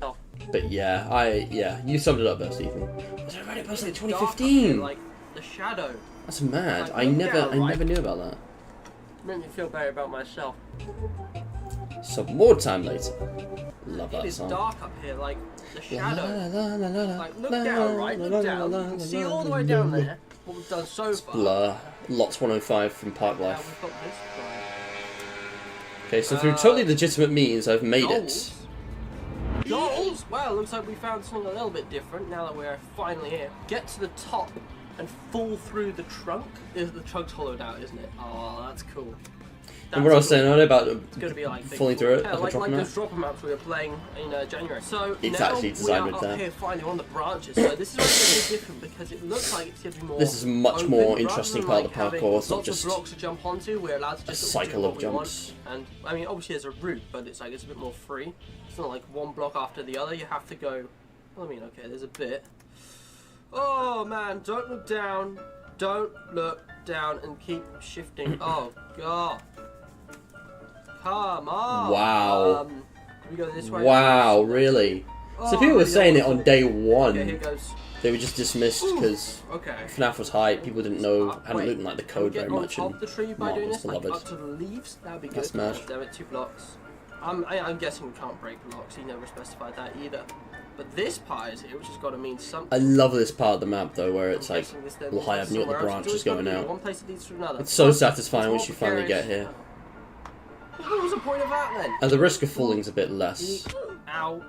Oh. But yeah, you summed it up best, Ethan. Was I read it post like It's dark up 2015? here, like the shadow. That's mad. Like, I look never down, right? knew about that. Made me feel better about myself. Some more time later. Love It that is song. dark up here, like the La, shadow. la, la, la, la, Like, look la, down, right? la, Look la, down. la, You can la, see la, all the way la, down la. there what we've done so far. Blur. Lots 105 from Park Now Life. we've got this guy. Okay, so through totally legitimate means, I've made Goals? it. Goals? Well, looks like we found something a little bit different now that we're finally here. Get to the top and fall through the trunk. The trunk's hollowed out, isn't it? Oh, that's cool. And what I was saying earlier about It's going to be like falling through it, yeah, like a like dropper map. those dropper maps we were playing in January. So It's now actually designed we are with up that. here finally on the branches. So this is where it's going to be different because it looks like it's going to be more. This is a much open, more rather interesting than, part of the like, having parkour. It's not lots just of blocks to jump onto. We're allowed to a just sort of do cycle what of we want. jumps. And I mean, obviously there's a route, but it's like it's a bit more free. It's not like one block after the other. You have to go. I mean, okay, there's a bit. Oh man, don't look down. Don't look down and keep shifting. Oh god. Come on. Wow. We go this way. Wow, really? Oh, So people were yeah, saying it what's on day one. Okay, here goes. They were just dismissed because Okay. FNAF was hype. People didn't know, hadn't Wait, looked like the can we code get very on much. top And of the tree by Mark doing was this, like beloved. up to the leaves. That'd be good. That's mad. Damn it, 2 blocks. I'm guessing we can't break blocks. He never specified that either. But this part is here, which has got to mean something. I love this part of the map though, where it's I'm like guessing this then a little high leads up near the somewhere else. branch It's is always going gotta be out. One place that leads to another. It's so Plus, satisfying it's once more you finally get precarious. here. What was the point of that then? And the risk of falling's a bit less. Ow.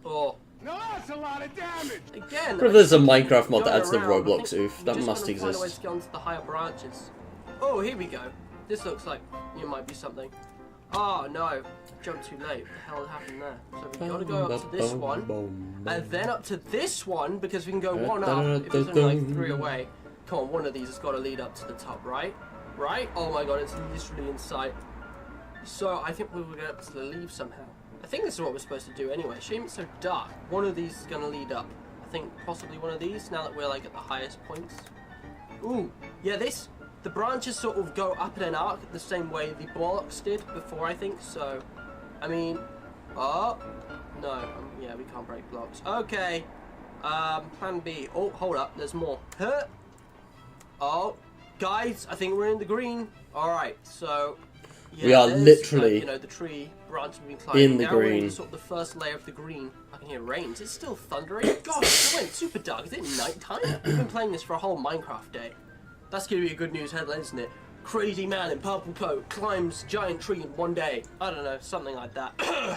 Oh. No, that's a lot of damage. Again. But if there's a Minecraft Going mod that adds the around, I Roblox think oof, we that just must gotta find a way exist. to get onto the higher branches. Oh, here we go. This looks like it might be something. Oh no, jumped too late. What the hell happened there? So we gotta go up to this one, and then up to this one because we can go one up if there's only like 3 away. Come on, one of these has got to lead up to the top, right? Right? Oh my god, it's literally in sight. So I think we will get up to the leaves somehow. I think this is what we're supposed to do anyway. Shame it's so dark. One of these is gonna lead up. I think possibly one of these. Now that we're like at the highest points. Ooh, yeah, the branches sort of go up in an arc the same way the blocks did before, I think. So, I mean, oh no, yeah, we can't break blocks. Okay, plan B. Oh, hold up, there's more. Huh? Oh, guys, I think we're in the green. All right, so. Yeah, We are there's, literally you know, the tree branch we've been climbing. in the Now we're green. sort of the first layer of the green. I can hear rains. It's still thundering. Gosh, it went super dark. Is it nighttime? We've been playing this for a whole Minecraft day. That's gonna be a good news headline, isn't it? Crazy man in purple coat climbs giant tree in one day. I don't know, something like that.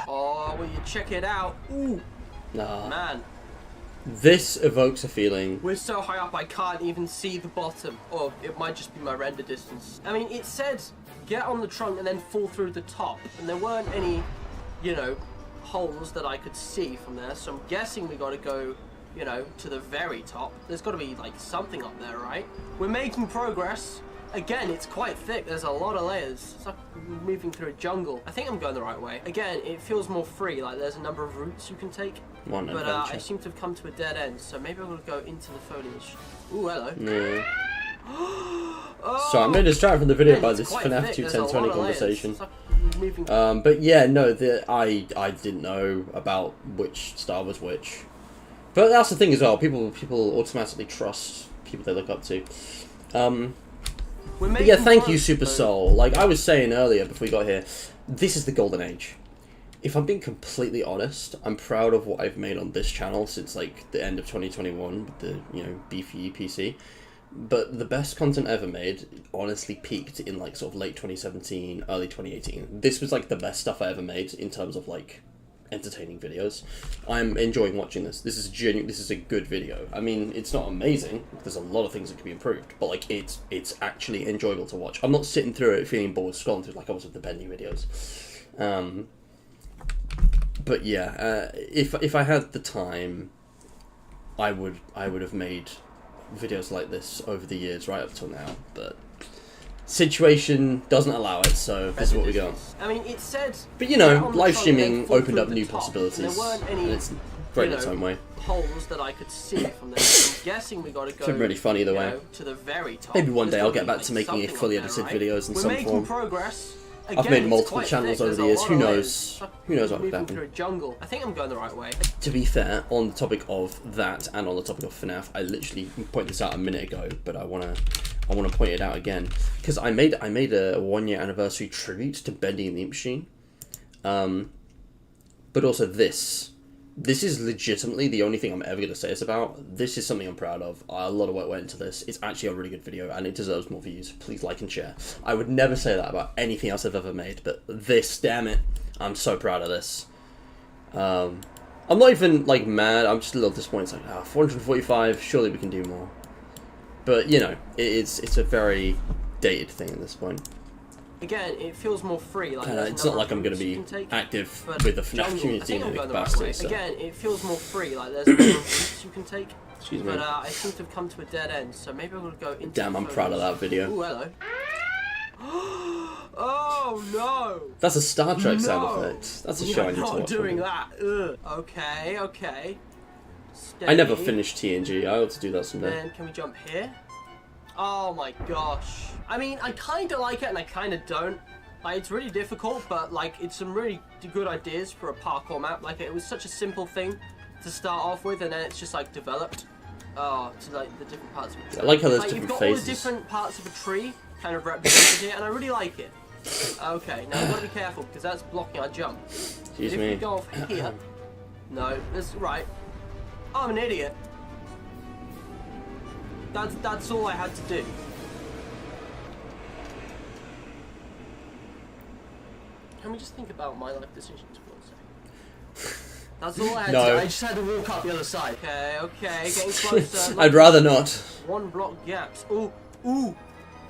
Oh, will you check it out? Ooh, Nah. man. This evokes a feeling. We're so high up I can't even see the bottom. Or it might just be my render distance. I mean, it said get on the trunk and then fall through the top. And there weren't any, you know, holes that I could see from there. So I'm guessing we gotta go, you know, to the very top. There's gotta be like something up there, right? We're making progress. Again, it's quite thick. There's a lot of layers. It's like moving through a jungle. I think I'm going the right way. Again, it feels more free. Like there's a number of routes you can take. One But adventure. I seem to have come to a dead end, so maybe I'm gonna go into the foliage. Ooh, hello. Yeah. Oh, So I'm really distracted from the video man, by it's this quite FNAF thick. 2 There's a 10 lot 20 of layers. conversation. It's like moving. But yeah, no, I didn't know about which star was which. But that's the thing as well. People automatically trust people they look up to. We're But making yeah, thank you, progress, Super though. Soul. Like I was saying earlier before we got here, this is the golden age. If I'm being completely honest, I'm proud of what I've made on this channel since like the end of 2021 with the beefy PC. But the best content ever made honestly peaked in like sort of late 2017, early 2018. This was like the best stuff I ever made in terms of like entertaining videos. I'm enjoying watching this. This is this is a good video. I mean, it's not amazing. There's a lot of things that can be improved, but like it's actually enjoyable to watch. I'm not sitting through it feeling bored scrolling through like I was with the Bendy videos. But yeah, if I had the time, I would have made videos like this over the years right up till now, but situation doesn't allow it, so this is what we got. I mean, it said. But you know, on the live front streaming they fall opened through up the new top, possibilities, and there weren't any, and it's great in its own way. holes that I could see from there. I'm guessing we got to go. It's really funny either way. To the very top. Maybe one day There's I'll gotta get be, back to making something fully up there, edited right? videos in We're some making form. progress. I've Again, made it's multiple quite channels thick, over the there's years. a Who lot of knows? layers. Who knows what could Moving happen? through a jungle. I think I'm going the right way. To be fair, on the topic of that and on the topic of FNAF, I literally pointed this out a minute ago, but I wanna point it out again because I made a 1 year anniversary tribute to Bendy and the Ink Machine, but also this is legitimately the only thing I'm ever gonna say this about. This is something I'm proud of. A lot of work went into this. It's actually a really good video and it deserves more views. Please like and share. I would never say that about anything else I've ever made, but this, damn it, I'm so proud of this. I'm not even like mad. I'm just a little disappointed. It's like 445. Surely we can do more. But you know, it's a very dated thing at this point. Again, it feels more free. Like It's not like I'm going to be active with the FNAF community in any capacity. So. Again, it feels more free. Like there's more routes you can take. Excuse me. But I seem to have come to a dead end. So maybe I'm going to go into. Damn, I'm proud of that video. Ooh, hello. Oh no! That's a Star Trek sound No! effect. That's a show I need to not watch. doing that. Ugh. Okay. I never Steady. finished TNG. I ought to do that someday. Then can we jump here? Oh my gosh. I mean, I kind of like it and I kind of don't. Like, it's really difficult, but like, it's some really good ideas for a parkour map. Like, it was such a simple thing to start off with, and then it's just like developed to like the different parts of a tree. I like how there's Like, you've different got all phases. the different parts of a tree kind of represented here, and I really like it. Okay, now we've got to be careful because that's blocking our jump. Excuse If me. we go off here, no, that's right. I'm an idiot. That's all I had to do. Can we just think about my life decisions for a second? That's all I had No. to do. I just had to walk up the other side. Okay, getting closer. I'd rather not. One block gaps. Ooh,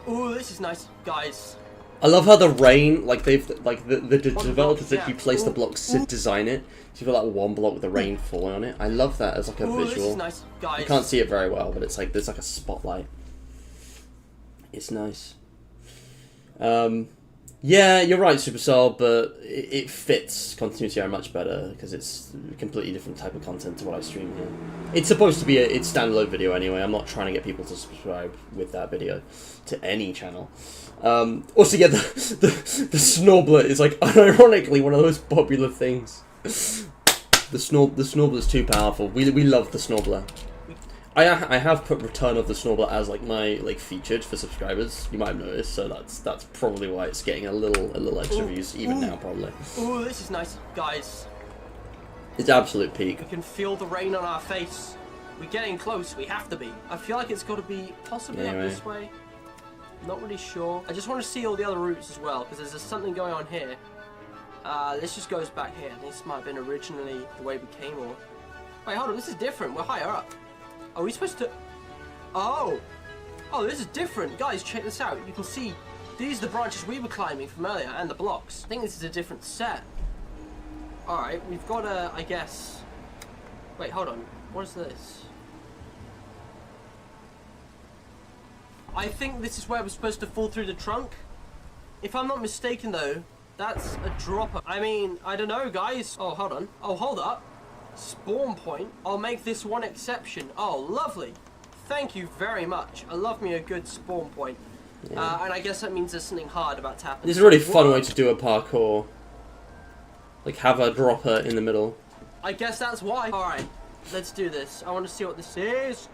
this is nice, guys. I love how the rain, like the developers actually place the blocks to design it. So you've got that one block with the rain falling on it. I love that as like a This visual. is nice, guys. You can't see it very well, but it's like there's like a spotlight. It's nice. Yeah, you're right, Supercell, but it fits Continuity Error much better because it's a completely different type of content to what I stream here. It's supposed to be it's standalone video anyway. I'm not trying to get people to subscribe with that video to any channel. Also, yeah, the Snorbler is like unironically one of those popular things. The Snorbler is too powerful. We love the Snorbler. I have put Return of the Snorbler as like my featured for subscribers. You might have noticed, so that's probably why it's getting a little extra views even now probably. Ooh, this is nice, guys. It's absolute peak. We can feel the rain on our face. We're getting close. We have to be. I feel like it's got to be possibly Anyway. up this way. Not really sure. I just want to see all the other routes as well because there's something going on here. This just goes back here. This might have been originally the way we came, or wait, hold on. This is different. We're higher up. Are we supposed to? Oh, this is different, guys. Check this out. You can see these are the branches we were climbing from earlier, and the blocks. I think this is a different set. All right, we've got a. I guess. Wait, hold on. What is this? I think this is where we're supposed to fall through the trunk. If I'm not mistaken, though, that's a dropper. I mean, I don't know, guys. Oh, hold on. Oh, hold up. Spawn point. I'll make this one exception. Oh, lovely. Thank you very much. I love me a good spawn point. Yeah. And I guess that means there's something hard about to happen. This is a really fun way to do a parkour. Like have a dropper in the middle. I guess that's why. Alright, let's do this. I want to see what this is.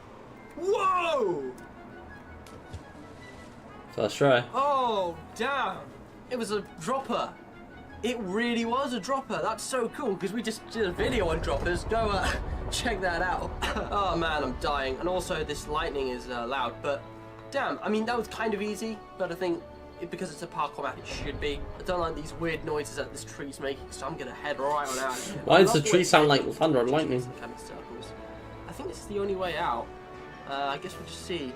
Whoa! First try. Oh, damn. It was a dropper. It really was a dropper. That's so cool because we just did a video on droppers. Go check that out. Oh man, I'm dying. And also this lightning is loud, but damn, I mean that was kind of easy, but I think because it's a parkour map, it should be. I don't like these weird noises that this tree's making, so I'm gonna head right on out. Why does the tree sound like thunder and lightning? Circles. I think this is the only way out. I guess we'll just see.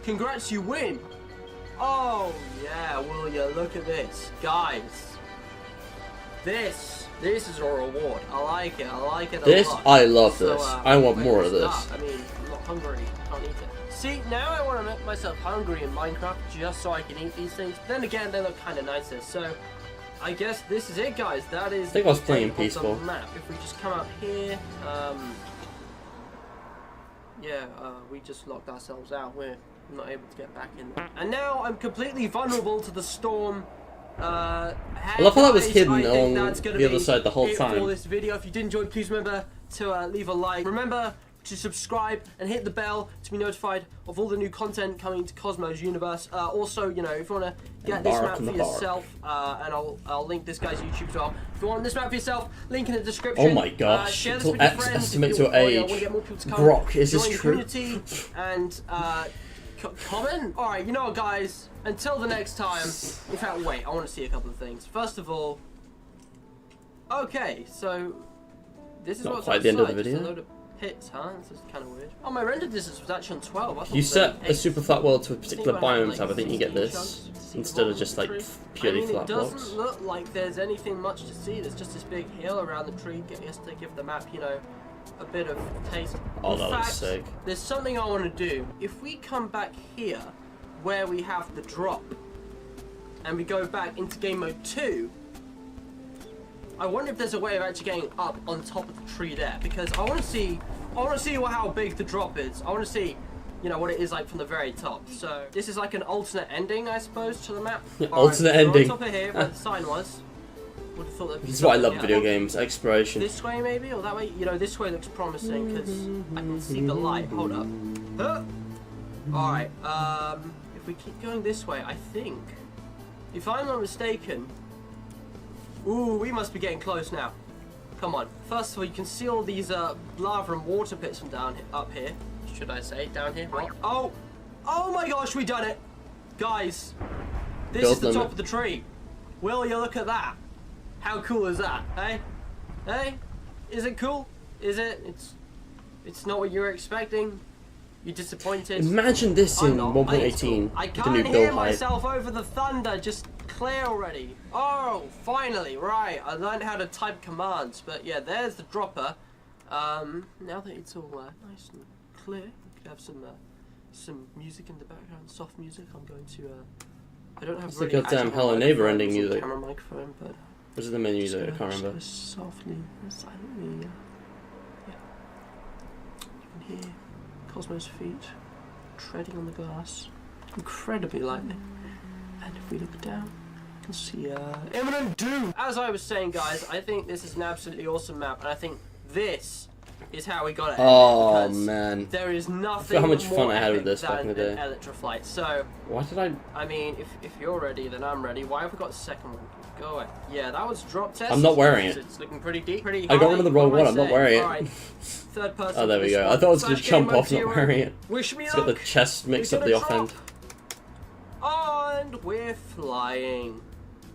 Congrats, you win! Oh yeah, will you look at this, guys? This is a reward. I like it. I like it a This, lot. I love So, this. I want wait, more of what's this. that? I mean, I'm not hungry. I can't eat it. See, now I want to make myself hungry in Minecraft just so I can eat these things. But then again, they look kind of nicer. So, I guess this is it, guys. That is. I think I was playing the end of peaceful. the map. If we just come out here, we just locked ourselves out. We're not able to get back in there. And now I'm completely vulnerable to the storm. I love how that was hidden along that's gonna the other be side the whole it time. For this video, if you did enjoy, please remember to leave a like. Remember to subscribe and hit the bell to be notified of all the new content coming to Cosmos Universe. Also, you know, if you want to get this map for yourself, and I'll link this guy's YouTube as well. If you want this map for yourself, link in the description. Oh my gosh, share this until with your X friends estimates if your you age. want to get more people to come. Brock, is this join the true? community and comment? Alright, you know what, guys? Until the next time. In fact, wait, I want to see a couple of things. First of all, okay, so this is Not what's quite the end of the outside, just video. a load of pits, huh? This is kind of weird. Oh, my render distance was actually on 12. I thought You it was set only a 8. super flat world to a particular See if I have, biome like, tab. I think you get 16 this chunks to see instead the of just like tree. purely I mean, flat it doesn't blocks. look like there's anything much to see. There's just this big hill around the tree. I guess to give the map, you know, a bit of taste. Oh, In that looks fact, sick. there's something I want to do. If we come back here, where we have the drop, and we go back into game mode 2, I wonder if there's a way of actually getting up on top of the tree there, because I want to see how big the drop is. I want to see, you know, what it is like from the very top. So this is like an alternate ending, I suppose, to the map. Alternate so ending. on top of here, where the sign was. Would have thought that'd be This is why I love something, video yeah. games, exploration. This way maybe, or that way? You know, this way looks promising because I can see the light. Hold up. Huh? All right. If we keep going this way, I think, if I'm not mistaken, ooh, we must be getting close now. Come on. First of all, you can see all these lava and water pits from up here. Should I say down here? What? Oh, oh my gosh, we done it, guys! This Build is the limit. top of the tree. Will you look at that? How cool is that? Hey, hey, is it cool? Is it? It's not what you were expecting. You're disappointed. Imagine this I'm in not. 1.18 I with the can't new hear build height. myself over the thunder. Just clear already. Oh, finally, right. I learned how to type commands. But yeah, there's the dropper. Now that it's all nice and clear, we could have some music in the background, soft music. I'm going to. I don't have It's the really goddamn actual Hello Neighbor microphones ending and music. Camera microphone, but What's the menu music? I just can't gonna remember. softly and silently. Yeah. You can hear Cosmo's feet treading on the glass incredibly lightly. And if we look down, you can see imminent doom. As I was saying, guys, I think this is an absolutely awesome map, and I think this is how we got it. Oh man, There is nothing how much more fun I had with epic this back than in the day. an Electroflight. So, why did I? I mean, if you're ready, then I'm ready. Why have we got a second one? Go away. Yeah, that was drop test. I'm not wearing it. It's looking pretty deep, pretty I got high, rid of the wrong what am one, I'm not saying? wearing it. Alright, third person. Oh, there we this go. I one. thought I was gonna Slash jump game off, mode not 0. wearing it. Wish me It's got the luck. chest mixed We're up the gonna off end. drop. And we're flying.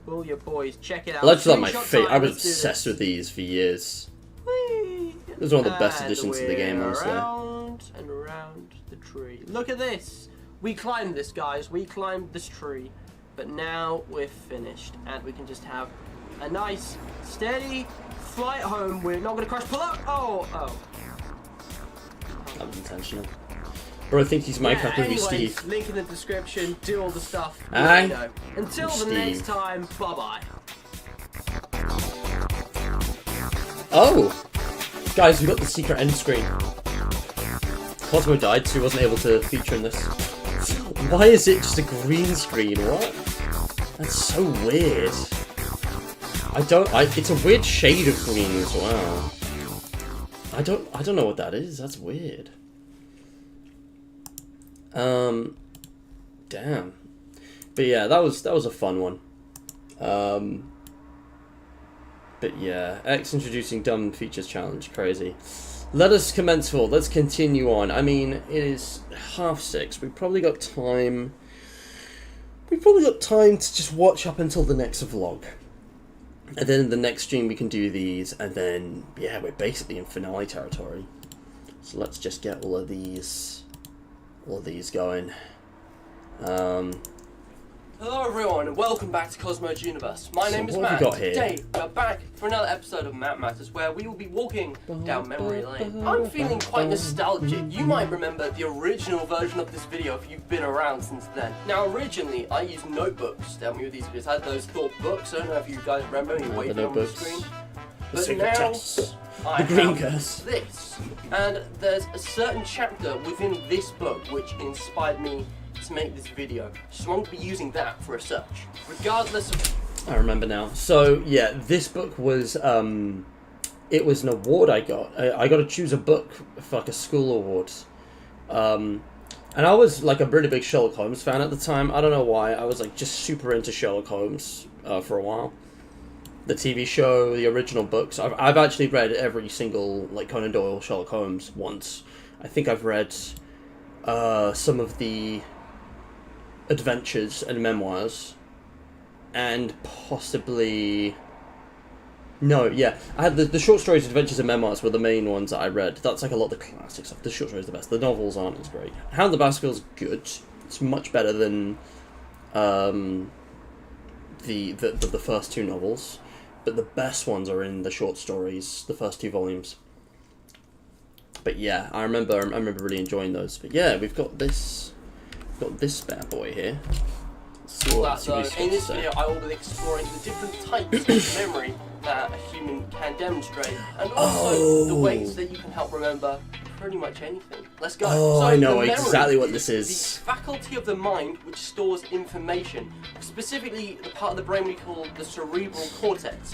Will your boys check it out? I like my Screenshot fate. I time, was let's do this. obsessed with these for years. Whee! It was one of the best And additions to the game, we're honestly. Around and around the tree. Look at this. We climbed this, guys. We climbed this tree. But now we're finished. And we can just have a nice, steady flight home. We're not going to crash. Pull up. Oh, oh. That was intentional. Bro, I think he's Minecraft movie anyways, Steve. link in the description. Do all the stuff. You Aye. know. Until the Steve. next time. Bye-bye. Oh! Guys, we got the secret end screen. Cosmo died, so he wasn't able to feature in this. Why is it just a green screen? What? That's so weird. It's a weird shade of green as well. I don't know what that is. That's weird. Damn. But yeah, that was a fun one. But yeah, X introducing dumb features challenge, crazy. Let us commence for. Let's continue on. I mean, it is 6:30. We've probably got time. we've probably got time to just watch up until the next vlog. And then in the next stream we can do these, and then, yeah, we're basically in finale territory. So let's just get all of these going. Hello everyone, and welcome back to Cosmo's Universe. My name is what have Matt. we got here? Today we're back for another episode of Matt Matters, where we will be walking down memory lane. I'm feeling quite nostalgic. You might remember the original version of this video if you've been around since then. Now originally I used notebooks to help me with these videos. I had those thought books. I don't know if you guys remember me waving on the screen. The But secret now tests. I The green have curse. this, and there's a certain chapter within this book which inspired me to make this video. So I'm going to be using that for a search. Regardless of... I remember now. So yeah, this book was it was an award I got. I got to choose a book for like a school award. And I was like a really big Sherlock Holmes fan at the time. I don't know why. I was like just super into Sherlock Holmes for a while. The TV show, the original books. I've actually read every single like Conan Doyle Sherlock Holmes once. I think I've read some of the adventures and memoirs, and possibly I had the short stories, adventures and memoirs were the main ones that I read. That's like a lot of the classic stuff. The short stories are the best. The novels aren't as great. Hound the Baskerville's good. It's much better than the first two novels, but the best ones are in the short stories, the first two volumes. But yeah, I remember really enjoying those. But yeah, we've got this bad boy here. Let's see what So he's got in to this say. video I will be exploring the different types of memory that a human can demonstrate, and also the ways that you can help remember pretty much anything. Let's go. Oh, So I know the memory exactly what this the is. faculty of the mind which stores information, specifically the part of the brain we call the cerebral cortex.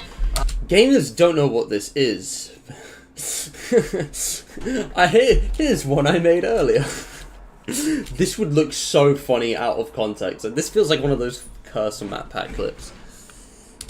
Gamers don't know what this is. Here's one I made earlier. This would look so funny out of context. And this feels like one of those Curse and Matt Pack clips.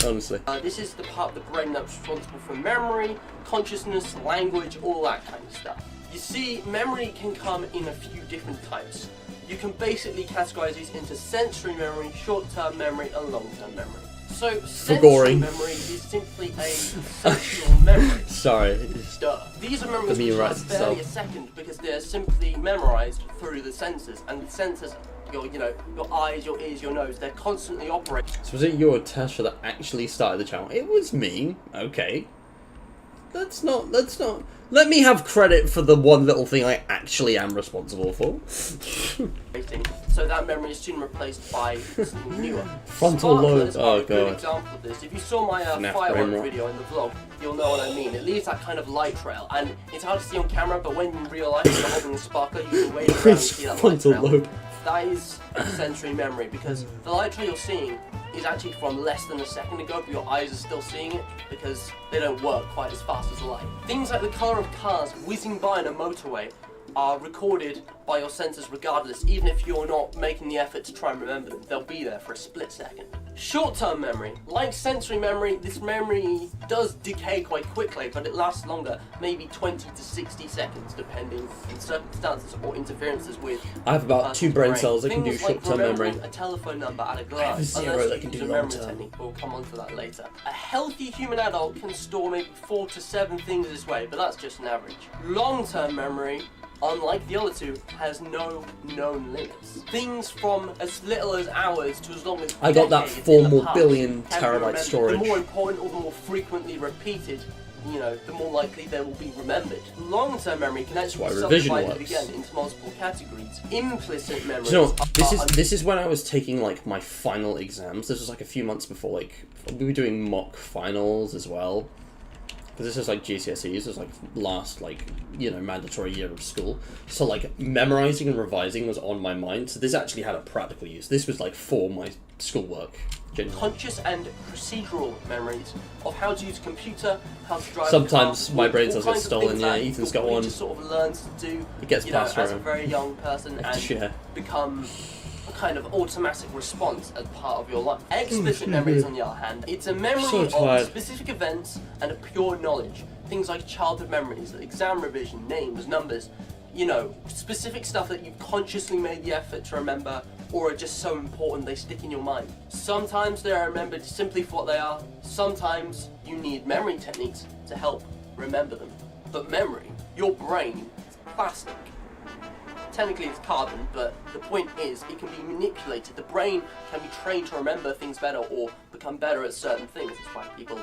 Honestly. This is the part of the brain that's responsible for memory, consciousness, language, all that kind of stuff. You see, memory can come in a few different types. You can basically categorize these into sensory memory, short-term memory, and long-term memory. So, sensory goring. memory is simply a sensual memory. Sorry. Duh. These are memories The which meme last writes barely a itself. second because they're simply memorized through the senses, and the senses, your eyes, your ears, your nose, they're constantly operating. So was it you or Tasha that actually started the channel? It was me. Okay. Let's not. Let me have credit for the one little thing I actually am responsible for. So that memory is soon replaced by something newer. Frontal lobe. Sparklers are Oh a good god. example of this. If you saw my FNAF firework brain rot. video in the vlog, you'll know what I mean. It leaves that kind of light trail, and it's hard to see on camera, but when in real life you're holding a sparkler, you can wave around and see that light Frontal trail. lobe. That is sensory memory, because the light trail you're seeing is actually from less than a second ago, but your eyes are still seeing it because they don't work quite as fast as light. Things like the colour of cars whizzing by on a motorway are recorded by your senses regardless, even if you're not making the effort to try and remember them. They'll be there for a split second. Short-term memory. Like sensory memory, this memory does decay quite quickly, but it lasts longer, maybe 20 to 60 seconds, depending on circumstances or interferences with I have about 2 brain cells that can do Things like short-term memory. remembering a telephone number at a I have glance, a zero unless that you can use do a memory long-term. technique. We'll come on to that later. A healthy human adult can store maybe 4 to 7 things this way, but that's just an average. Long-term memory, unlike the other two, has no known limits. Things from as little as hours to as long as I got that decades 4 in the more past billion can be terabyte remembered. storage. The more important or the more frequently repeated, the more likely they will be remembered. Long-term memory can actually why be revision subdivided works. again into multiple categories. Implicit memories. Do you know what? are This is when I was taking like my final exams. This was like a few months before, like we were doing mock finals as well. Because this is like GCSEs, this is like last mandatory year of school. So like memorizing and revising was on my mind. So this actually had a practical use. This was like for my schoolwork. Genuinely. conscious and procedural memories of how to use a computer, how to drive Sometimes a car, my brain all cells get kinds of stolen, things yeah, that Ethan's your got brain one. just sort of learns to do It gets passed as a around. very young person and Yeah. become a kind of automatic response as part of your life. Explicit memories, on the other hand, it's a memory So of tired. specific events and a pure knowledge. Things like childhood memories, exam revision, names, numbers. you know, specific stuff that you've consciously made the effort to remember or are just so important they stick in your mind. Sometimes they are remembered simply for what they are. Sometimes you need memory techniques to help remember them. But memory, your brain, is plastic. Technically it's carbon, but the point is it can be manipulated. The brain can be trained to remember things better or become better at certain things. That's why people...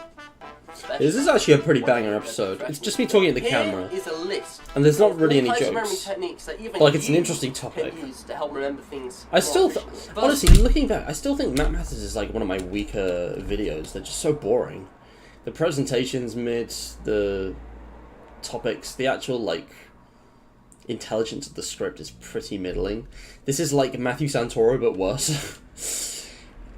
This is actually a pretty banger episode. It's just me talking at the camera. Here is a list. And there's not of really all any kinds of memory jokes. techniques that even Like, it's an you interesting topic. can use to help remember things. I still, more efficiently. honestly, looking back, I still think Matt Matters is like one of my weaker videos. They're just so boring. The presentation's mid, the topics, the actual, like, intelligence of the script is pretty middling. This is like Matthew Santoro, but worse.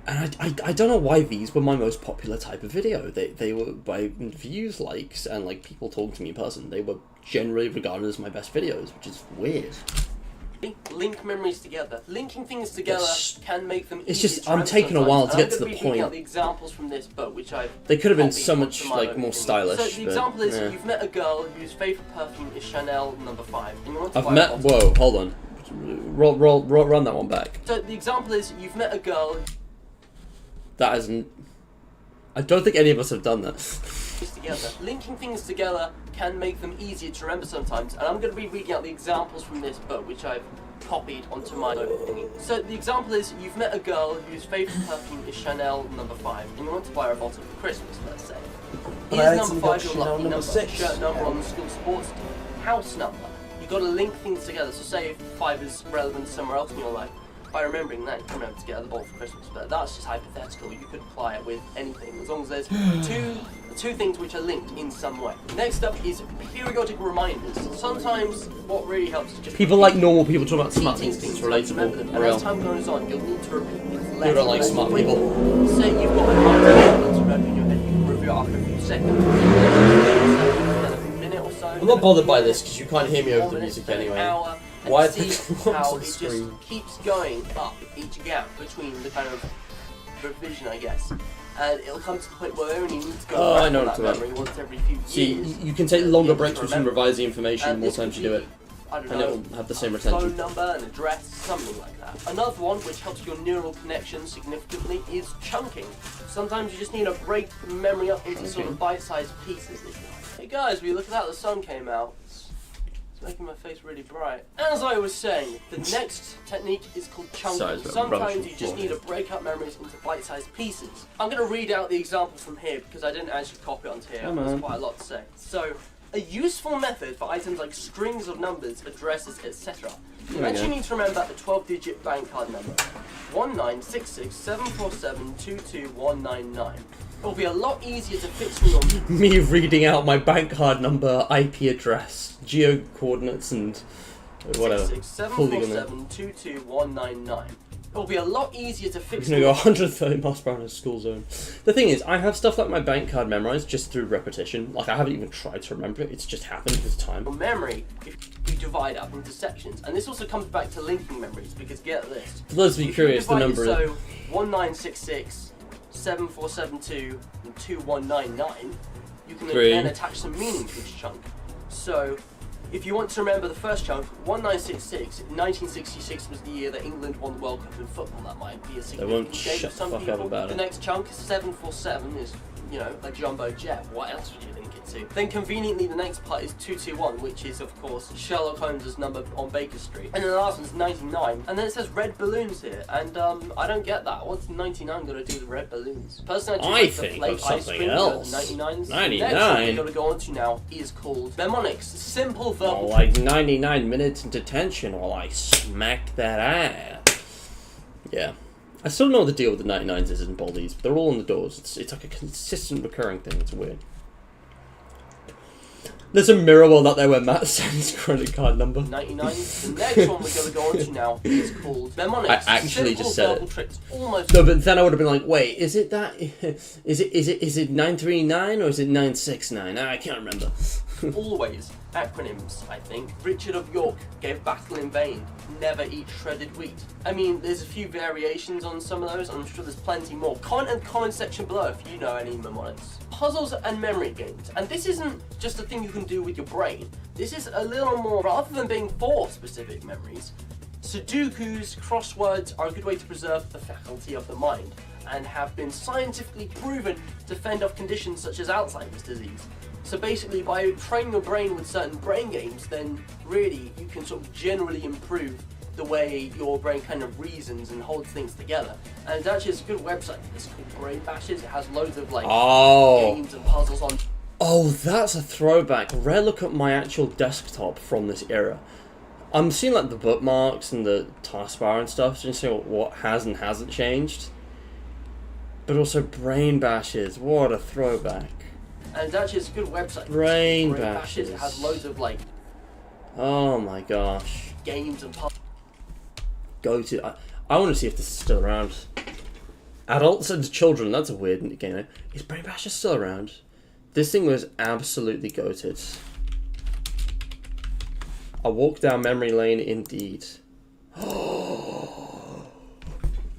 And I don't know why these were my most popular type of video. They were, by views, likes, and like people talking to me in person, they were generally regarded as my best videos, which is weird. Link memories together. Linking things together can make them. It's easier just to I'm remember taking a sometimes. while to And get to I'm the gonna be reading out point. the examples from this book, which I've. They could have been copied so onto much my like own more thing. stylish. So the but, example is yeah. you've met a girl whose favourite perfume is Chanel No. 5, and you want to I've buy met. a bottle. Whoa, hold on. Run that one back. So the example is you've met a girl That isn't. I don't think any of us have done that. who's together. Linking things together can make them easier to remember sometimes, and I'm going to be reading out the examples from this book, which I've copied onto my own thingy. So the example is you've met a girl whose favourite perfume is Chanel No. 5, and you want to buy her a bottle for Christmas, let's say. Here's No. 5, your lucky number. Shirt number on the school sports team. House number. You've got to link things together. So say if 5 is relevant somewhere else in your life, by remembering that, you can remember to get the bottle for Christmas. But that's just hypothetical. You could apply it with anything, as long as there's two things which are linked in some way. Next up is periodic reminders. Sometimes what really helps is just People like normal people talk about smart repeating things. It's to remember them. relatable. And Real. as time goes on, you'll need to repeat things less. People don't like and smart less. people. Say you've got a concept that's read in your head, you can review it after a few seconds. A minute or so. I'm not bothered by this because you can't hear me over the 1 minute, music then an anyway. hour, and Why are see the clocks how on it the just screen? keeps going up each gap between the kind of revision, I guess. And it'll come to the point where we only need to go Oh, back I know on what that it's about. memory once every few See, years. you can take to longer be able breaks to between remember. revising information the And more this times could you do be, it. I don't And know, it'll have the same a retention. phone number, an address, something like that. Another one which helps your neural connection significantly is chunking. Sometimes you just need to break the memory up into sort of bite-sized pieces. Hey guys, will you look at that? The sun came out. It's making my face really bright. As I was saying, the next technique is called chunking. Sorry, it's Sometimes rubbish you just before. need to break up memories into bite-sized pieces. I'm going to read out the example from here because I didn't actually copy it onto here. Come There's on. quite a lot to say. So, a useful method for items like strings of numbers, addresses, etc. we Imagine go. you need to remember a 12-digit bank card number. 196674722199. It'll be a lot easier to fix from your Me reading out my bank card number, IP address, geo coordinates, and whatever. Full legal name. 66747222199. It'll be a lot easier to fix. I'm gonna go 130 miles per hour in a school zone. The thing is, I have stuff like my bank card memorized just through repetition. Like, I haven't even tried to remember it, it's just happened with time. Your memory if you divide up into sections, and this also comes back to linking memories because get this. For those of you If curious, the divide it, number so 1966, 7472, and 2199. You can Three. then attach some meaning to each chunk. So, if you want to remember the first chunk, 1966, 1966 was the year that England won the World Cup in football. That might be a significant won't date shut for some the fuck people. up about The it. next chunk, 747, is, you know, a jumbo jet. What else would you link it to? Then conveniently, the next part is 221, which is, of course, Sherlock Holmes' number on Baker Street. And then the last one's 99. And then it says red balloons here. And I don't get that. What's 99 got to do with red balloons? Personally, I like the think flake of ice something cream, else. The 99s. 99? The next one we've got to go on to now is called mnemonics. Simple verbal Or like 99 minutes in detention while I smack that ass. Yeah. I still don't know what the deal with the 99s is in Baldies, but they're all on the doors. It's like a consistent recurring thing. It's weird. There's a mirror world out there where Matt sends credit card number. 99. The next one we're going to go on to now is called mnemonics. I actually Simple just said verbal it. tricks. Almost. No, but then I would have been like, wait, is it that? Is it 939 or is it 969? I can't remember. Always acronyms, I think. Richard of York gave battle in vain. Never eat shredded wheat. I mean, there's a few variations on some of those. I'm sure there's plenty more. Comment in the comment section below if you know any mnemonics. puzzles and memory games. And this isn't just a thing you can do with your brain. This is a little more, rather than being for specific memories, Sudokus, crosswords are a good way to preserve the faculty of the mind and have been scientifically proven to fend off conditions such as Alzheimer's disease. So basically, by training your brain with certain brain games, then really you can sort of generally improve the way your brain kind of reasons and holds things together. And it's actually a good website. It's called Brain Bashes. It has loads of like games and puzzles on. Oh, that's a throwback. Rare look at my actual desktop from this era. I'm seeing like the bookmarks and the taskbar and stuff, just to see what has and hasn't changed. But also Brain Bashes. What a throwback. And it's actually a good website. Brain Bashes. It has loads of like. Oh my gosh. Games and puzzles. Go to. I want to see if this is still around. Adults and children. That's a weird game. Is Brain Bashes still around? This thing was absolutely goated. A walk down memory lane indeed. Yo,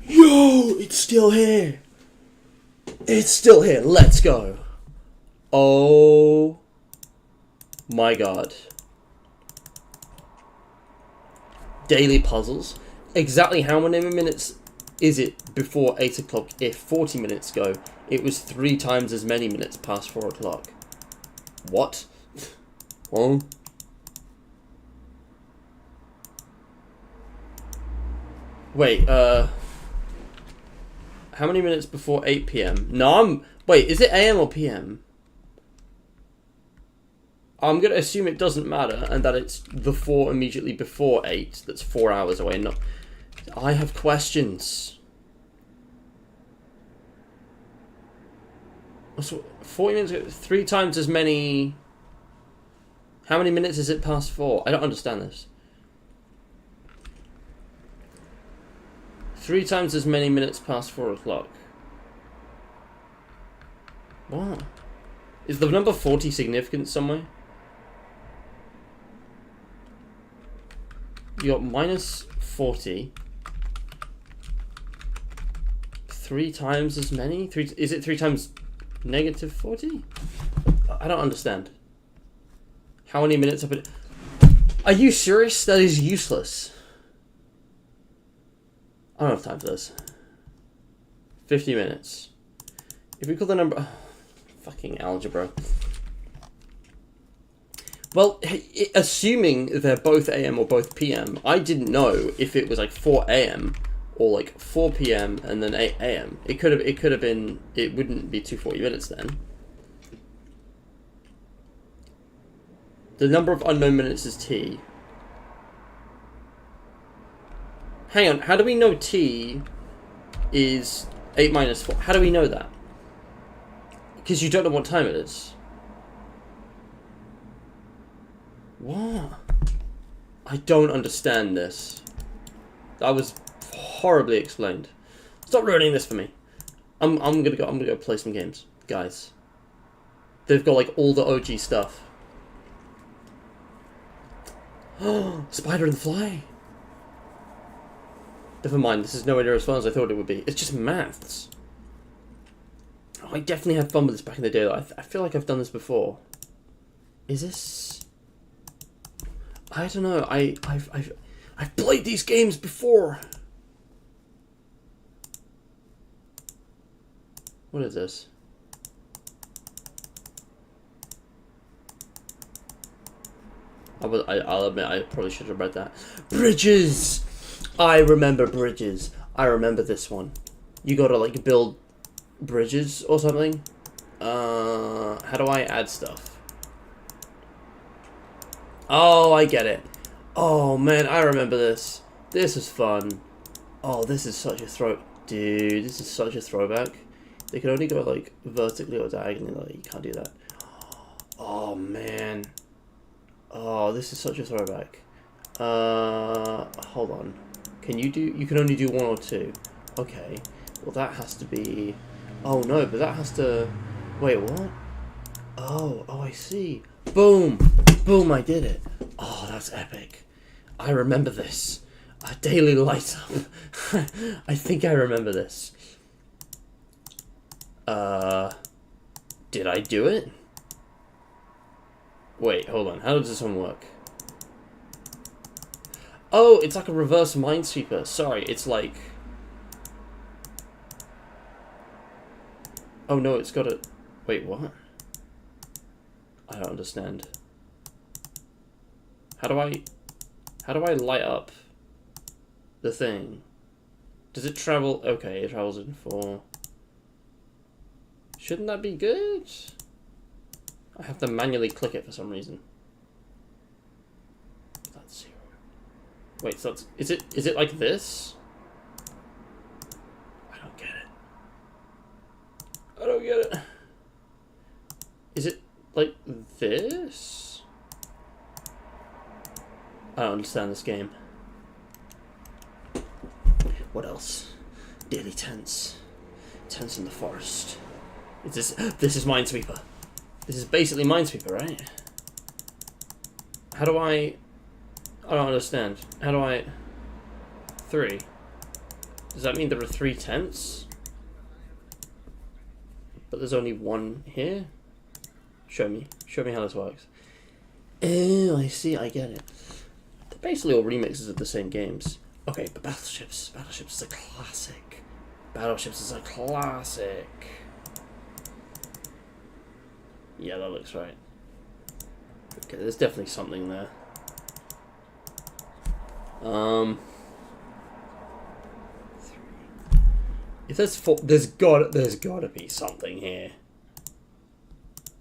it's still here. It's still here. Let's go. Oh my god. Daily puzzles. Exactly how many minutes is it before 8 o'clock? If 40 minutes go, it was 3 times as many minutes past 4 o'clock. What? Oh. Wait, how many minutes before 8 p.m.? No, wait, is it AM or PM? I'm going to assume it doesn't matter and that it's the 4 immediately before 8 that's 4 hours away. No, I have questions. So 40 minutes, 3 times as many. How many minutes is it past 4? I don't understand this. 3 times as many minutes past 4 o'clock. What? Is the number 40 significant somewhere? You got minus 40. 3 times as many? Is it 3 times negative 40? I don't understand. How many minutes up it? Are you serious? That is useless. I don't have time for this. 50 minutes. If we call the number... Oh, fucking algebra. Well, assuming they're both AM or both PM, I didn't know if it was like 4 AM or like 4 PM and then 8 AM. It could have been... It wouldn't be 240 minutes then. The number of unknown minutes is T. Hang on, how do we know T is 8 minus 4? How do we know that? Because you don't know what time it is. What? I don't understand this. That was horribly explained. Stop ruining this for me. I'm gonna go play some games, guys. They've got like all the OG stuff. Spider and the Fly. Never mind, this is nowhere near as fun as I thought it would be. It's just maths. Oh, I definitely had fun with this back in the day. I feel like I've done this before. Is this... I don't know. I've played these games before. What is this? I'll admit I probably should have read that. Bridges! I remember bridges. I remember this one. You gotta like build bridges or something. How do I add stuff? Oh, I get it. Oh man, I remember this. This is fun. Oh, this is such a dude, this is such a throwback. They can only go like vertically or diagonally. Like, you can't do that. Oh man. Oh, this is such a throwback. Hold on. You can only do 1 or 2. Okay. Well, that has to be... Oh, no, but that has to... Wait, what? Oh, I see. Boom! Boom, I did it. Oh, that's epic. I remember this. A daily light up. I think I remember this. Did I do it? Wait, hold on. How does this one work? Oh, it's like a reverse Minesweeper. Sorry, it's like... Oh no, it's got a... Wait, what? I don't understand. How do I light up the thing? Does it travel? Okay, it travels in 4. Shouldn't that be good? I have to manually click it for some reason. That's 0. Wait, so that's, is it like this? I don't get it. I don't get it. Is it like this? I don't understand this game. What else? Daily tents. Tents in the forest. Is this is Minesweeper. This is basically Minesweeper, right? How do I don't understand. How do I... 3. Does that mean there are 3 tents? But there's only 1 here? Show me. Show me how this works. Oh, I see. I get it. They're basically all remixes of the same games. Okay, but Battleships. Battleships is a classic. Battleships is a classic. Yeah, that looks right. Okay, there's definitely something there. If there's 4, there's gotta be something here.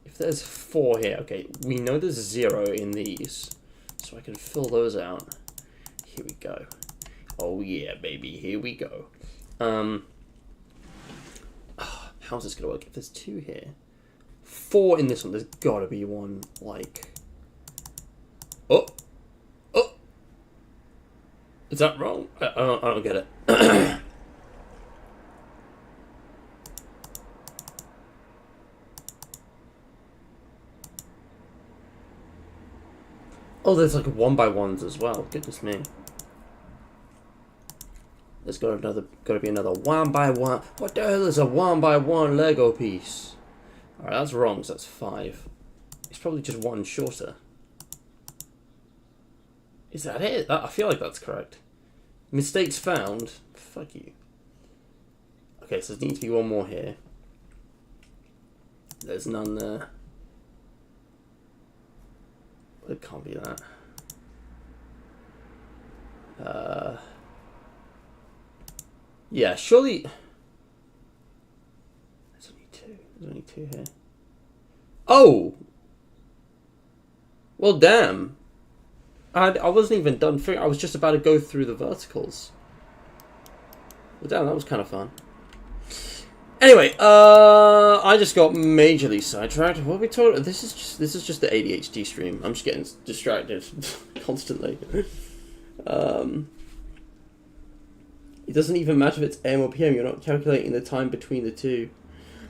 If there's 4 here, okay, we know there's 0 in these, so I can fill those out. Here we go. Oh yeah, baby, here we go. How's this gonna work? If there's 2 here, 4 in this one, there's gotta be one like. Oh. Is that wrong? I don't get it. Oh, there's like 1x1s as well. Goodness me. There's gotta be another 1x1. What the hell is a 1x1 Lego piece? Alright, that's wrong, so that's 5. It's probably just 1 shorter. Is that it? I feel like that's correct. Mistakes found. Fuck you. Okay, so there needs to be 1 more here. There's none there. It can't be that. Yeah, surely. There's only 2. There's only 2 here. Oh! Well, damn. I wasn't even done figuring. I was just about to go through the verticals. Well, damn, that was kind of fun. Anyway, I just got majorly sidetracked. What are we talking? This is just the ADHD stream. I'm just getting distracted constantly. It doesn't even matter if it's AM or PM. You're not calculating the time between the two.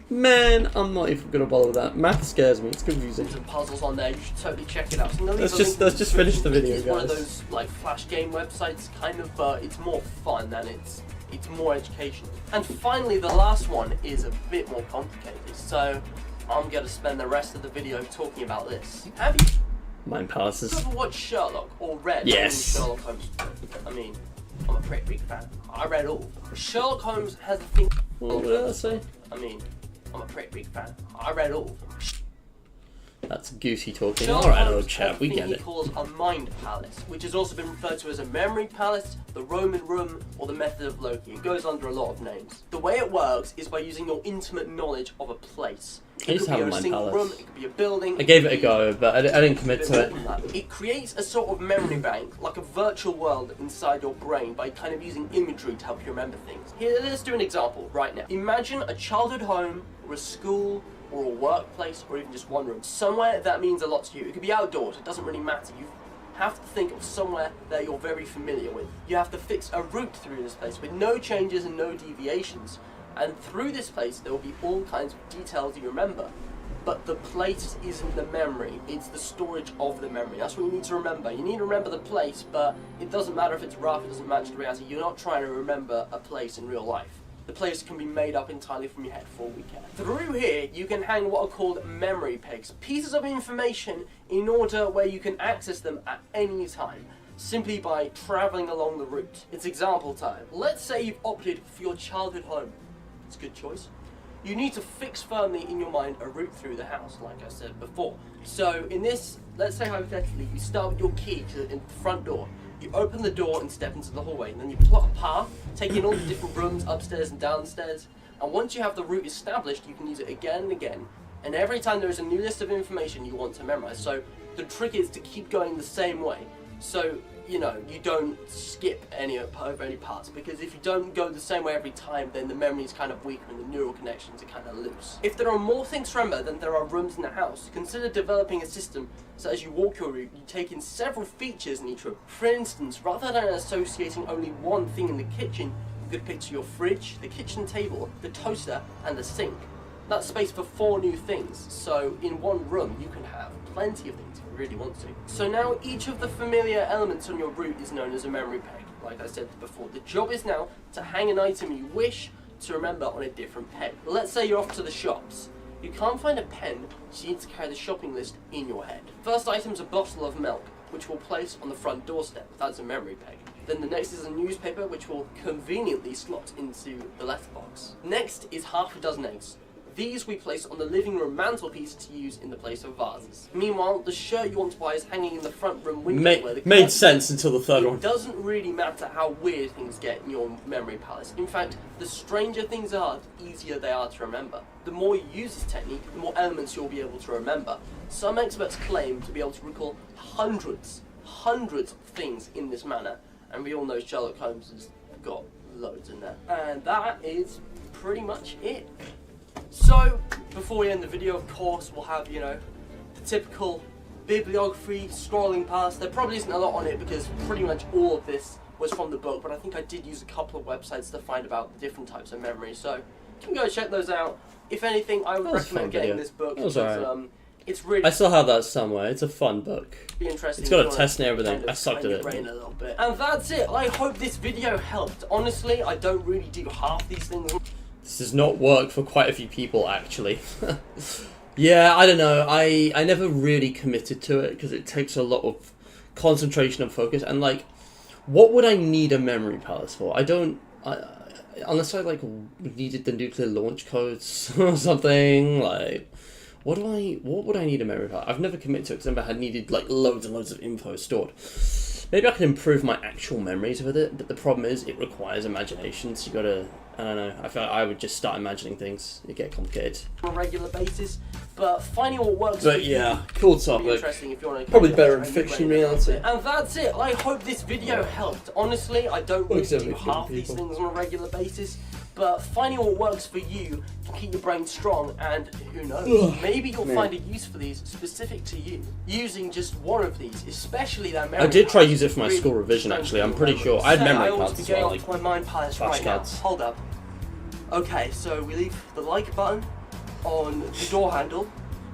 Man, I'm not even gonna bother with that. Math scares me. It's confusing. Some puzzles on there. You should totally check it out. So Let's just finish the video, It's guys. one of those like flash game websites, kind of, but it's more fun than it's more educational. And finally, the last one is a bit more complicated. So I'm gonna spend the rest of the video talking about this. Have you Mind palaces. ever watched Sherlock or read Yes. any Sherlock Holmes? I mean, I'm a pretty big fan. I read all. Sherlock Holmes has a thing. What did I say? I mean, I'm a pretty big fan. I read all. That's Goosey talking. Sherlock Alright, Holmes old chap, has a we thing get he it. calls a mind palace, which has also been referred to as a memory palace, the Roman room, or the method of Loki. It goes under a lot of names. The way it works is by using your intimate knowledge of a place. I It used could to be have a a mind single palace. room, it could be a building. I gave it a go, but I didn't commit to it. It creates a sort of memory bank, like a virtual world inside your brain by kind of using imagery to help you remember things. Here, let's do an example right now. Imagine a childhood home, or a school, or a workplace, or even just one room. Somewhere that means a lot to you. It could be outdoors, it doesn't really matter. You have to think of somewhere that you're very familiar with. You have to fix a route through this place with no changes and no deviations. And through this place, there will be all kinds of details you remember. But the place isn't the memory, it's the storage of the memory. That's what you need to remember. You need to remember the place, but it doesn't matter if it's rough, it doesn't match the reality. You're not trying to remember a place in real life. The place can be made up entirely from your head for all we care. Through here, you can hang what are called memory pegs, pieces of information in order where you can access them at any time, simply by travelling along the route. It's example time. Let's say you've opted for your childhood home. It's a good choice. You need to fix firmly in your mind a route through the house, like I said before. So in this, let's say hypothetically, you start with your key to the front door. You open the door and step into the hallway, and then you plot a path, taking all the different rooms upstairs and downstairs. And once you have the route established, you can use it again and again. And every time there is a new list of information you want to memorize. So the trick is to keep going the same way. So, you know, you don't skip over any parts, because if you don't go the same way every time, then the memory is kind of weaker and the neural connections are kind of loose. If there are more things to remember than there are rooms in the house, consider developing a system so as you walk your route, you take in several features in each room. For instance, rather than associating only one thing in the kitchen, you could picture your fridge, the kitchen table, the toaster, and the sink. That's space for 4 new things, so in one room you can have plenty of things if you really want to. So now each of the familiar elements on your route is known as a memory peg, like I said before. The job is now to hang an item you wish to remember on a different peg. Let's say you're off to the shops. You can't find a pen, so you need to carry the shopping list in your head. First item's a bottle of milk, which we'll place on the front doorstep. That's a memory peg. Then the next is a newspaper, which will conveniently slot into the letterbox. Next is half a dozen eggs. These we place on the living room mantelpiece to use in the place of vases. Meanwhile, the shirt you want to buy is hanging in the front room window where the Made sense until the third one. It doesn't really matter how weird things get in your memory palace. In fact, the stranger things are, the easier they are to remember. The more you use this technique, the more elements you'll be able to remember. Some experts claim to be able to recall hundreds of things in this manner, and we all know Sherlock Holmes has got loads in there. And that is pretty much it. So, before we end the video, of course, we'll have, you know, the typical bibliography scrolling past. There probably isn't a lot on it because pretty much all of this was from the book, but I think I did use a couple of websites to find about the different types of memory, so you can go check those out. If anything, I would recommend getting this book because it's really... I still have that somewhere. It's a fun book. Be interesting. It's got a test and everything. I sucked at it. Brain a little bit. And that's it. I hope this video helped. Honestly, I don't really do half these things. This does not work for quite a few people, actually. Yeah, I don't know. I never really committed to it because it takes a lot of concentration and focus. And, like, what would I need a memory palace for? Unless I, like, needed the nuclear launch codes or something. Like, what would I need a memory palace? I've never committed to it because I never had needed, like, loads and loads of info stored. Maybe I could improve my actual memories with it, but the problem is it requires imagination, so you gotta... I don't know, I feel like I would just start imagining things. It get complicated. On a regular basis, but finding what works But yeah, cool topic. interesting if you want to Probably better in fiction reality. And that's it. I hope this video helped. Honestly, I don't really do Except half these things on a regular basis, but finding what works for you can keep your brain strong, and who knows, maybe you'll find a use for these specific to you. Using just one of these, especially that memory. I did try to use it for my really school revision actually, I'm pretty sure. I had memory cards as well, like my mind palace right now. flashcards. Hold up. Okay, so we leave the like button on the door handle.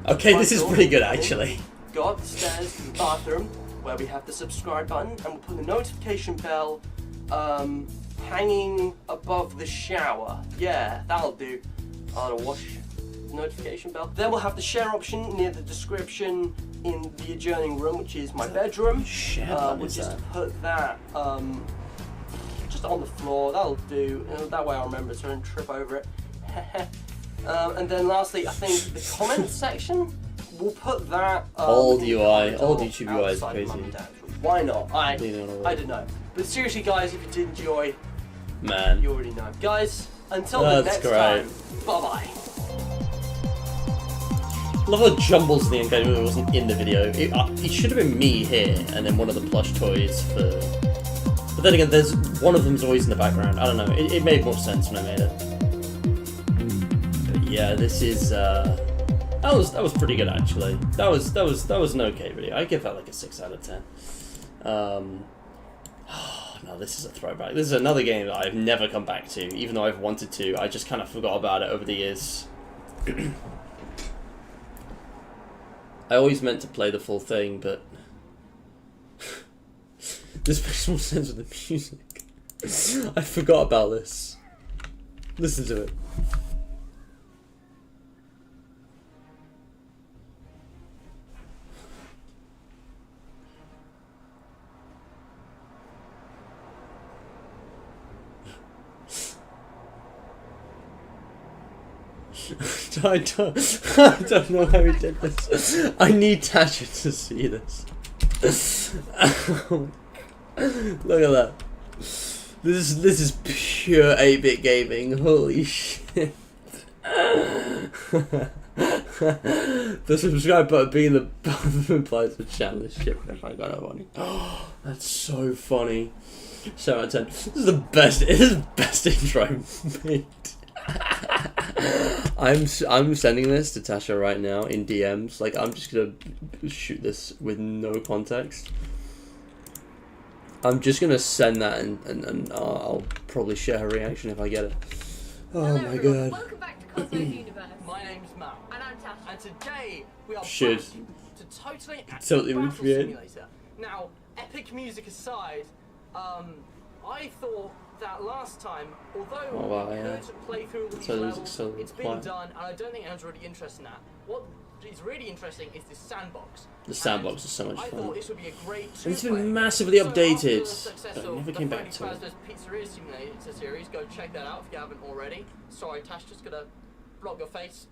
Okay, this is pretty good actually. Go up the stairs to the bathroom where we have the subscribe button, and we'll put the notification bell hanging above the shower. Yeah, that'll do. I'll wash the notification bell. Then we'll have the share option near the description in the adjourning room, which is my bedroom. We'll just put that just on the floor. That'll do. That way I'll remember to and trip over it. And then lastly, I think the comment section, we'll put that. Old in the UI, corridor old YouTube UI is outside crazy. Mum and Dad's room. Why not? I don't know. But seriously, guys, if you did enjoy, Man. you already know. Guys, until the That's next great. time, bye bye. I love how Jumbles the engagement wasn't in the video. It should have been me here, and then one of the plush toys for... But then again, there's one of them's always in the background. I don't know. It made more sense when I made it. But yeah, this is that was pretty good actually. That was an okay video. I give that like a 6 out of 10. No, this is a throwback. This is another game that I've never come back to, even though I've wanted to. I just kind of forgot about it over the years. I always meant to play the full thing, but this makes more sense with the music. I forgot about this. Listen to it. I don't know how he did this. I need Tasha to see this. Look at that. This is pure 8-bit gaming. Holy shit. The subscribe button being the button implies the channel is shit. If I got it on. Oh, that's so funny. 7 out of 10. This is the best. It is the best intro made. I'm sending this to Tasha right now in DMs. Like, I'm just gonna shoot this with no context. I'm just gonna send that and I'll probably share her reaction if I get it. Oh Hello, my everyone. god. Welcome back to Cosmo's Universe. My name's Mal. And I'm Tasha. And today we are Should. back to totally active Totally Battle recreate. Simulator. Now, epic music aside, I thought that last time, although Oh, wow, we yeah. could play through all these So the levels, music's so it's been quiet. done, and I don't think anyone's really interested in that. What is really interesting is this sandbox. The sandbox is so much I fun. thought this would be a great And it's two-player. been massively So after updated, the success but of never the came back Freddy to it. Fazbear's Pizzeria Simulator series, go check that out if you haven't already. Sorry, Tash, just gonna block your face.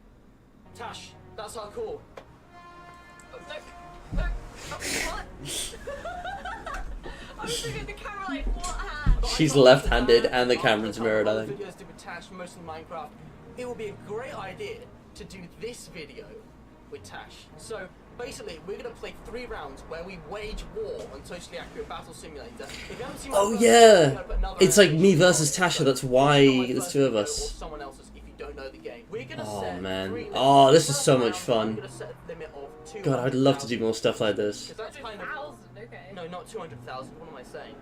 Tash, that's our call. What? I was looking at the camera like, what hand? But I She's thought left-handed that and the after camera's a mirrored, couple I of think. videos did with Tash, mostly Minecraft, it would be a great idea to do this video with Tash. So basically, we're gonna play 3 rounds where we wage war on Totally Accurate Battle Simulator. If you haven't seen my Oh first yeah! video, I'm gonna put another It's like me animation versus on it. Tasha, that's So why check out my there's first 2 of video us. Or someone else's if you don't know the game. We're gonna Oh, set man. 3 limits. Oh, this is First so much round, fun. we're gonna set a limit of 200,000. God, I'd love to do more stuff like this. 'Cause that's kind of 100,000, okay. no, not 200,000. What am I saying?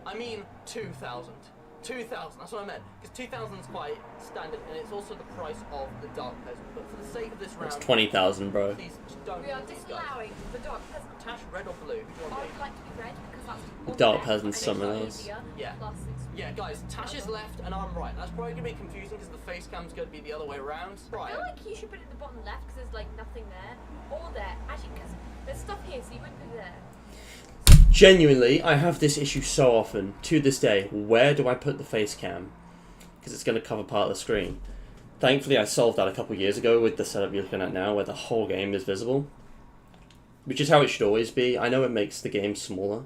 I mean 2,000. 2,000. That's what I meant. Because 2,000 is quite standard, and it's also the price of the Dark Peasant. But for the sake of this round, It's 20,000, bro. please just don't We are hit these guys. disallowing the Dark Peasant. Tash, red or blue? Who do you I want to would be? like to be red because that's on Dark left, Peasant's and some it's of those. easier, Yeah. plus it's Yeah, guys, Tash is left and I'm right. That's probably going to be confusing because the face cam's going to be the other way around. I Right. feel like you should put it in the bottom left because there's like nothing there. Or there. Actually, because there's stuff here, so you wouldn't put it there. Genuinely, I have this issue so often, to this day. Where do I put the face cam? Because it's going to cover part of the screen. Thankfully, I solved that a couple years ago with the setup you're looking at now, where the whole game is visible. Which is how it should always be. I know it makes the game smaller,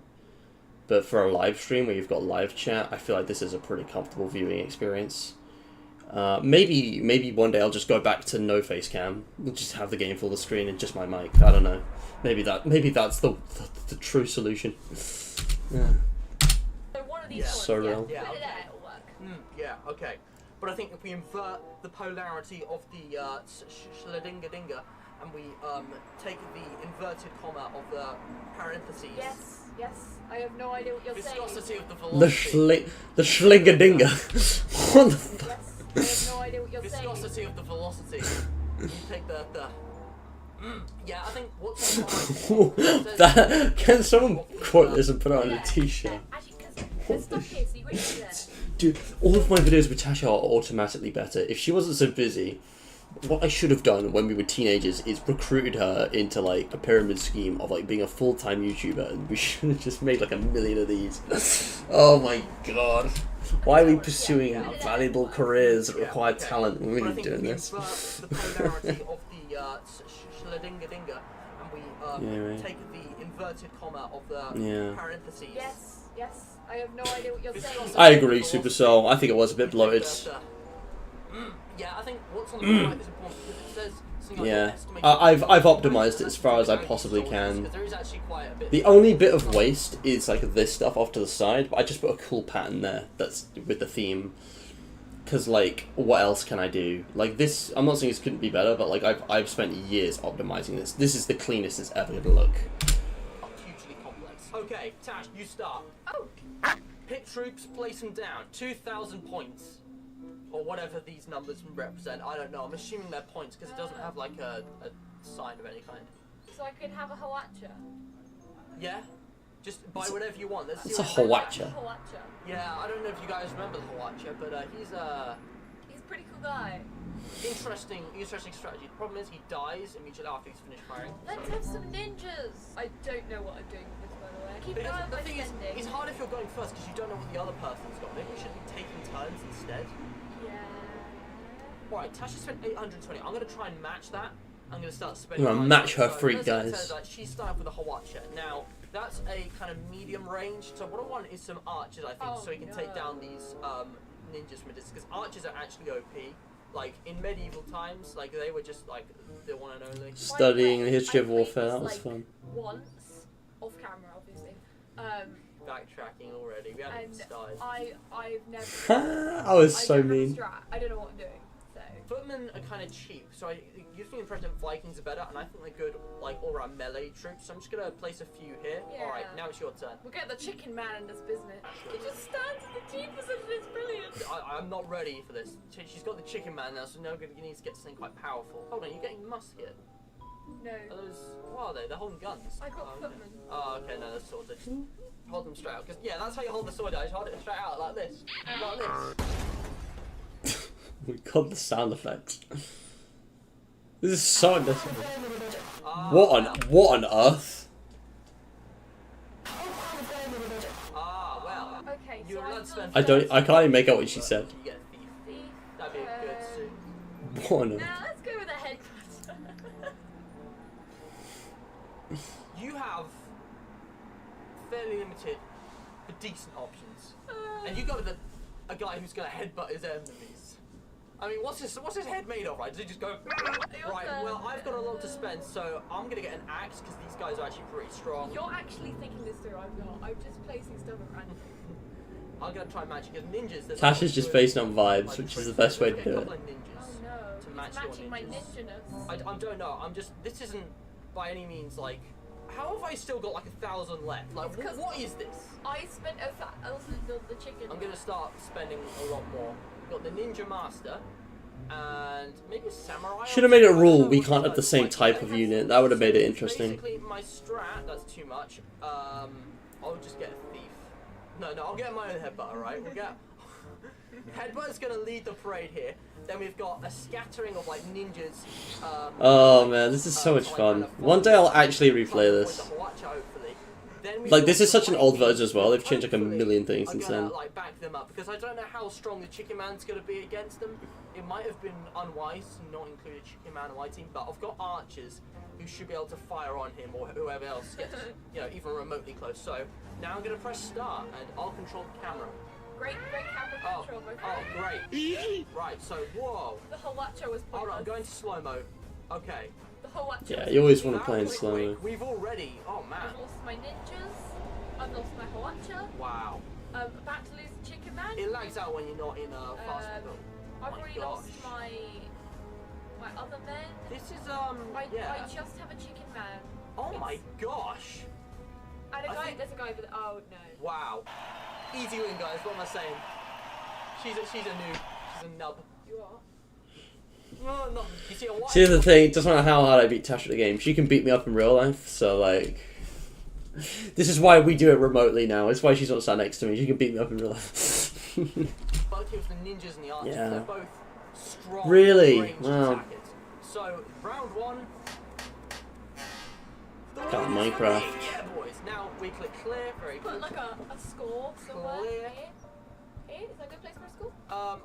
but for a live stream where you've got live chat, I feel like this is a pretty comfortable viewing experience. Maybe one day I'll just go back to no face cam. We'll just have the game full the screen and just my mic. I don't know. Maybe that's the true solution. Yeah. So one of these Yeah. ones, So yeah. real. Yeah, Put it okay. there, it'll work. Yeah, okay. But I think if we invert the polarity of the Schledinga-dinga and we take the inverted comma of the parentheses, Yes, yes. I have no idea what you're saying. viscosity of the The velocity, the schlingadinga. What the fuck? Yes, I have no idea what you're saying. viscosity of the velocity, you take the yeah, I think what's on That can someone quote this and put it on a t-shirt? Actually, because there's stuff here, so you wouldn't put it there. Dude, all of my videos with Tasha are automatically better. If she wasn't so busy, what I should have done when we were teenagers is recruited her into like a pyramid scheme of like being a full-time YouTuber, and we should have just made like 1 million of these. Oh my god. Why are we pursuing valuable careers that require talent when But I we're think doing if we this? invert the polarity of the Schledinga-dinga and we Yeah, right. take the inverted comma of the Yeah. parentheses. Yes, yes. I have no idea what you're saying. Viscosity I of the agree, velocity, Supercell. I think it was a bit you take bloated. Yeah, I think what's on the right is important because it says something like Yeah. estimated- I've optimized it as far as I possibly can. Because there is actually quite a bit. The only bit of waste is like this stuff off to the side, but I just put a cool pattern there that's with the theme. Because like, what else can I do? Like this, I'm not saying this couldn't be better, but like I've spent years optimizing this. This is the cleanest it's ever gonna look. hugely complex. Okay, Tash, you start. Oh, Pick troops, place them down. 2,000 points. Or whatever these numbers represent. I don't know. I'm assuming they're points because it doesn't have like a sign of any kind. so I could have a Hawacha. Yeah? Just buy whatever you want. Let's see It's a what- Hawacha. Hawacha. Yeah, I don't know if you guys remember the Hawacha, but he's pretty cool guy. Interesting strategy. The problem is he dies immediately after he's finished firing. Let's have some ninjas. I don't know what I'm doing with this, by the way. Keep an Because eye on the my thing is, spending. it's hard if you're going first because you don't know what the other person's got. Maybe we should be taking turns instead. Yeah. Right, Tasha spent 820. I'm going to try and match that. I'm going to start spending. I'm gonna match her free, guys. She's starting with a Hawacha. Now, that's a kind of medium range. So what I want is some archers, I think, so we can take down these ninjas from a distance. Because archers are actually OP. Like, in medieval times, like, they were just, like, the one and only. Studying the history of I played warfare, this, that was like, fun. Once, off camera, obviously. Backtracking already. We haven't even And started. I've never. I was so I don't have a mean. strat. I don't know what I'm doing. So. Footmen are kind of cheap, so it gives me the impression that Vikings are better, and I think they're good, like, all-around melee troops. So I'm just gonna place a few here. Yeah. All right, now it's your turn. We'll get the chicken man in this business. He just stands in the team position. It's brilliant. I'm not ready for this. She's got the chicken man now, so now you need to get something quite powerful. Hold on, you're getting musket. No. Are those? What are they? They're holding guns. I got okay. footmen. Oh, okay, no, that's swords. Just hold them straight out. Cause yeah, that's how you hold the sword out. You hold it straight out like this, like this. We got the sound effects. This is so unnecessary. What on earth? Ah, well. Okay, You're so allowed I'm to spend. I can't even make out what she said. You get a thief. Thief. That'd be a good suit. What on earth? Now let's go with a headbutt. You have fairly limited but decent options, and you go with a guy who's gonna headbutt his enemies. I mean, what's his head made of, right? Does he just go? Right. Well, I've got a lot to spend, so I'm gonna get an axe because these guys are actually pretty strong. You're actually thinking this through. I'm not. I'm just placing stuff at random. I'm gonna try and match it because ninjas. there's Tasha's not just good, based on vibes, like, which is the tricks. best way to Get do a it. couple of Oh ninjas no. to He's match your matching my ninjas. ninja-ness. I don't know. I'm just. This isn't by any means like. How have I still got like 1,000 left? Like, It's 'cause what is this? I spent also the chicken. I'm gonna start spending a lot more. Got the ninja master, and maybe a samurai. Should have made it a I don't rule know we which can't have one. the same Like, type I of have unit. some- That would have made it so interesting. Basically, my strat. That's too much. I'll just get a thief. No, I'll get my own headbutt. Alright, we'll get. Headbutt's gonna lead the parade here. Then we've got a scattering of like ninjas. Oh man, this is so much fun. One day I'll actually replay this. Like, this is such an old version as well. They've changed like a million things since then. I'm gonna like back them up because I don't know how strong the Chicken Man's gonna be against them. It might have been unwise to not include a Chicken Man on my team, but I've got archers who should be able to fire on him or whoever else gets, even remotely close. So now I'm gonna press start and I'll control the camera. Great camera control, my friend. Oh, great. Right, so whoa. The Hawacha was Alright, I'm pointless. going to slow mo. Okay. The Hawacha Yeah, was you always want to That play in was slow mo. quick. We've already. Oh man. I've lost my ninjas. I've lost my Hawacha. Wow. About to lose the chicken man. It lags out when you're not in a fast movement. I've my already gosh. lost my other men. This is I just have a chicken man. Oh my gosh. And I think- there's a guy over there. Oh no. Wow. Easy win, guys. What am I saying? She's a noob. She's a nub. You are. No. You see, a See, the thing, it doesn't matter how hard I beat Tasha at the game, she can beat me up in real life, so like... This is why we do it remotely now, it's why she's not sat next to me, she can beat me up in real life. Both with the ninjas and the archers. Yeah. They're both strong Really? ranged Wow. attackers. So, round one. God, Minecraft. Yeah, boys. Now we click clear. Very Put good. like a score somewhere. Clear. Here? Is that a good place for a score?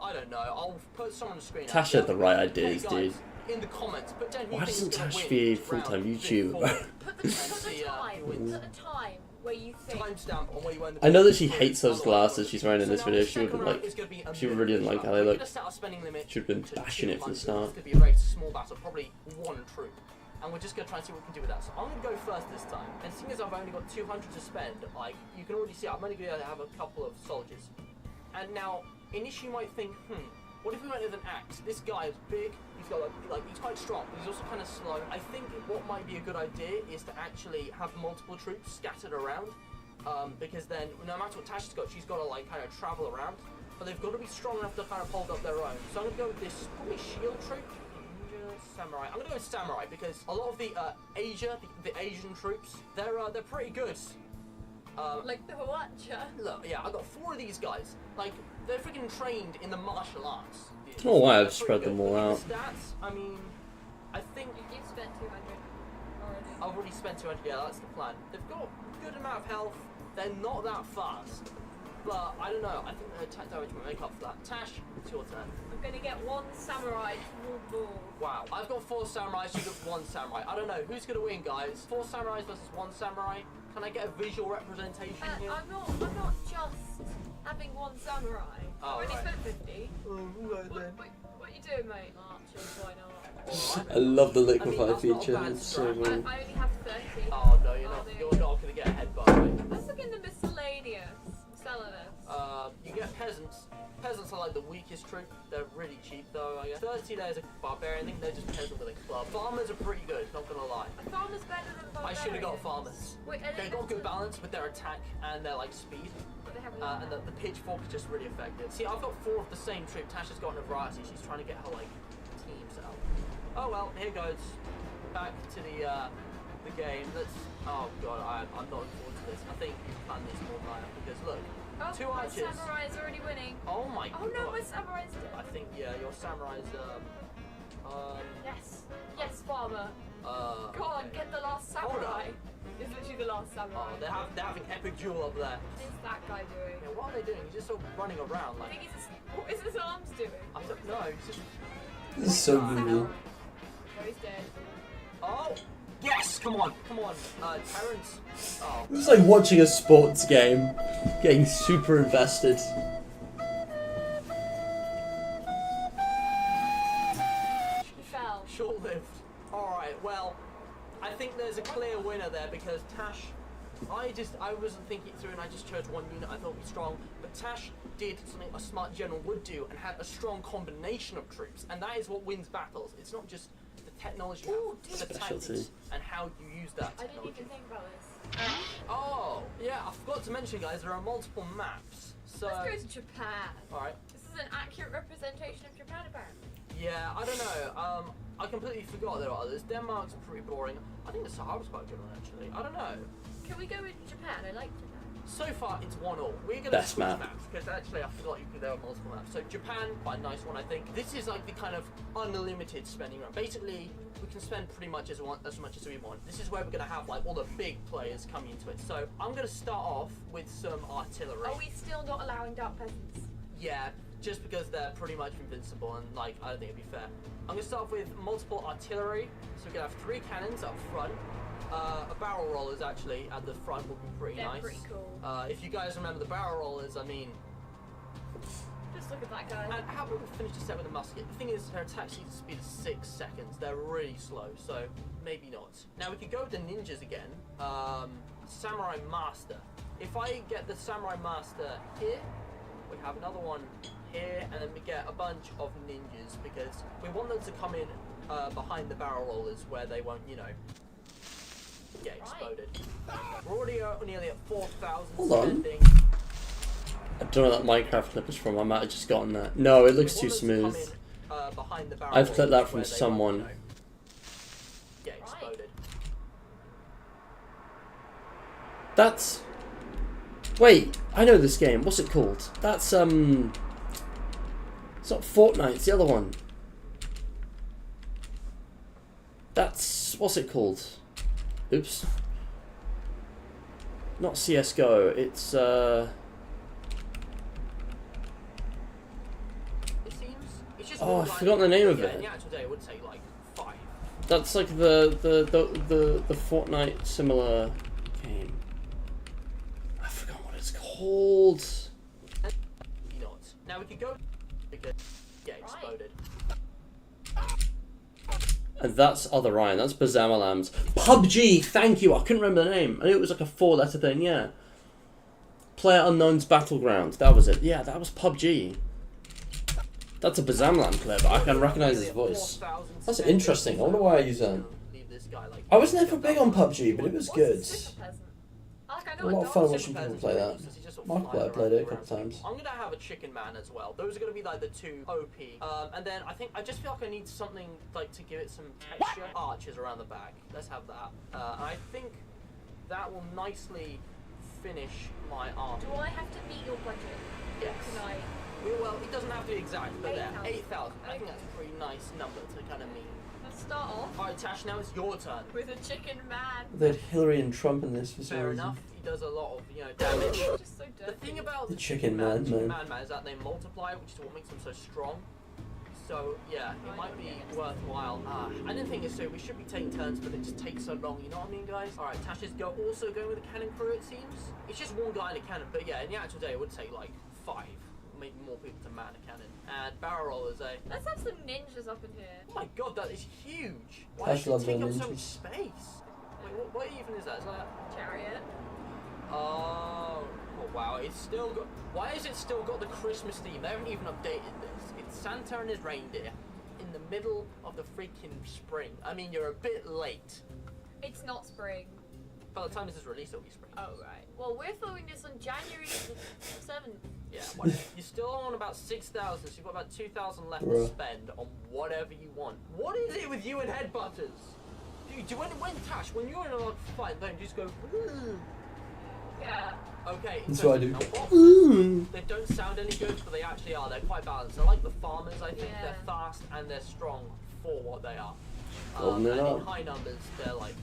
I don't know. I'll put some on the screen. Tasha had the right ideas, Hey, dude. guys, in the comments, put down who Why thinks doesn't is gonna Tash win be a each full-time round YouTuber? before. Put the See, time. who wins. Put the time where you think. Timestamp on where you were in the I know that she before. hates those glasses she's wearing in this So video, now she the wouldn't second like... round is gonna be a she minute really didn't like each how round. they We're look. gonna set our spending limit Should've been to bashing it for the 200. start. It's gonna be a very small battle, probably one troop. And we're just going to try and see what we can do with that. So I'm going to go first this time. And seeing as I've only got 200 to spend, like, you can already see I'm only going to have a couple of soldiers. And now, initially you might think, what if we went with an axe? This guy is big, he's got like he's quite strong, but he's also kind of slow. I think what might be a good idea is to actually have multiple troops scattered around. Because then, no matter what Tasha's got, she's got to like kind of travel around. But they've got to be strong enough to kind of hold up their own. So I'm going to go with this, probably shield troop. Samurai. I'm gonna go with samurai because a lot of the the Asian troops, they're pretty good. Like the Watcher. Look, yeah, I got 4 of these guys. Like, they're freaking trained in the martial arts. I don't know why I've They're spread pretty them good. all Look out. at the stats, I mean, I think You've spent 200 already. I've already spent 200, yeah, that's the plan. They've got a good amount of health, they're not that fast, but I don't know, I think their attack damage will make up for that. Tash, it's your turn. I'm gonna get 1 samurai to rule ball. Wow, I've got 4 samurais, you've got 1 samurai. I don't know, who's gonna win, guys? 4 samurais versus 1 samurai? Can I get a visual representation here? I'm not just having 1 samurai. Oh, I've already right. spent 50. Right then. What you doing, mate? Marches, why not? I love the I mean, liquefy that's not a feature. bad It's so strat. cool. I only have 30. Oh no, you're Oh, not. there You're you go. not gonna get a headbutt, right? Let's look in the miscellaneous. Selling this. You get peasants. Peasants are like the weakest troop. They're really cheap though, I guess. 30 there's a barbarian. I think they're just peasant with a club. Farmers are pretty good, not gonna lie. A farmer's better than a I barbarian. should have got farmers. Wait, are They've got good balance with their attack and their like speed. But they have And the pitchfork is just really effective. See, I've got 4 of the same troop. Tasha's got a variety. She's trying to get her like team set up. Oh well, here goes. Back to the game. Let's. Oh god, I'm not looking forward to this. I think you planned this more than I have because look, Oh, 2 my archers. samurai is already winning. Oh my Oh god. no, my samurai's dead. I think yeah, your samurai's Yes. Yes, farmer. Go on, okay. get the last Hold samurai. on. It's literally the last samurai. Oh, they're having epic duel up there. What is that guy doing? Yeah, what are they doing? He's just sort of running around I like. think he's just, what is his arms doing? I don't know. He's just. This is so Wow. goofy. No, he's dead. Oh. Yes, come on, Terrence. Oh, It's like watching a sports game, getting super invested. He fell. short-lived. All right, well, I think there's a clear winner there because Tash. I wasn't thinking it through and I just chose 1 unit I thought would be strong, but Tash did something a smart general would do and had a strong combination of troops, and that is what wins battles. It's not just the technology, you Ooh, have, the Specialty. tactics and how you use that I didn't technology. even think about this. Oh, yeah, I forgot to mention, guys, there are multiple maps. So, Let's go to Japan. alright. This is an accurate representation of Japan, apparently. Yeah, I don't know. I completely forgot there are others. Denmark's pretty boring. I think the Sahara's quite a good one, actually. I don't know. Can we go with Japan? I like Japan. So far, it's 1-1. We're going to Best switch map. maps because actually I forgot there were multiple maps. So Japan, quite a nice one, I think. This is like the kind of unlimited spending round. Basically, we can spend pretty much as much as we want. This is where we're going to have like all the big players coming into it. So I'm going to start off with some artillery. Are we still not allowing dark peasants? Yeah, just because they're pretty much invincible and like I don't think it'd be fair. I'm gonna start off with multiple artillery. So we're gonna have 3 cannons up front. A barrel rollers actually at the front would be pretty They're nice. pretty cool. If you guys remember the barrel rollers, I mean, Just look at that guy. and how about we finish the set with a musket? The thing is, their attack speed is 6 seconds. They're really slow, so maybe not. Now we could go with the ninjas again. Samurai Master. If I get the Samurai Master here, we have another one here, and then we get a bunch of ninjas because we want them to come in behind the barrel rollers where they won't, you know, get exploded. We're already nearly at 4,000 Hold on. spending. I don't know what that Minecraft clip is from. I might have just gotten that. No, it looks We too want them to smooth. come in, behind the barrel I've clipped that rollers from where they won't, someone. you know, get exploded. That's. Wait, I know this game. What's it called? That's It's not Fortnite. It's the other one. What's it called? Oops. Not CS:GO. It's It seems it's just Oh, more I've like- forgotten the name of yeah, it. In the actual day, it would take like 5. That's like the Fortnite similar game. I forgot what it's called. Maybe not. Now we could go because get exploded. And that's Other Ryan. That's Bazamalam's. PUBG. Thank you. I couldn't remember the name. I knew it was like a 4-letter thing. Yeah. Player Unknown's Battleground. That was it. Yeah, that was PUBG. That's a Bazamalam player, but I can recognize his voice. That's interesting. I wonder why I use that. Leave this guy, like, I was never big on PUBG, but it was good. What's a super peasant? Like, I A know lot what of fun dogs watching are. people play that. Markiplier played it a couple times. I'm gonna have a chicken man as well. Those are gonna be like the 2 OP. And then I think I just feel like I need something like to give it some texture. Archers around the back. Let's have that. And I think that will nicely finish my army. Do I have to meet your budget? Yes. Can I? Well, it doesn't have to be exact, but 8,000. 8,000. I think Okay. that's a pretty nice number to kind of meet. Let's start off Alright, Tash, now it's your turn. with a chicken man. They had Hillary and Trump in this for some Fair reason. enough. He does a lot of, damage. Just so dirty. The thing about The the Chicken Man Man, is that they multiply, which is what makes them so strong. So yeah, it might be worthwhile. I didn't think it so. We should be taking turns, but it just takes so long. You know what I mean, guys? All right, Tash is also going with a cannon crew. It seems it's just one guy in a cannon, but yeah, in the actual day, it would take like 5, maybe more people to man a cannon. And barrel rollers, Let's have some ninjas up in here. Oh my god, that is huge. Why Tash does it loves take their up so much ninjas. space? Wait, what even is that? Is that? Chariot. Oh wow, it's still got. Why has it still got the Christmas theme? They haven't even updated this. It's Santa and his reindeer in the middle of the freaking spring. I mean, you're a bit late. It's not spring. By the time this is released, it'll be spring. Oh right. Well, we're filming this on January the 7th. Yeah, whatever. You're still on about 6,000, so you've got about 2,000 left to Bruh. spend on whatever you want. What is it with you and headbutters? Dude, when Tash, when you're in a like, fight, don't you just go. Yeah. Okay, That's what I do. now what? Ooh. They don't sound any good, but they actually are. They're quite balanced. They're like the farmers, I think. Yeah. They're fast and they're strong for what they are. Holding it and up. in high numbers, they're like,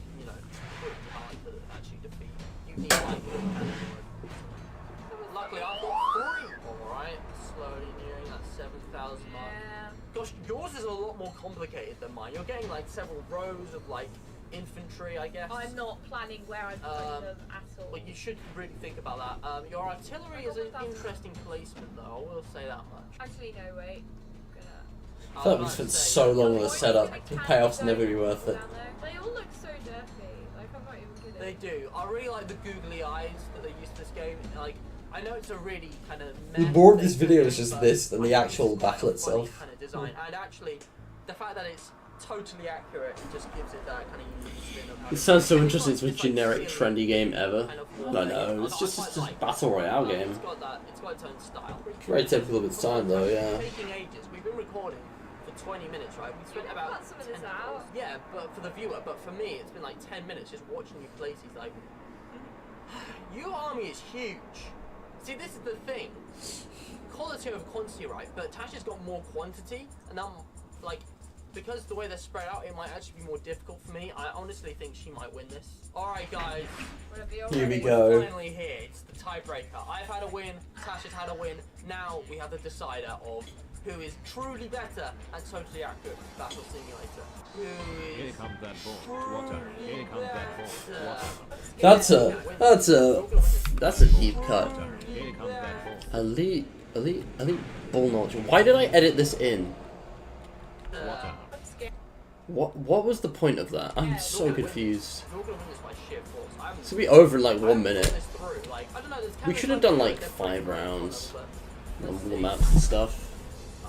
pretty hard to actually defeat. You need like good cannon. Luckily, I've got 3. Alright, slowly nearing that 7,000 mark. Yeah. Gosh, yours is a lot more complicated than mine. You're getting like several rows of like infantry, I guess. I'm not planning where I'm putting them at all. Well, you should really think about that. Your artillery is an interesting placement, though. I will say that much. Actually, no, wait. I thought we spent so long on the setup. The payoff's never be worth it. They all look so dirty. Like, I'm not even kidding. They do. I really like the googly eyes that they use to this game. Like, I know it's a really kind of More of this video is just this than the actual battle itself. Kind of design, and actually, the fact that it's totally accurate just gives it that kind of unique spin of how It sounds so it's interesting. It's the most like generic, silly trendy game ever. kind of I know. It's just a battle royale game. It's got its own style. It's very typical of its time, though. Yeah. It's taking ages. We've been recording for 20 minutes, right? We spent Yeah, about cut some of 10 this hours. out. Yeah, but for the viewer, but for me, it's been like 10 minutes just watching you place these. Like, your army is huge. See, this is the thing. Quality over quantity, right? But Tasha's got more quantity, and I'm like, because the way they're spread out, it might actually be more difficult for me. I honestly think she might win this. Alright, guys. Whatever you're Here we ready. go. We're finally here. It's the tiebreaker. I've had a win. Tasha's had a win. Now we have the decider of who is truly better and totally accurate Battle Simulator. Who Here is comes that ball. Water. Here comes that ball. Water. That's a deep cut. Water. Here comes that ball. Elite ball knowledge. Why did I edit this in? Water. I'm scared. What was the point of that? I'm so confused. We're gonna win this by sheer force. I haven't- It's gonna be over in like I 1 haven't minute. thought this through. Like, I don't know, there's We cameras should have like done that, like they're 5 pretty rounds. but On let's the see. maps and stuff.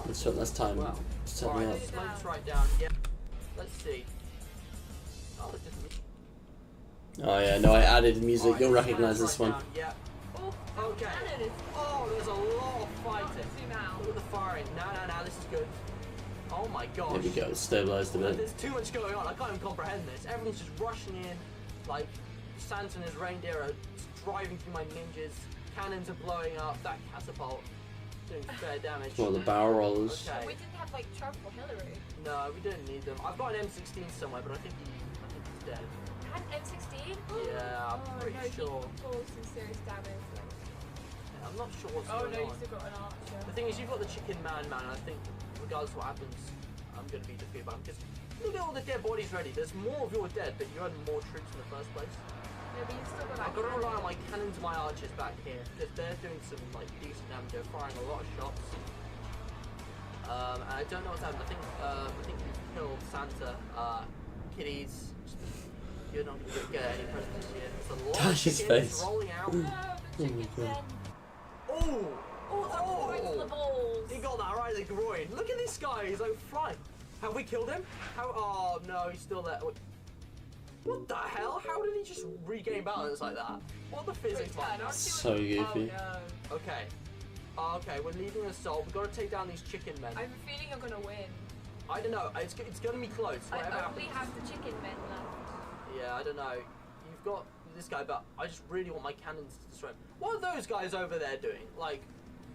Let's spend less time Wow. setting Alright, up. let's slow this right down. Yeah. Let's see. Oh, it's just Oh yeah, no, I added music. Alright, You'll let's recognize slow this right one. down. Yeah. Oh, Okay. cannon is. Oh, there's a lot of fighting. Zoom out. Look at the firing. No, this is good. Oh my gosh. There we go. It's stabilized a bit. There's too much going on. I can't even comprehend this. Everyone's just rushing in. Like, Santa and his reindeer are driving through my ninjas. Cannons are blowing up. That catapult doing fair damage. Well, the barrel rollers. Okay. We didn't have like Trump or Hillary. No, we didn't need them. I've got an M16 somewhere, but I think he's dead. Had M16? Yeah, I'm pretty no, sure. He caused some serious damage. Yeah, I'm not sure what's Oh going no, on. you still got an archer. The thing is, you've got the chicken man, and I think regardless of what happens, I'm going to be defeated by him. Because look at all the dead bodies ready. There's more of your dead, but you had more troops in the first place. Yeah, but you still got I've got to rely on my cannons and my archers back here because they're doing some like decent damage. They're firing a lot of shots. And I don't know what's happened. I think you killed Santa. Kiddies. You're not going to get any presents here. It's a lot Gosh, of his chickens face. rolling out. No, the Oh my chicken God. men. Oh! Oh, it's the balls. He got that right in the groin. Look at this guy. He's like flying. Have we killed him? How? Oh no, he's still there. Wait. What the hell? How did he just regain balance like that? What are the physics like that? So goofy. Oh no. Okay. Okay, we're leading an assault. We've got to take down these chicken men. I have a feeling I'm gonna win. I don't know. It's going to be close. I Whatever only happens. have the chicken men left. Yeah, I don't know. You've got this guy, but I just really want my cannons to destroy him. What are those guys over there doing? Like,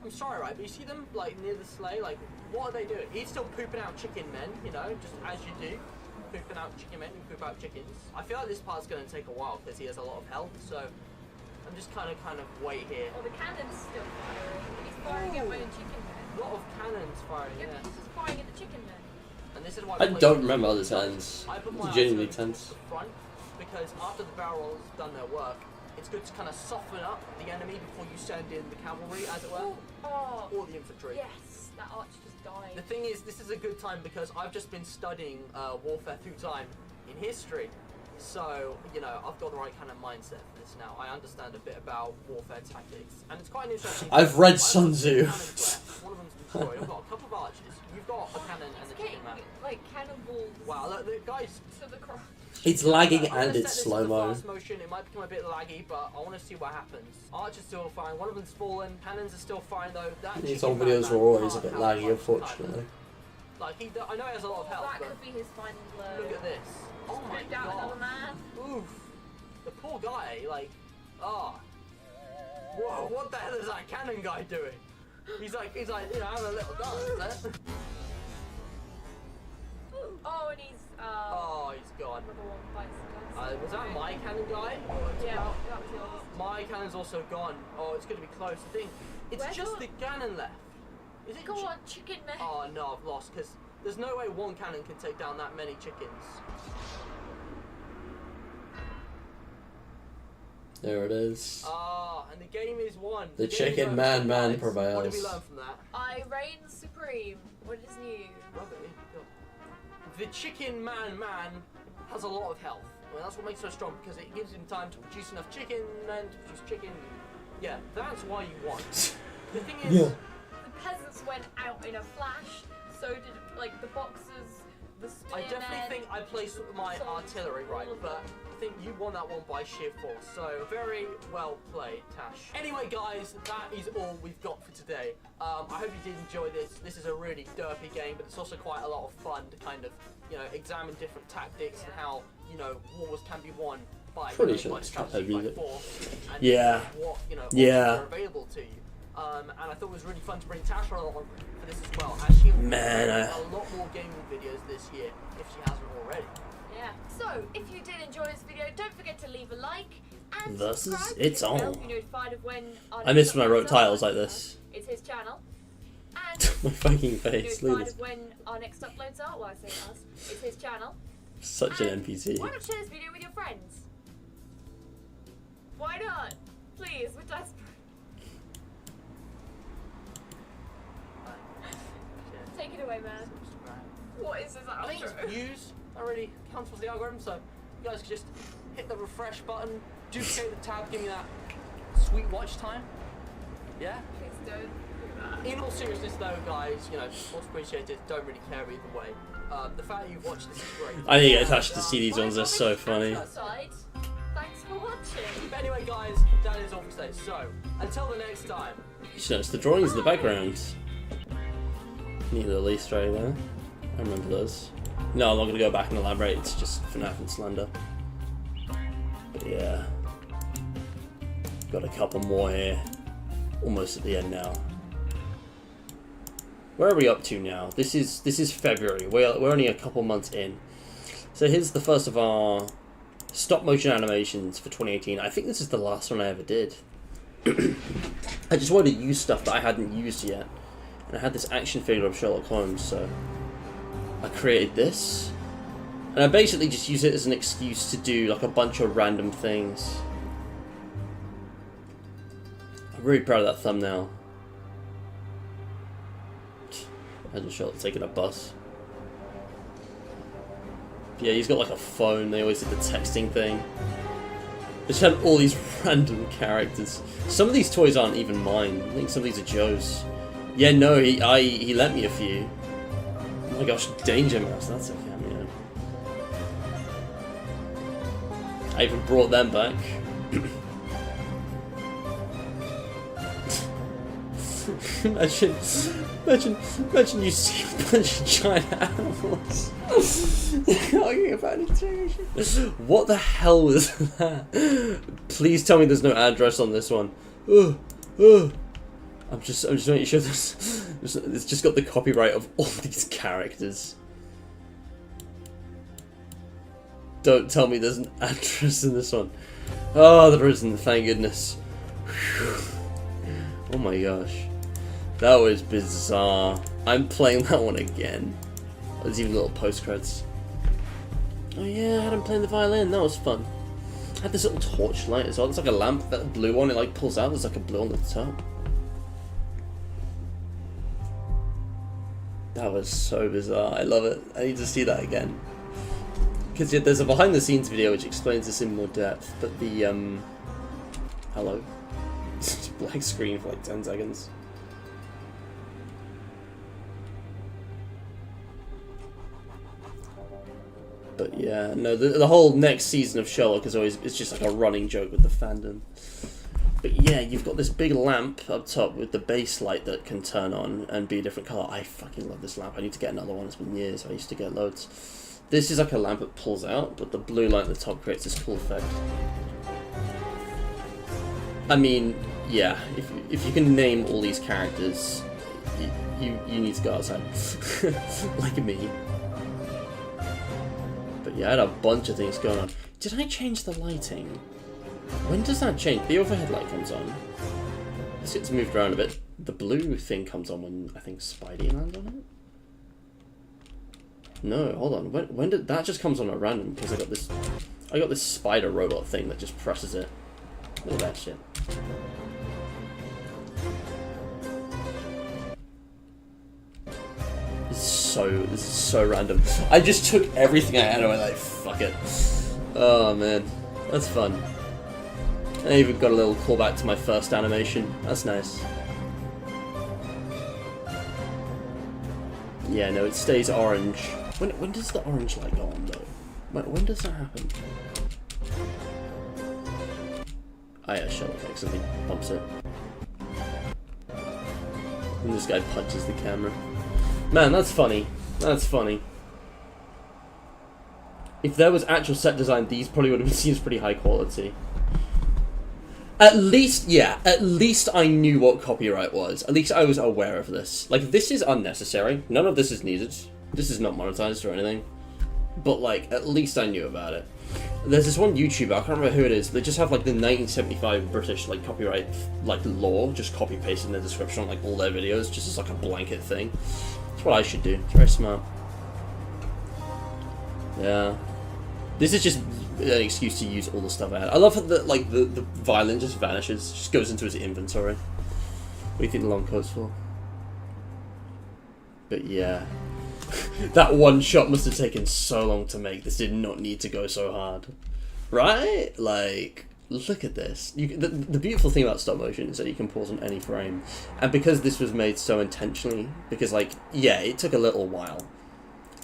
I'm sorry, right, but you see them, like, near the sleigh? Like, what are they doing? He's still pooping out chicken men, you know, just as you do. Pooping out chicken men, you poop out chickens. I feel like this part's going to take a while because he has a lot of health, so I'm just kind of wait here. Oh, the cannon's still firing. He's firing at my own chicken men. A lot of cannons firing, Yeah, yeah. but he's just firing at the chicken men. And this is why I don't remember other times. I put my Genuinely artillery tense. towards the front because after the barrel rolls have done their work, it's good to kind of soften up the enemy before you send in the cavalry, as it were, Oh, or the infantry. yes, that archer just died. The thing is, this is a good time because I've just been studying warfare through time in history. So, you know, I've got the right kind of mindset for this now. I understand a bit about warfare tactics, and it's quite an interesting. I've read I've got Sun two Tzu. cannons left. One of them's destroyed. I've got a couple of archers. You've got a cannon and It's a chicken getting, man. like, cannonballs Wow, look, the guys. to the cross. It's lagging I'm gonna and set it's this to slow the mo. fast motion. It might become a bit laggy, but I want to see what happens. Archer's still fine. One of them's fallen. Cannons are still fine though. That These chicken old man videos man were always a can't bit have laggy, much unfortunately. time. Like I know he has a lot of health, That but could be his final blow. look at this. Oh my Put down another god. man. Oof. The poor guy, like, ah. Whoa, what the hell is that cannon guy doing? He's like, you know, having a little dance there. Oh, and he's Oh, he's gone. another one bites the gun. Was that my cannon guy? Yeah, that was yours. My cannon's also gone. Oh, it's going to be close. I think it's Where's just your- the cannon left. Is it? Go on, chicken man. Oh no, I've lost because there's no way one cannon can take down that many chickens. There it is. Ah, and the game is won. The game is chicken over, man guys. prevails. What did we learn from that? I reign supreme. What is new? Rubbish. The chicken man has a lot of health. Well, that's what makes him so strong because it gives him time to produce enough chicken and to produce chicken. Yeah, that's why you won. The thing is, Yeah. The peasants went out in a flash. So did like the boxers, the I spearmen. definitely think I placed my artillery right, but I think you won that one by sheer force. So very well played, Tash. Anyway, guys, that is all we've got for today. I hope you did enjoy this. This is a really derpy game, but it's also quite a lot of fun to kind of, you know, examine different tactics and how, you know, wars can be won by, Pretty you know, sure by it's strategy, trap by heavy. force, and Yeah. what, you know, Yeah. options are available to you. And I thought it was really fun to bring Tash along for this as well, as she will be Man, making I- a lot more gaming videos this year if she hasn't already. Yeah. So if you did enjoy this video, don't forget to leave a like and Thus is- subscribe. it's to on. be notified of when our I next miss when I wrote uploads titles are. like this. It's his channel. And My fucking be face. Look notified at of when our next uploads are. Well, I say us. It's his channel. this. Such an And NPC. Why not share this video with your friends? Why not? Please, we're desperate. Take it away, man. What is this I think it's outro? views that really counts for the algorithm, so you guys can just hit the refresh button, duplicate the tab, give me that sweet watch time. Yeah? Please don't do that. In all seriousness though, guys, you know, much appreciated, don't really care either way. The fact that you've watched this is great. I need to get And, attached to see these ones, they're so funny. Outside. Thanks for watching. But anyway guys, that is all for today. So, until the next time, You should notice the drawings in the background. Neat little Easter egg there. I remember those. No, I'm not going to go back and elaborate, it's just FNAF and Slender. But yeah. Got a couple more here. Almost at the end now. Where are we up to now? This is February. We're only a couple months in. So here's the first of our stop motion animations for 2018. I think this is the last one I ever did. I just wanted to use stuff that I hadn't used yet. And I had this action figure of Sherlock Holmes, so I created this. And I basically just use it as an excuse to do like a bunch of random things. I'm really proud of that thumbnail. Imagine Sherlock taking a bus. Yeah, he's got like a phone, they always did the texting thing. They just had all these random characters. Some of these toys aren't even mine. I think some of these are Joe's. Yeah, no, he lent me a few. Oh my gosh, Danger Mouse, that's a cameo. I even brought them back. imagine you see a bunch of giant animals arguing about interrogation. What the hell was that? Please tell me there's no address on this one. I'm just making sure it's just got the copyright of all these characters. Don't tell me there's an address in this one. Oh, there isn't, thank goodness. Whew. Oh my gosh. That was bizarre. I'm playing that one again. There's even little post-credits. Oh yeah, I had him playing the violin, that was fun. I had this little torch light as well. It's like a lamp, that blue one, it like pulls out, there's like a blue on the top. That was so bizarre, I love it. I need to see that again. Because yeah, there's a behind the scenes video which explains this in more depth, but the, hello? It's black screen for like 10 seconds. But yeah, no, the whole next season of Sherlock is always, it's just like a running joke with the fandom. But yeah, you've got this big lamp up top with the base light that can turn on and be a different colour. I fucking love this lamp. I need to get another one. It's been years. I used to get loads. This is like a lamp that pulls out, but the blue light at the top creates this cool effect. I mean, yeah, if you can name all these characters, you need to go outside. Like me. But yeah, I had a bunch of things going on. Did I change the lighting? When does that change? The overhead light comes on. It's moved around a bit. The blue thing comes on when I think Spidey lands on it. No, hold on. When did that just comes on at random? Because I got this spider robot thing that just presses it. Look at that shit. This is so random. I just took everything I had and I was like, fuck it. Oh man, that's fun. I even got a little callback to my first animation. That's nice. Yeah, no, it stays orange. When does the orange light go on though? When does that happen? Oh yeah, Sherlock accidentally bumps it. And this guy punches the camera. Man, that's funny. That's funny. If there was actual set design, these probably would have been seen as pretty high quality. At least, yeah, at least I knew what copyright was. At least I was aware of this. Like, this is unnecessary. None of this is needed. This is not monetized or anything. But, like, at least I knew about it. There's this one YouTuber, I can't remember who it is, they just have, like, the 1975 British, like, copyright, like, law, just copy-paste in the description on, like, all their videos, just as, like, a blanket thing. That's what I should do. It's very smart. Yeah. This is just an excuse to use all the stuff I had. I love how the violin just vanishes, just goes into his inventory. What do you think the long coat's for? But yeah. That one shot must have taken so long to make. This did not need to go so hard. Right? Like, look at this. The beautiful thing about stop motion is that you can pause on any frame. And because this was made so intentionally, because, like, yeah, it took a little while.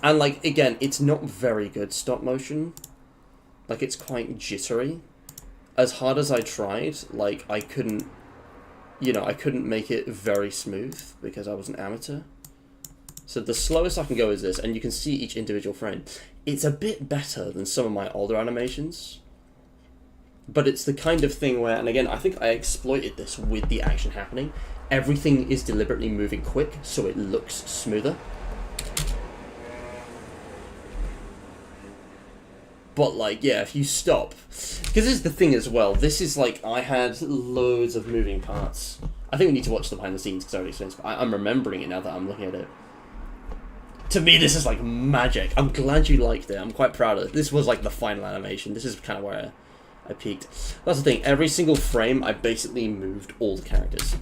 And, like, again, it's not very good stop motion. Like, it's quite jittery. As hard as I tried, like, I couldn't make it very smooth because I was an amateur. So the slowest I can go is this, and you can see each individual frame. It's a bit better than some of my older animations. But it's the kind of thing where, and again, I think I exploited this with the action happening. Everything is deliberately moving quick, so it looks smoother. But, like, yeah, if you stop... Because this is the thing as well. This is, like, I had loads of moving parts. I think we need to watch the behind the scenes, because I already explained it. I'm remembering it now that I'm looking at it. To me, this is, like, magic. I'm glad you liked it. I'm quite proud of it. This was, like, the final animation. This is kind of where I peaked. That's the thing. Every single frame, I basically moved all the characters.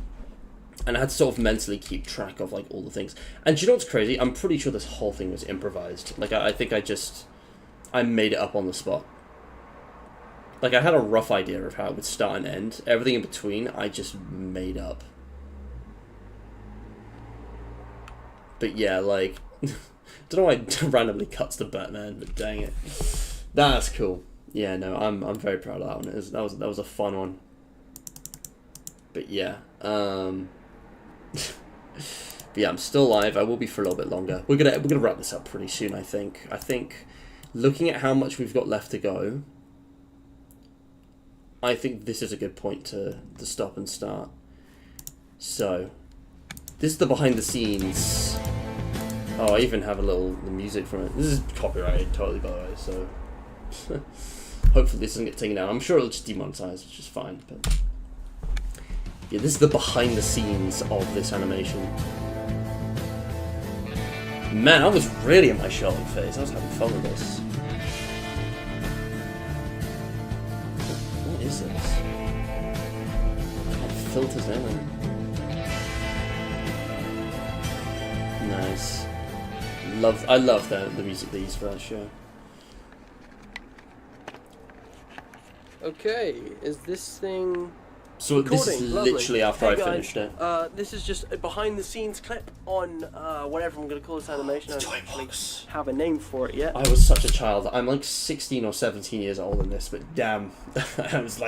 And I had to sort of mentally keep track of, like, all the things. And do you know what's crazy? I'm pretty sure this whole thing was improvised. Like, I think I made it up on the spot. Like, I had a rough idea of how it would start and end. Everything in between, I just made up. But yeah, like... don't know why it randomly cuts to Batman, but dang it. That's cool. Yeah, no, I'm very proud of that one. That was a fun one. But yeah, But yeah, I'm still live. I will be for a little bit longer. We're gonna wrap this up pretty soon, I think. I think, looking at how much we've got left to go, I think this is a good point to stop and start. So, this is the behind the scenes. Oh, I even have the music from it. This is copyrighted totally, by the way, so hopefully this doesn't get taken down. I'm sure it'll just demonetize, which is fine. But yeah, this is the behind the scenes of this animation. Man, I was really in my Sherlock phase. I was having fun with this. What is this? What filters in? Nice. I love the music they use for that show. Okay, is this thing... So this is Recording, lovely. literally after Hey I guys, finished it. This is just a behind-the-scenes clip on whatever I'm going to call this animation. I don't actually have a name for it yet. I was such a child. I'm like 16 or 17 years old in this, but damn, I was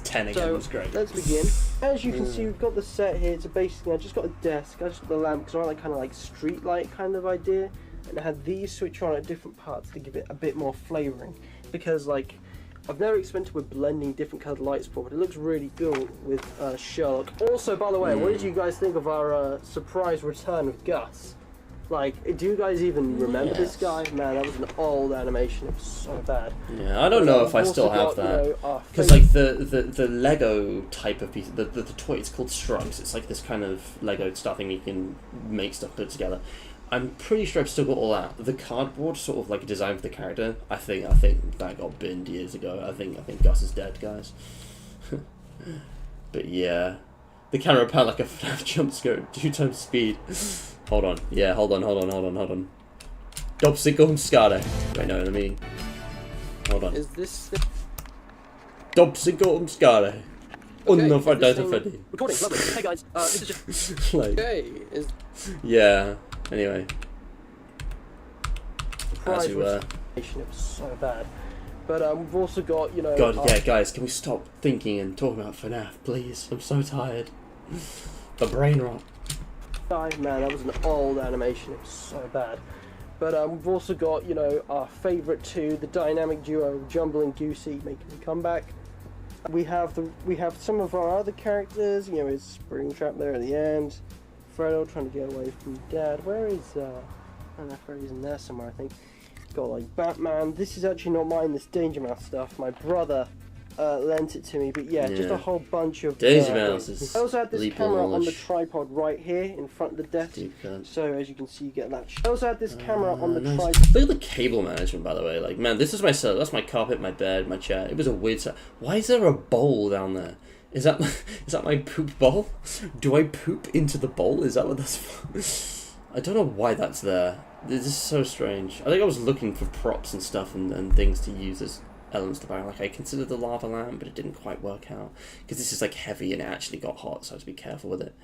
10 again. So It was great. let's begin. As you can see, we've got the set here. So basically, I just got a desk, I just got the lamp because I like kind of like street light kind of idea, and I had these switch on at different parts to give it a bit more flavouring. Because like, I've never experimented with blending different coloured lights before, but it looks really good with Sherlock. Also, by the way, what did you guys think of our surprise return of Gus? Like, do you guys even remember this guy? Man, that was an old animation. It was so bad. Yeah, I don't know if I I've still also have got, that. Because Like the Lego type of piece, the toy, it's called Strugs. It's like this kind of Lego stuff thing you can make stuff put together. I'm pretty sure I've still got all that. The cardboard sort of like design for the character, I think that got binned years ago. I think Gus is dead, guys. But yeah, the camera pan like a FNAF jump scare, 2 times speed. Hold on, yeah, hold on. Dobsico Skade. Wait, no, let me. Hold on. Is this Dobsico Skade. recording? Lovely. Hey guys, this is just Like, is yeah. Anyway, surprise as we were. representation. It was so bad. But we've also got God, yeah, guys, can we stop thinking and talking about FNAF, please? I'm so tired. The brain rot. Man, that was an old animation. It was so bad. But we've also got our favourite two, the dynamic duo Jumble and Goosey making a comeback. We have some of our other characters. Is Springtrap there at the end. Fredo trying to get away from Dad. Where is I don't know if Freddy's in there somewhere. I think. Got like Batman. This is actually not mine. This Danger Mouse stuff. My brother lent it to me. But yeah, just a whole bunch of. Danger Mouse is. I also had this leap on camera on the knowledge. tripod right here in front of the desk. Steve cunt. So as you can see, you get that. I also had this camera on the Nice. tripod. Look at the cable management, by the way. Like, man, this is my setup. That's my carpet, my bed, my chair. It was a weird set. Why is there a bowl down there? Is that my poop bowl? Do I poop into the bowl? Is that what that's for? I don't know why that's there. This is so strange. I think I was looking for props and stuff and things to use as elements to buy. Like, I considered the lava lamp, but it didn't quite work out. Because this is, like, heavy and it actually got hot, so I have to be careful with it.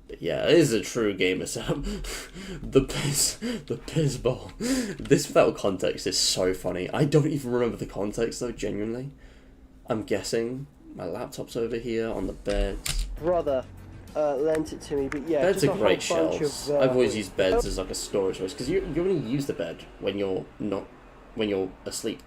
But yeah, it is a true gamer setup. the piss bowl. This without context is so funny. I don't even remember the context, though, genuinely. I'm guessing. My laptop's over here on the bed. Brother lent it to me, but yeah, Beds just are a great whole bunch shelves. of, I've always used beds as like a storage space because you only use the bed when you're asleep.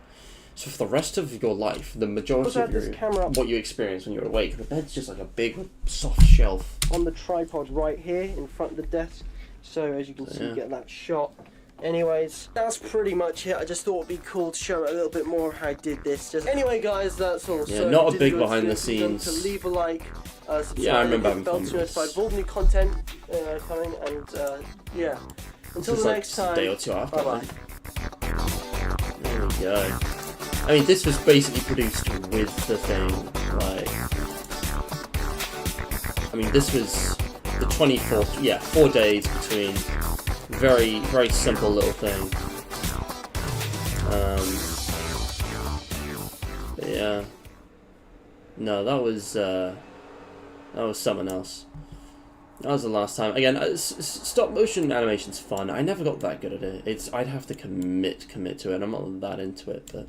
So for the rest of your life, the majority of what you experience when you're awake, the bed's just like a big soft shelf on the tripod right here in front of the desk. So as you can see, you get that shot. Anyways, that's pretty much it. I just thought it'd be cool to show a little bit more how I did this. Anyway, guys, that's all. Yeah, so not a big don't behind the forget to scenes. leave a like, subscribe, Yeah, I remember having bell fun to with notified this. of all the new content coming, and yeah. Until Just the like next time. a day or two after. Bye bye. There we go. I mean, this was basically produced with the thing. Like, I mean, this was the 24th. Yeah, 4 days between. Very, very simple little thing. But yeah. No, that was something else. That was the last time. Again, stop motion animation's fun. I never got that good at it. I'd have to commit to it. I'm not that into it, but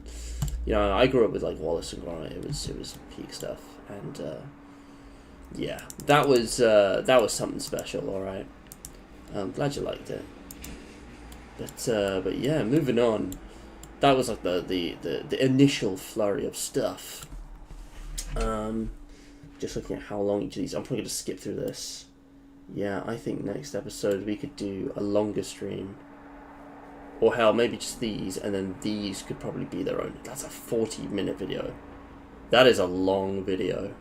I grew up with like Wallace and Gromit. It was peak stuff, and yeah, that was something special. All right. I'm glad you liked it. But yeah, moving on. That was like the initial flurry of stuff. Just looking at how long each of these. I'm probably gonna skip through this. Yeah, I think next episode we could do a longer stream. Or hell, maybe just these, and then these could probably be their own. That's a 40-minute video. That is a long video.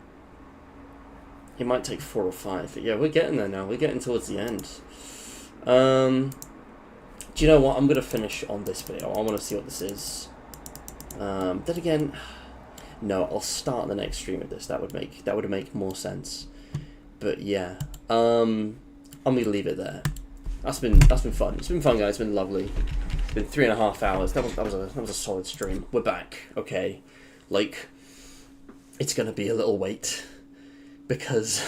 It might take 4 or 5, but yeah, we're getting there now. We're getting towards the end. Do you know what? I'm gonna finish on this video. I want to see what this is. Then again, no, I'll start the next stream with this. That would make more sense. But yeah, I'm gonna leave it there. That's been fun. It's been fun, guys. It's been lovely. It's been 3.5 hours. That was a solid stream. We're back. Okay, like it's gonna be a little wait because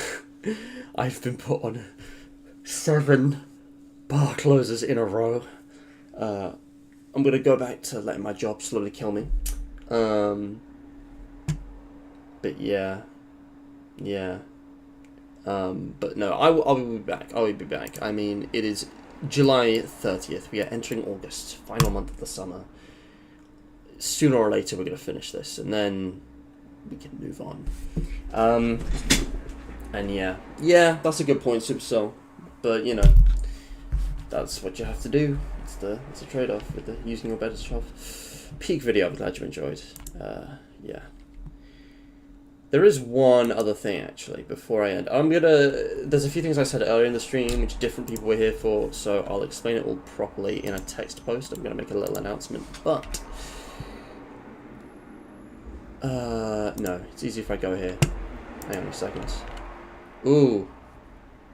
I've been put on 7 bar closers in a row. I'm gonna go back to letting my job slowly kill me. But yeah. But no, I'll be back. I will be back. I mean, it is July 30th. We are entering August, final month of the summer. Sooner or later, we're gonna finish this, and then we can move on. And yeah, that's a good point, Supercell. But you know, that's what you have to do. It's a trade-off with the using your better stuff. Peak video. I'm glad you enjoyed. Yeah. There is one other thing, actually, before I end. There's a few things I said earlier in the stream, which different people were here for, so I'll explain it all properly in a text post. I'm going to make a little announcement, but... no, it's easy if I go here. Hang on a second. Ooh.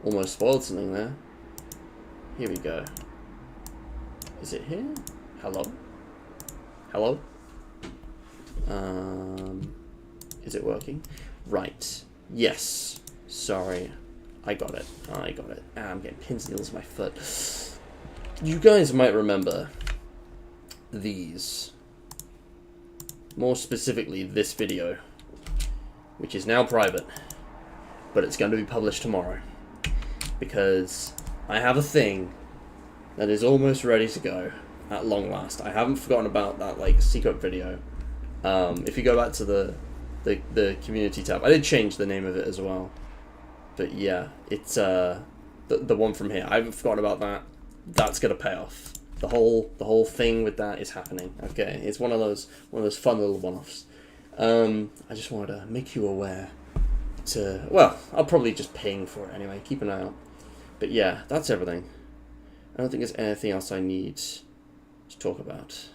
Almost spoiled something there. Here we go. Is it here? Hello? Hello? Is it working? Right. Yes. Sorry. I got it. I'm getting pins and needles in my foot. You guys might remember these. More specifically, this video. Which is now private. But it's going to be published tomorrow. Because I have a thing that is almost ready to go at long last. I haven't forgotten about that like secret video. If you go back to the community tab, I did change the name of it as well. But yeah, it's the one from here. I haven't forgotten about that. That's gonna pay off. The whole thing with that is happening. Okay, it's one of those fun little one-offs. I just wanted to make you aware. Well, I'll probably just ping for it anyway. Keep an eye out. But yeah, that's everything. I don't think there's anything else I need to talk about.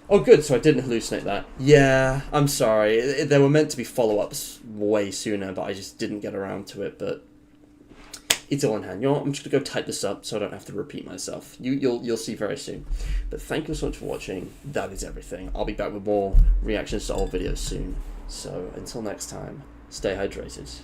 Oh, good, so I didn't hallucinate that. Yeah, I'm sorry. There were meant to be follow-ups way sooner, but I just didn't get around to it, but it's all in hand. You know what? I'm just going to go type this up so I don't have to repeat myself. You'll see very soon. But thank you so much for watching. That is everything. I'll be back with more reactions to old videos soon. So until next time, stay hydrated.